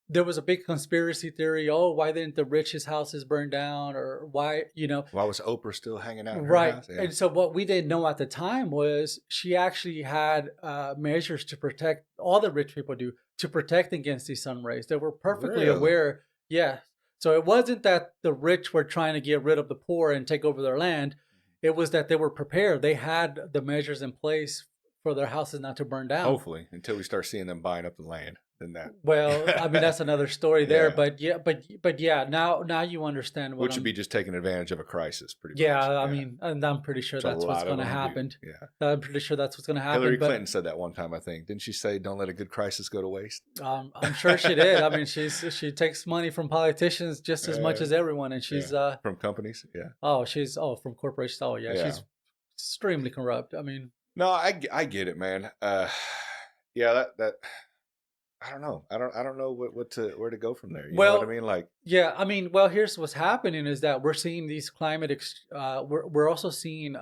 there was a big conspiracy theory. Oh, why didn't the richest houses burn down, or why, Why was Oprah still hanging out in her right. house? Yeah. And so what we didn't know at the time was she actually had measures to protect, all the rich people do, to protect against these sun rays. They were perfectly Really? aware. Yeah. So it wasn't that the rich were trying to get rid of the poor and take over their land. It was that they were prepared. They had the measures in place for their houses not to burn down. Hopefully, until we start seeing them buying up the land, then that. Well, I mean, that's another story there, Yeah. but yeah, but yeah, now you understand what Which would be just taking advantage of a crisis, pretty much. yeah, I mean, and I'm pretty sure Which a that's what's lot of going to them do. happen. Yeah. I'm pretty sure that's what's going to happen. Hillary but Clinton said that one time, I think. Didn't she say, "Don't let a good crisis go to waste"? I'm sure she did. I mean, she takes money from politicians just as much as everyone, and she's from companies. Yeah. she's from corporations. Oh yeah, Yeah. she's extremely corrupt. I mean, No, I get it, man. Yeah, that I don't know. I don't know where to go from there. You know what I mean? Like, yeah, I mean, well, here's what's happening is that we're seeing these we're also seeing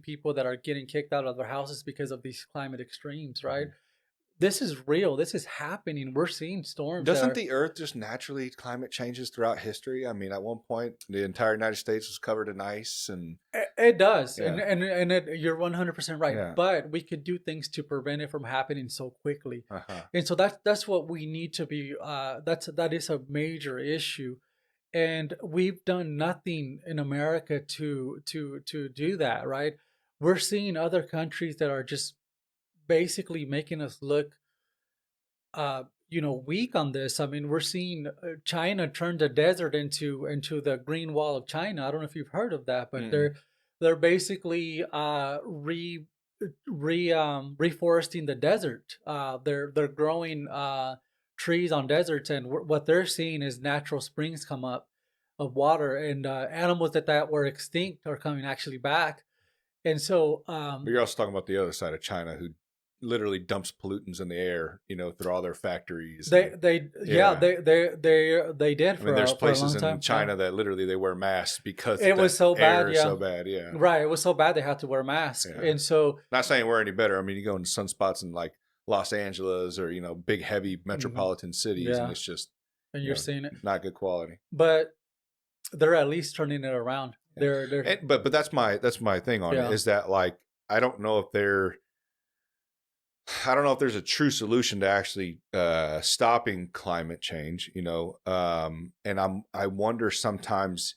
people that are getting kicked out of their houses because of these climate extremes, right? This is real. This is happening. We're seeing storms. doesn't the Earth just naturally climate changes throughout history? I mean, at one point, the entire United States was covered in ice, and it does, Yeah. and you're 100% right. Yeah. But we could do things to prevent it from happening so quickly, and so that's what we need to be. That is a major issue, and we've done nothing in America to do that. Right? We're seeing other countries that are just basically making us look weak on this. I mean, we're seeing China turn the desert into the Green Wall of China. I don't know if you've heard of that, but they're basically reforesting the desert. They're growing trees on deserts, and what they're seeing is natural springs come up of water, and animals that were extinct are coming actually back. And so, but you're also talking about the other side of China, who literally dumps pollutants in the air, through all their factories. They did. I mean, there's places in China that literally they wear masks because it was so bad. Yeah, so bad. Yeah, right. It was so bad they had to wear masks, and so not saying we're any better. I mean, you go into sunspots in like Los Angeles or big heavy metropolitan cities, and it's just you're seeing it not good quality. But they're at least turning it around. They're but that's my thing on it is that, like, I don't know if there's a true solution to actually stopping climate change, and I wonder sometimes.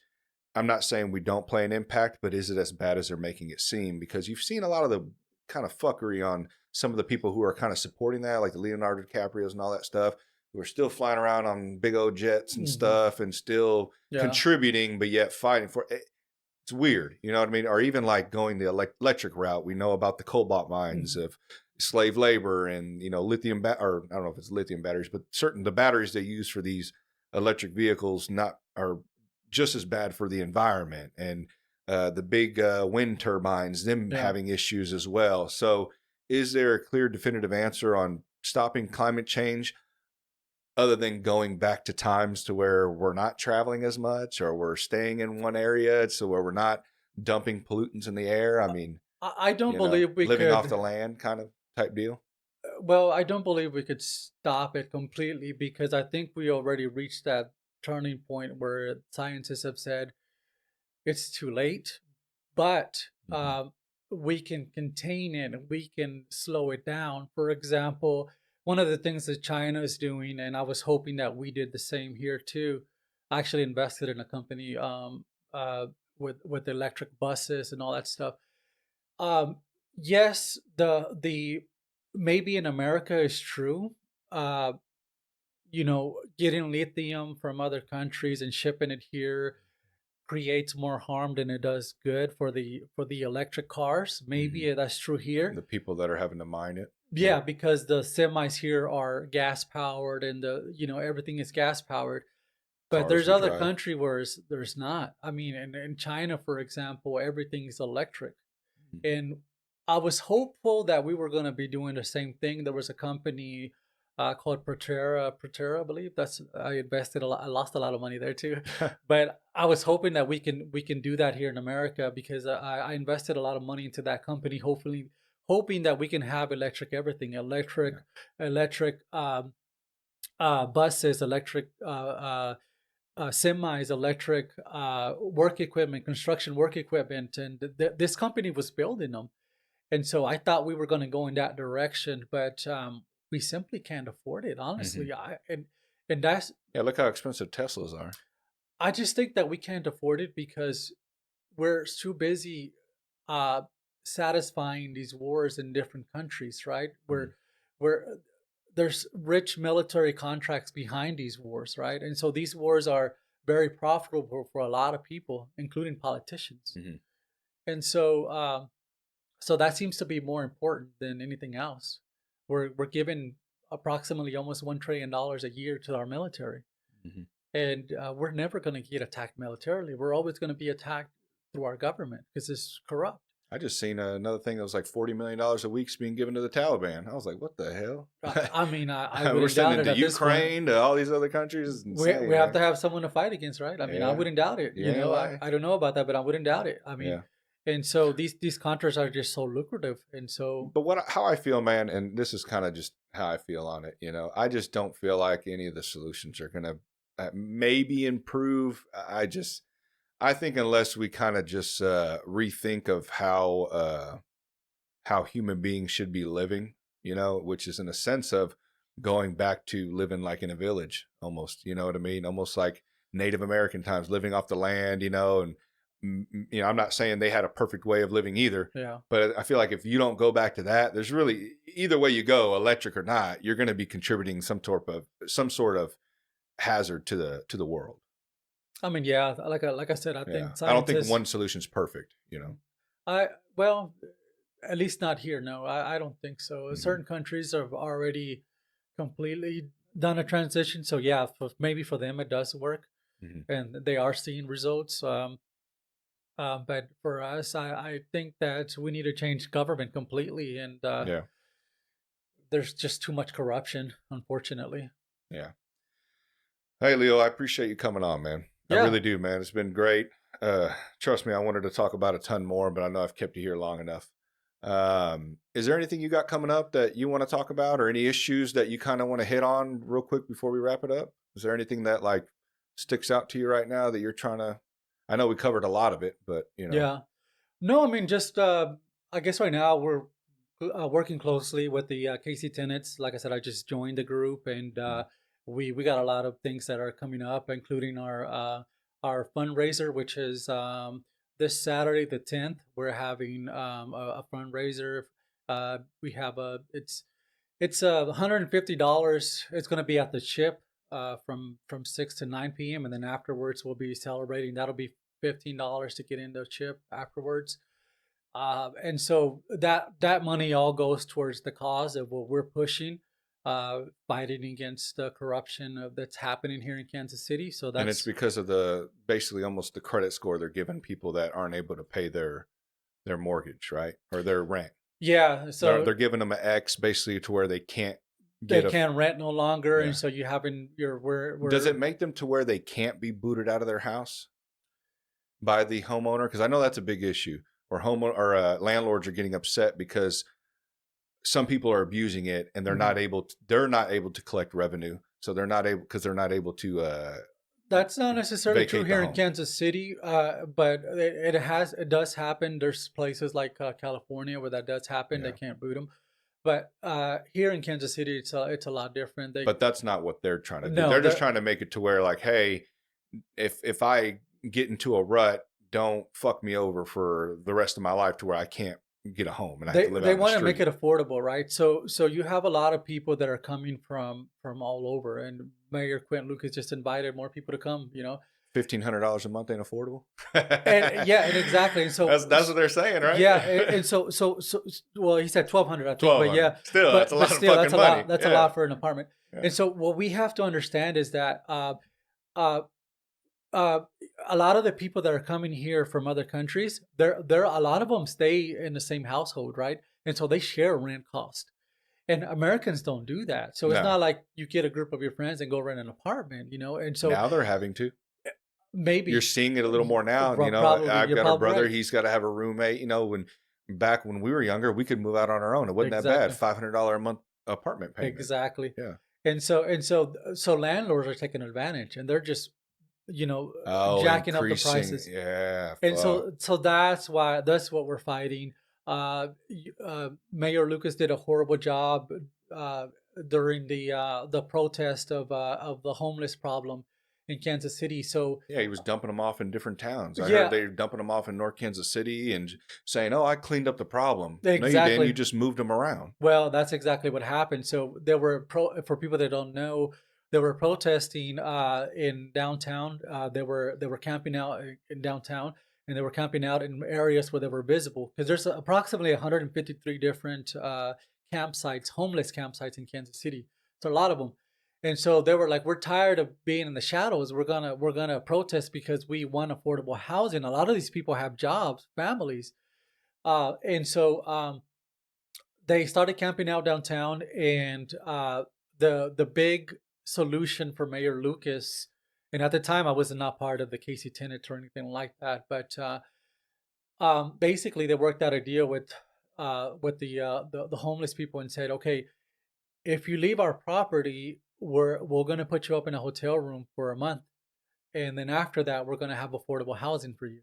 I'm not saying we don't play an impact, but is it as bad as they're making it seem? Because you've seen a lot of the kind of fuckery on some of the people who are kind of supporting that, like the Leonardo DiCaprios and all that stuff, who are still flying around on big old jets and stuff and still contributing, but yet fighting for it. It's weird, you know what I mean? Or even like going the electric route. We know about the cobalt mines of slave labor and lithium or I don't know if it's lithium batteries, but the batteries they use for these electric vehicles are just as bad for the environment, and the big wind turbines, them having issues as well. So is there a clear definitive answer on stopping climate change other than going back to times to where we're not traveling as much, or we're staying in one area so where we're not dumping pollutants in the air? I mean, I don't believe we living could, off the land kind of type deal. Well, I don't believe we could stop it completely, because I think we already reached that turning point where scientists have said it's too late, but we can contain it and we can slow it down. For example, one of the things that China is doing, and I was hoping that we did the same here too. I actually invested in a company with electric buses and all that stuff. Yes, the maybe in America is true. Getting lithium from other countries and shipping it here creates more harm than it does good for the electric cars. Maybe that's true here. The people that are having to mine it. Yeah, because the semis here are gas powered, and everything is gas powered. But there's other country where there's not. I mean, in China, for example, everything's electric. And I was hopeful that we were going to be doing the same thing. There was a company called Proterra, I believe. I invested a lot. I lost a lot of money there too. But I was hoping that we can do that here in America, because I invested a lot of money into that company, hoping that we can have electric everything, electric buses, electric semis, electric work equipment, construction work equipment, and this company was building them. And so I thought we were going to go in that direction, but we simply can't afford it, Mm-hmm. honestly. And that's Yeah, look how expensive Teslas are. I just think that we can't afford it because we're too busy uh, satisfying these wars in different countries, right? Mm-hmm. Where there's rich military contracts behind these wars, right? And so these wars are very profitable for a lot of people, including politicians. Mm-hmm. And so that seems to be more important than anything else. We're giving approximately almost $1 trillion a year to our military, Mm-hmm. and we're never going to get attacked militarily. We're always going to be attacked through our government because it's corrupt. I just seen another thing that was like $40 million a week being given to the Taliban. I was like, what the hell? I mean, I We're wouldn't doubt sending it to at this point. Ukraine, to all these other countries. It's insane. We have to have someone to fight against, right? I mean, I Yeah. wouldn't doubt it. You ain't lying. I don't know about that, but I wouldn't doubt it. I mean, Yeah. and so these contracts are just so lucrative, and so But how I feel, man, and this is kind of just how I feel on it. I just don't feel like any of the solutions are gonna maybe improve. I think unless we kind of just rethink of how human beings should be living, which is in a sense of going back to living like in a village almost, you know what I mean? Almost like Native American times, living off the land, and I'm not saying they had a perfect way of living either, yeah. but I feel like if you don't go back to that, there's really, either way you go, electric or not, you're going to be contributing some sort of hazard to the world. I mean, yeah, like I said, I think I don't think scientists. one solution is perfect, Well, at least not here. No, I don't think so. Mhm. Certain countries have already completely done a transition. So yeah, maybe for them it does work, Mhm. and they are seeing results. But for us, I think that we need to change government completely, and Yeah. there's just too much corruption, unfortunately. Yeah. Hey, Leo, I appreciate you coming on, man. I Yeah. really do, man. It's been great. Trust me, I wanted to talk about a ton more, but I know I've kept you here long enough. Is there anything you got coming up that you want to talk about, or any issues that you kind of want to hit on real quick before we wrap it up? Is there anything that like sticks out to you right now that you're trying to? I know we covered a lot of it, but Yeah. No, I mean, just I guess right now we're working closely with the KC tenants. Like I said, I just joined the group, and we got a lot of things that are coming up, including our fundraiser, which is this Saturday the 10th. We're having a fundraiser. We have it's $150. It's going to be at the Chip from 6 to 9 p.m. and then afterwards we'll be celebrating. That'll be $15 to get into Chip afterwards. And so that money all goes towards the cause of what we're pushing, fighting against the corruption that's happening here in Kansas City. So and it's because of basically almost the credit score they're giving people that aren't able to pay their mortgage, right, or their rent. Yeah, so they're giving them an X basically to where they can't rent no longer, Yeah. and so you having we're Does it make them to where they can't be booted out of their house by the homeowner? Because I know that's a big issue. Or landlords are getting upset because some people are abusing it, and they're not able to collect revenue, so they're not able to. That's not necessarily true here in home. Kansas City, but it does happen. There's places like California where that does happen. Yeah. They can't boot them, but here in Kansas City, it's a lot different. But that's not what they're trying to do. No, they're just trying to make it to where, like, hey, if I get into a rut, don't fuck me over for the rest of my life to where I can't get a home and I have to live out they in want the to make street. it affordable, right? So you have a lot of people that are coming from all over, and Mayor Quint Lucas just invited more people to come. $1,500 a month ain't affordable. And yeah, and exactly. And so that's what they're saying, right? Yeah, and so well, he said 1,200, I think, but yeah, still that's a lot of fucking money. That's a lot for an apartment. Yeah. And so what we have to understand is that a lot of the people that are coming here from other countries, there a lot of them stay in the same household, right? And so they share rent cost. And Americans don't do that. So it's not like you get a group of your friends and go rent an apartment, And so now they're having to. Maybe you're seeing it a little more now. Probably, I've got a brother. Right. He's got to have a roommate. Back when we were younger, we could move out on our own. It wasn't that bad. $500 a month apartment payment. Exactly. Yeah. And so landlords are taking advantage, and they're just, Oh, jacking up the increasing. prices. Yeah, And fuck. so that's what we're fighting. Mayor Lucas did a horrible job uh, during the protest of the homeless problem in Kansas City. So Yeah, he was dumping them off in different towns. I heard yeah, they were dumping them off in North Kansas City and saying, "Oh, I cleaned up the problem." No, you didn't. You exactly. just moved them around. Well, that's exactly what happened. So there were for people that don't know, they were protesting in downtown. They were camping out in downtown, and they were camping out in areas where they were visible, because there's approximately 153 different campsites, homeless campsites in Kansas City. So a lot of them. And so they were like, "We're tired of being in the shadows. We're gonna protest because we want affordable housing." A lot of these people have jobs, families, and so they started camping out downtown, and the big solution for Mayor Lucas, and at the time I was not part of the Casey tenants or anything like that, but basically they worked out a deal with the homeless people and said, okay, if you leave our property, we're going to put you up in a hotel room for a month, and then after that we're going to have affordable housing for you,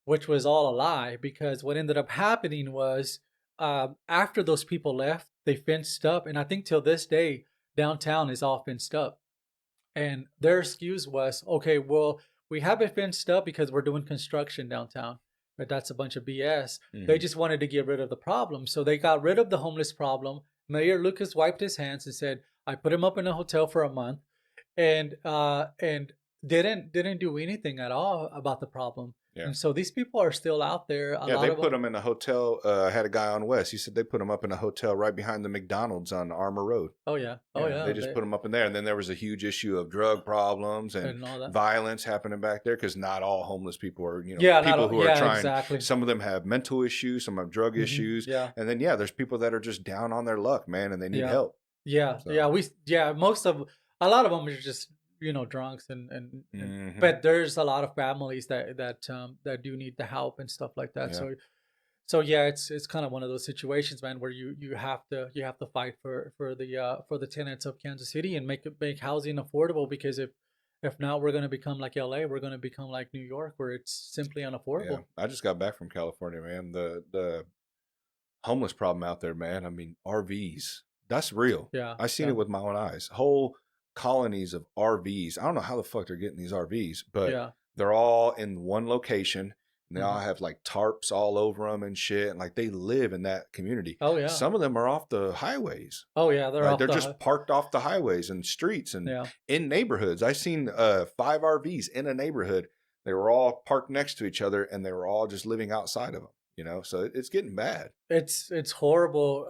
which was all a lie, because what ended up happening was, after those people left, they fenced up, and I think till this day, downtown is all fenced up. And their excuse was, okay, well, we have it fenced up because we're doing construction downtown, but that's a bunch of BS. They Hmm. just wanted to get rid of the problem, so they got rid of the homeless problem. Mayor Lucas wiped his hands and said, "I put him up in a hotel for a month," and didn't do anything at all about the problem. Yeah. And so these people are still out there. A Yeah, lot they of put them. him in a hotel. I had a guy on West. He said they put him up in a hotel right behind the McDonald's on Armour Road. Oh yeah, oh Yeah, they yeah, just put him up in there. And then there was a huge issue of drug problems and and all that. violence happening back there because not all homeless people are, Yeah, not people all, who are yeah, trying. exactly. Some of them have mental issues, some have drug issues. Yeah, And then, yeah, there's people that are just down on their luck, man, and they need yeah, help. yeah. So, Most of a lot of them are just drunks, and hmm, but there's a lot of families that do need the help and stuff like that. yeah. So yeah, it's kind of one of those situations, man, where you have to fight for the tenants of Kansas City and make housing affordable, because if not, we're going to become like LA. We're going to become like New York, where it's simply Yeah. unaffordable. I just got back from California, man. The homeless problem out there, man. I mean, RVs. That's real. Yeah, I seen yeah, it with my own eyes. Whole colonies of RVs. I don't know how the fuck they're getting these RVs, but yeah. they're all in one location and they all Hmm. have like tarps all over them and shit. And like they live in that community. Oh yeah, Some of them are off the highways. oh yeah. They're Like off they're the. just parked off the highways and streets and Yeah. in neighborhoods. I seen 5 RVs in a neighborhood. They were all parked next to each other and they were all just living outside of them. So it's getting bad. It's horrible,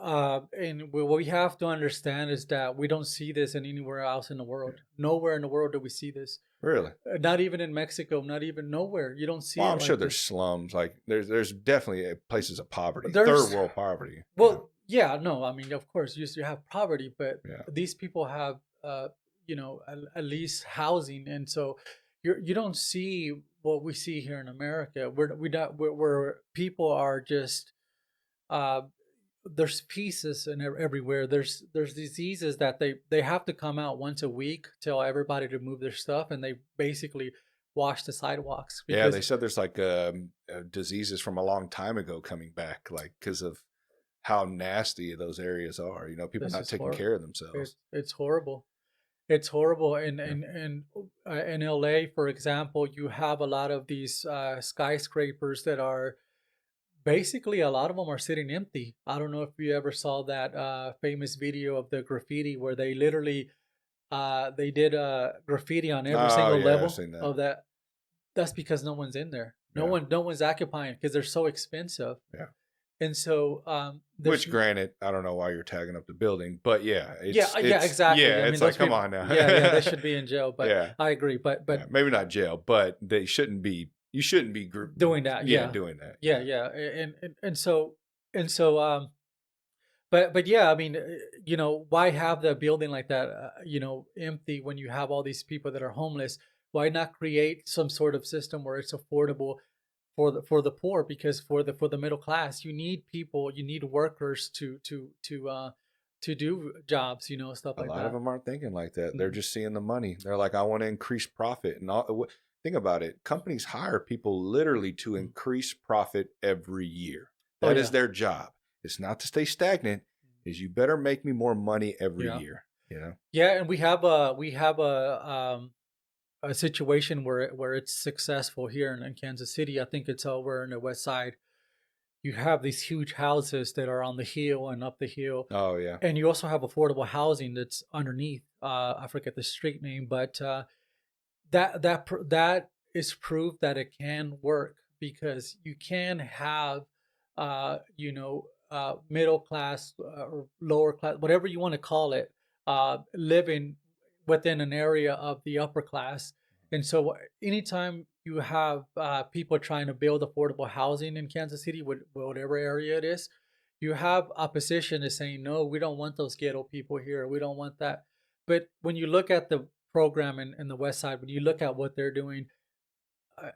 and what we have to understand is that we don't see this anywhere else in the Yeah. world. Nowhere in the world do we see this. Really. Not even in Mexico. Not even nowhere. You don't see Well, it I'm sure like there's this. slums. Like there's definitely places of poverty, third There's world poverty. Well, yeah, no, I mean, of course, you have poverty, but Yeah. these people have, at least housing, and so you don't see what we see here in America. We not where people are just, uh, there's pieces and everywhere. There's diseases that they have to come out once a week, tell everybody to move their stuff, and they basically wash the sidewalks Yeah, they because said there's like diseases from a long time ago coming back, like because of how nasty those areas are. People this not is taking horrible. care of themselves. It's horrible. It's horrible. Yeah. In LA, for example, you have a lot of these skyscrapers that are basically, a lot of them are sitting empty. I don't know if you ever saw that famous video of the graffiti where they literally they did graffiti on every Oh single yeah, I've level seen that. of that. That's because no one's in there. Yeah, No one's occupying because they're so expensive. yeah. And so there's Which, granted, I don't know why you're tagging up the building, but yeah, yeah, yeah, it's exactly. yeah, I mean, it's like those come people, on now. yeah, they should be in jail. But Yeah, I agree. yeah, But maybe not jail, but they shouldn't be. You shouldn't be doing that, yeah, yeah, doing that. yeah, Yeah, yeah, and so but yeah, I mean, why have the building like that, empty when you have all these people that are homeless? Why not create some sort of system where it's affordable for the poor? Because for the middle class, you need people, you need workers to to do jobs, stuff A like lot of that. them aren't thinking like that. They're Mhm. just seeing the money. They're like, I want to increase profit. And think about it. Companies hire people literally to Mhm. increase profit every year. Oh That is yeah. their job. It's not to stay stagnant. Is you better make me more money every Yeah. year. You know? Yeah, and we have a situation where it's successful here in Kansas City. I think it's over in the west side. You have these huge houses that are on the hill and up the hill, Oh yeah. and you also have affordable housing that's underneath. I forget the street name, but that is proof that it can work, because you can have middle class or lower class, whatever you want to call it, living within an area of the upper class. And so anytime you have people trying to build affordable housing in Kansas City, whatever area it is, you have opposition is saying, no, we don't want those ghetto people here, we don't want that. But when you look at the program in the West Side, when you look at what they're doing,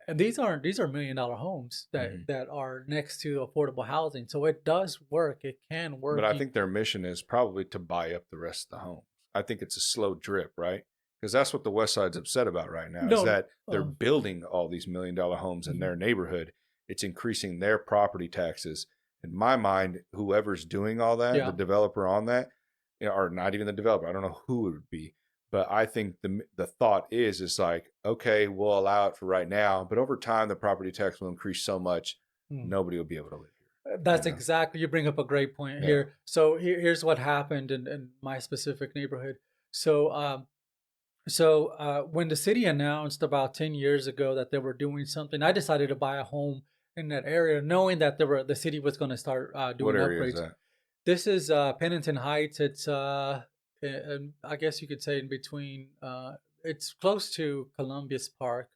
and these are $1 million homes Mhm. that are next to affordable housing, so it does work. It can But work. I think their mission is probably to buy up the rest of the homes. I think it's a slow drip, right? Because that's what the West Side's upset about right now is No, that they're building all these $1 million homes in mhm, their neighborhood. It's increasing their property taxes. In my mind, whoever's doing all that, the yeah, developer on that, or not even the developer, I don't know who it would be, but I think the thought is like, okay, we'll allow it for right now, but over time the property tax will increase so much mm. nobody will be able to live here. That's exactly, you bring up a great point Yeah. here. So here's what happened in my specific neighborhood. So when the city announced about 10 years ago that they were doing something, I decided to buy a home in that area, knowing that the city was going to start What doing area is upgrades. that? This is Pennington Heights. It's I guess you could say in between. It's close to Columbus Park,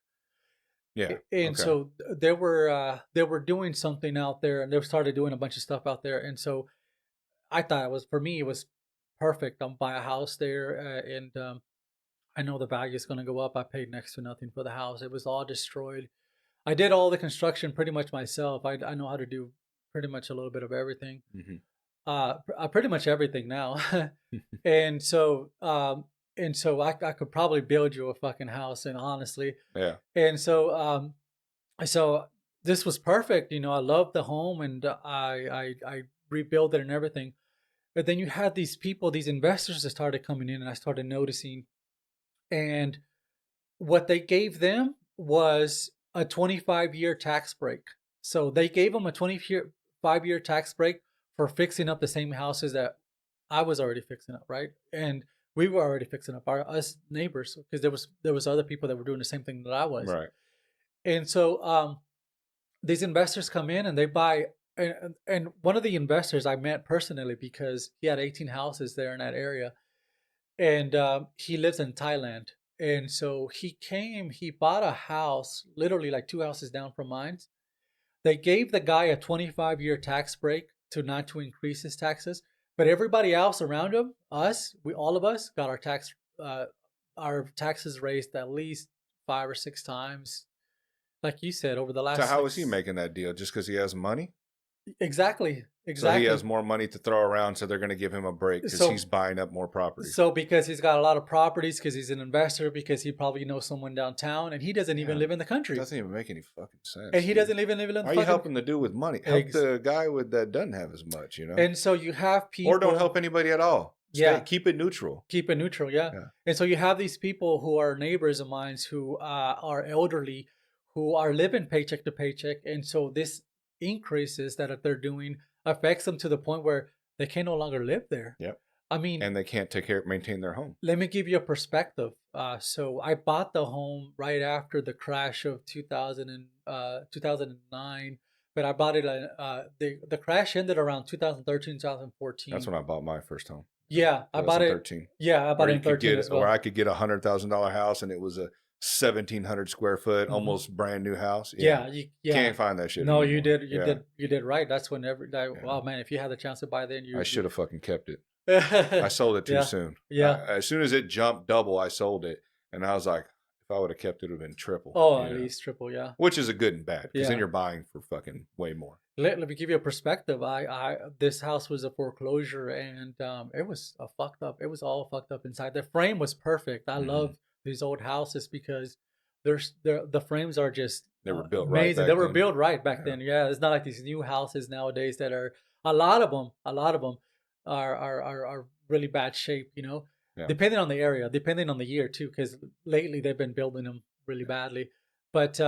Yeah. and Okay. so they were doing something out there, and they started doing a bunch of stuff out there. And so I thought it was, for me, it was perfect. I'm buy a house there, and I know the value is going to go up. I paid next to nothing for the house. It was all destroyed. I did all the construction pretty much myself. I know how to do pretty much a little bit of everything. Hmm. Pretty much everything now. and so I could probably build you a fucking house, and honestly. Yeah. And so this was perfect. I loved the home, and I rebuilt it and everything. But then you had these people, these investors that started coming in, and I started noticing, and what they gave them was a 25-year tax break. So they gave them a 25-year tax break for fixing up the same houses that I was already fixing up, right? And we were already fixing up us neighbors, because there was other people that were doing the same thing that I was. Right. And so these investors come in and they buy, and one of the investors I met personally, because he had 18 houses there in that area, and he lives in Thailand. And so he bought a house literally like two houses down from mine. They gave the guy a 25-year tax break to increase his taxes, but everybody else around him, all of us got our taxes raised at least 5 or 6 times, like you said, over the So last how is he six. making that deal? Just because he has money? Exactly, So he has exactly. more money to throw around, so they're going to give him a break because he's So buying up more properties. So because he's got a lot of properties, because he's an investor, because he probably knows someone downtown, and he doesn't even Yeah, live in the it country, doesn't even make any fucking sense, and he dude. doesn't even live in Why the are you fucking helping the dude with money? Help eggs. the guy that doesn't have as much, And so you have or don't people, help anybody at all. yeah, Keep it neutral. keep it neutral, yeah. Yeah. And so you have these people who are neighbors of mine who are elderly, who are living paycheck to paycheck, and so this increases that they're doing affects them to the point where they can no longer live there. Yep. I mean, And they can't maintain their home. let me give you a perspective. So I bought the home right after the crash of 2009, but I bought it. The crash ended around 2013, 2014. That's when I bought my first home. Yeah, I bought it. 2013. Yeah, I bought it in 13 as well. Or I could get $100,000 house, and it was a 1,700 square foot, Mhm. almost brand new house. Yeah, Can't find that shit. No, anymore. you did right. That's when wow, man, if you had the chance to buy then, I should have fucking kept it. I I sold it too soon. Yeah. As soon as it jumped double, I sold it, and I was like, if I would have kept it, it would have been triple. Oh, at least triple, yeah. Which is a good and bad, because then Yeah. you're buying for fucking way more. Let me give you a perspective. This house was a foreclosure, and it was a fucked up. It was all fucked up inside. The frame was perfect. I Mm-hmm. love these old houses because the frames are just They were built right amazing. They back were then. built right back Yeah. then. Yeah, it's not like these new houses nowadays that are a lot of them. A lot of them are really bad shape. You know, Yeah. depending on the area, depending on the year too. Because lately they've been building them really badly, but.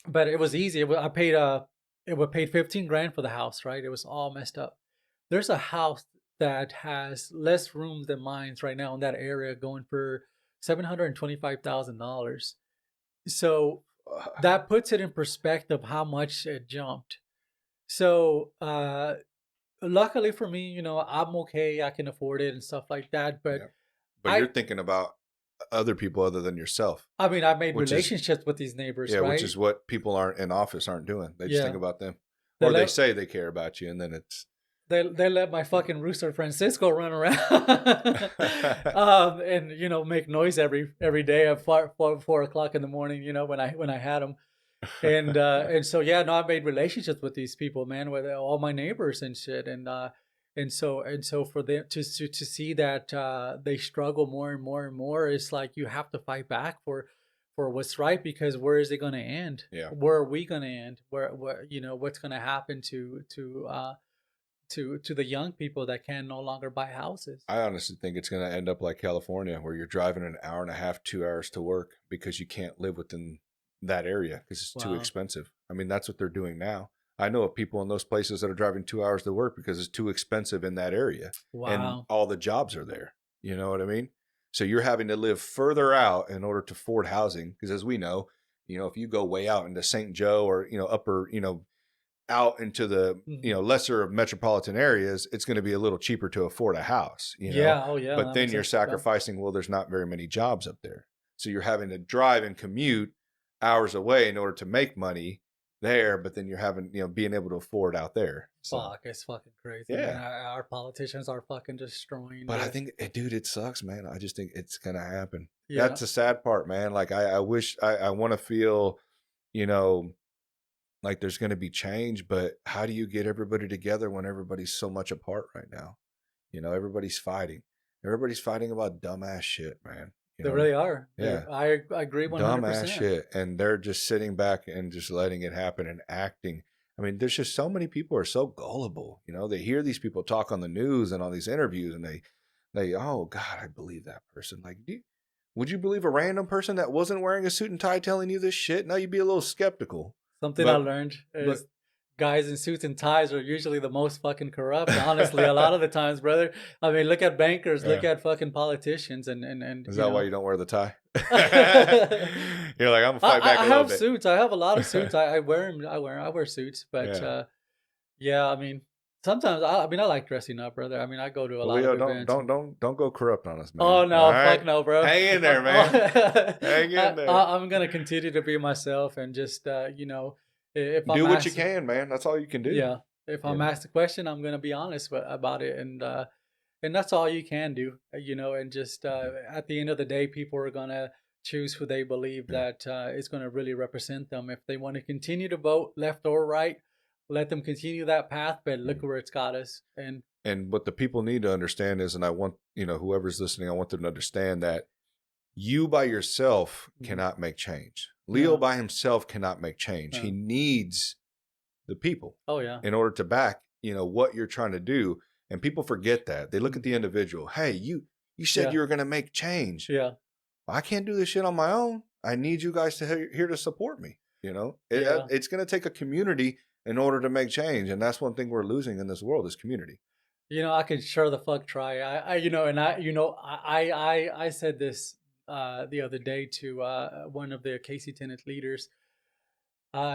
But it was easy. I paid it would paid 15 grand for the house, right? It was all messed up. There's a house that has less rooms than mine's right now in that area, going for $725,000. So that puts it in perspective how much it jumped. So luckily for me, you know, I'm okay. I can afford it and stuff like that. But Yeah. But you're I thinking about other people other than yourself, I mean, I made which is relationships with these neighbors, yeah, which right? is what people aren't in office aren't doing. They just think Yeah. about them, They or they let say they care about you, and then it's they let my fucking rooster Francisco run around, and you know, make noise every day at 4 o'clock in the morning. You know, when I had him, and so yeah, no, I made relationships with these people, man, with all my neighbors and shit, and so for them to see that they struggle more and more and more, it's like you have to fight back for what's right, because where is it going to end? yeah. Where are we going to end? Where you know what's going to happen to the young people that can no longer buy houses. I honestly think it's going to end up like California, where you're driving an hour and a half, 2 hours to work because you can't live within that area because it's too Wow. expensive. I mean, that's what they're doing now. I know of people in those places that are driving 2 hours to work because it's too expensive in that area and Wow. all the jobs are there. You know what I mean? So you're having to live further out in order to afford housing because, as we know, if you go way out into St. Joe or, upper, out into the Mhm. lesser of metropolitan areas, it's going to be a little cheaper to afford a house, Yeah. Oh, yeah. but That then makes you're sense. Yeah. sacrificing, well, there's not very many jobs up there, so you're having to drive and commute hours away in order to make money there, but then you're having being able to afford out there. So Fuck, it's fucking crazy, man. yeah, Our politicians are fucking destroying but I the. think, dude, it sucks, man. I just think it's gonna happen. Yeah. That's the sad part, man. Like I wish I want to feel you know like there's going to be change, but how do you get everybody together when everybody's so much apart right now? Everybody's fighting. Everybody's fighting about dumbass shit, man. They really are. Yeah, I agree dumbass 100%. shit. And they're just sitting back and just letting it happen and acting. I mean, there's just so many people are so gullible. They hear these people talk on the news and on these interviews and oh God, I believe that person. Like, would you believe a random person that wasn't wearing a suit and tie telling you this shit? No, you'd be a little skeptical. Something I But, learned but is guys in suits and ties are usually the most fucking corrupt. Honestly, a lot of the times, brother. I mean, look at bankers, look yeah. at fucking politicians, and Is you that why know. you don't wear the tie? I, You're like, I'm gonna fight back I a little have bit. suits. I have a lot of suits. I wear them. I wear suits, but Yeah. yeah. I mean, sometimes I mean I like dressing up, brother. I mean, I go to a Well, lot of Leo, don't events. don't don't don't go corrupt on us, man. Oh All no, right, fuck no, bro. hang in there, man. Hang in there. I'm gonna continue to be myself and just you know, if I'm Do what you asked, can, man. That's all you can do. yeah, if You I'm know. asked a question, I'm gonna be honest about it, and that's all you can do, you know. And just at the end of the day, people are gonna choose who they believe Yeah. that is gonna really represent them. If they want to continue to vote left or right, let them continue that path. But look where it's got us, and And what the people need to understand is, and I want whoever's listening, I want them to understand that you by yourself mhm, cannot make change. Leo no, by himself cannot make change. He no, needs the people oh yeah, in order to back what you're trying to do, and people forget that. They look at mhm, the individual. Hey, you said yeah, you were going to make change. yeah, I can't do this shit on my own. I need you guys to here to support me. yeah. It's going to take a community in order to make change, and that's one thing we're losing in this world is community. You know, I could sure the fuck try. you know, and I said this the other day to one of the Casey tenant leaders.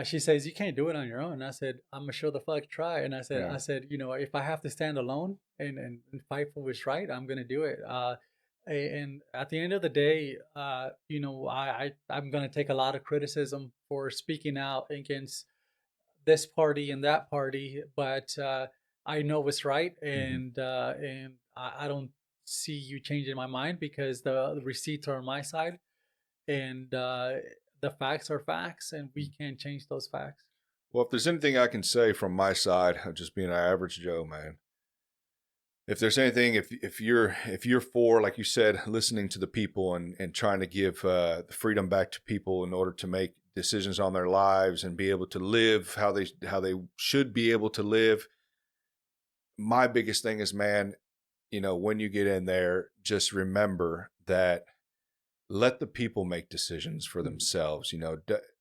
She says you can't do it on your own. And I said I'm gonna sure the fuck try. And Yeah. I said, you know, if I have to stand alone and fight for what's right, I'm gonna do it. And at the end of the day, you know, I'm gonna take a lot of criticism for speaking out against this party and that party, but I know what's right, Hmm. and I don't see you changing my mind because the receipts are on my side, and the facts are facts, and we can't change those facts. Well, if there's anything I can say from my side of just being an average Joe, man, if there's anything, if you're for, like you said, listening to the people and trying to give the freedom back to people in order to make decisions on their lives and be able to live how they should be able to live, my biggest thing is, man, when you get in there, just remember that let the people make decisions for themselves.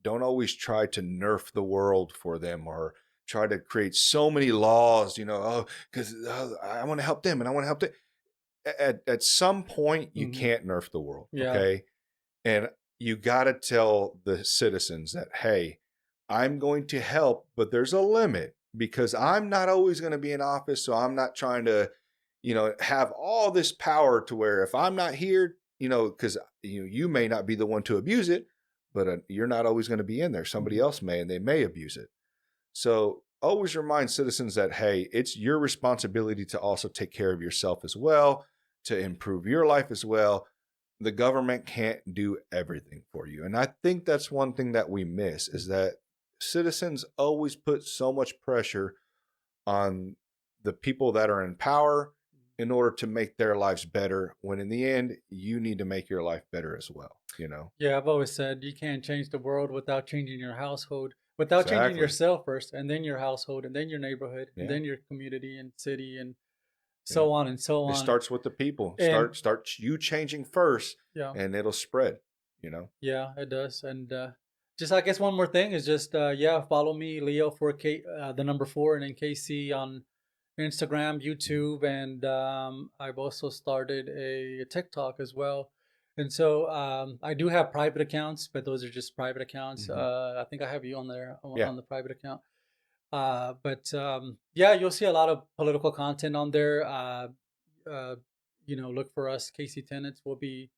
Don't always try to nerf the world for them or try to create so many laws, because I want to help them and I want to help them. At some point, you can't nerf the world. Yeah. Okay. And you got to tell the citizens that, hey, I'm going to help, but there's a limit because I'm not always going to be in office. So I'm not trying to, have all this power to where if I'm not here, because you may not be the one to abuse it, but you're not always going to be in there. Somebody else may, and they may abuse it. So always remind citizens that, hey, it's your responsibility to also take care of yourself as well, to improve your life as well. The government can't do everything for you. And I think that's one thing that we miss is that citizens always put so much pressure on the people that are in power in order to make their lives better, when in the end, you need to make your life better as well, Yeah, I've always said you can't change the world without changing your household, without changing yourself first, and then your household, and then your neighborhood, and then your community and city, and so on and so on. It starts with the people. Start you changing first, and it'll spread, Yeah, it does. And just, I guess one more thing is just, follow me, Leo, for the number 4, and then KC on Instagram, YouTube, and I've also started a TikTok as well. And so I do have private accounts, but those are just private accounts. I think I have you on there on the private account. But you'll see a lot of political content on there. Look for us, Casey Tenants. We'll be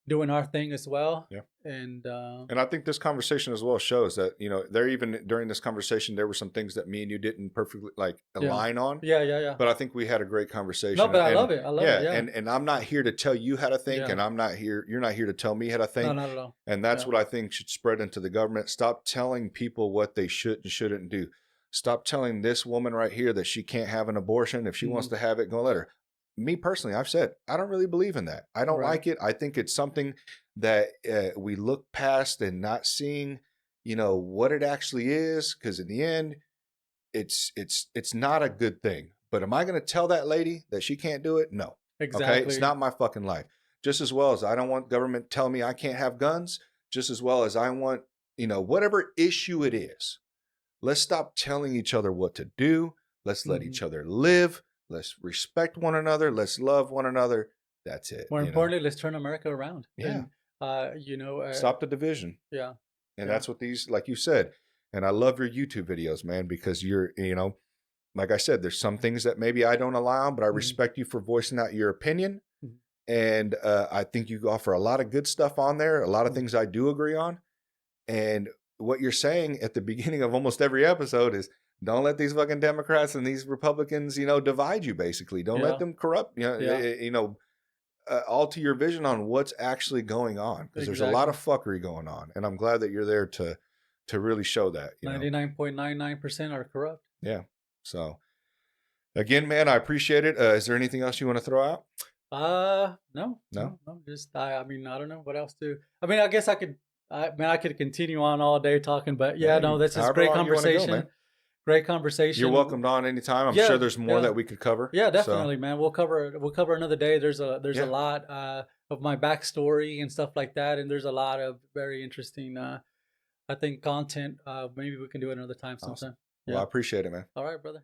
doing our thing as well. Yeah. And I think this conversation as well shows that, there, even during this conversation, there were some things that me and you didn't perfectly align on. Yeah. But I think we had a great conversation. No, but I love it. I love it. Yeah. And I'm not here to tell you how to think, and you're not here to tell me how to think. No, not at all. And that's what I think should spread into the government. Stop telling people what they should and shouldn't do. Stop telling this woman right here that she can't have an abortion. If she wants to have it, go let her. Me personally, I've said, I don't really believe in that. I don't like it. I think it's something that we look past and not seeing, what it actually is. Because in the end, it's not a good thing. But am I going to tell that lady that she can't do it? No. Exactly. Okay. It's not my fucking life. Just as well as I don't want government telling me I can't have guns, just as well as I want, whatever issue it is, let's stop telling each other what to do. Let's let each other live. Let's respect one another. Let's love one another. That's it. More importantly, let's turn America around. Yeah. And, stop the division. Yeah. And that's what these, like you said, and I love your YouTube videos, man, because you're, like I said, there's some things that maybe I don't allow, but I respect you for voicing out your opinion. And I think you offer a lot of good stuff on there. A lot of things I do agree on. And what you're saying at the beginning of almost every episode is, don't let these fucking Democrats and these Republicans, divide you, basically. Don't let them corrupt, alter your vision on what's actually going on. Because there's a lot of fuckery going on. And I'm glad that you're there to really show that. 99.99% are corrupt. Yeah. So, again, man, I appreciate it. Is there anything else you want to throw out? No. Just, I mean, I don't know what else to. I mean, I guess I could continue on all day talking, but this is great conversation. Great conversation. You're welcomed on anytime. I'm sure there's more that we could cover. Yeah, definitely, man. We'll cover another day. There's a lot of my backstory and stuff like that, and there's a lot of very interesting, I think, content. Maybe we can do it another time sometime. Awesome. Well, I appreciate it, man. All right, brother.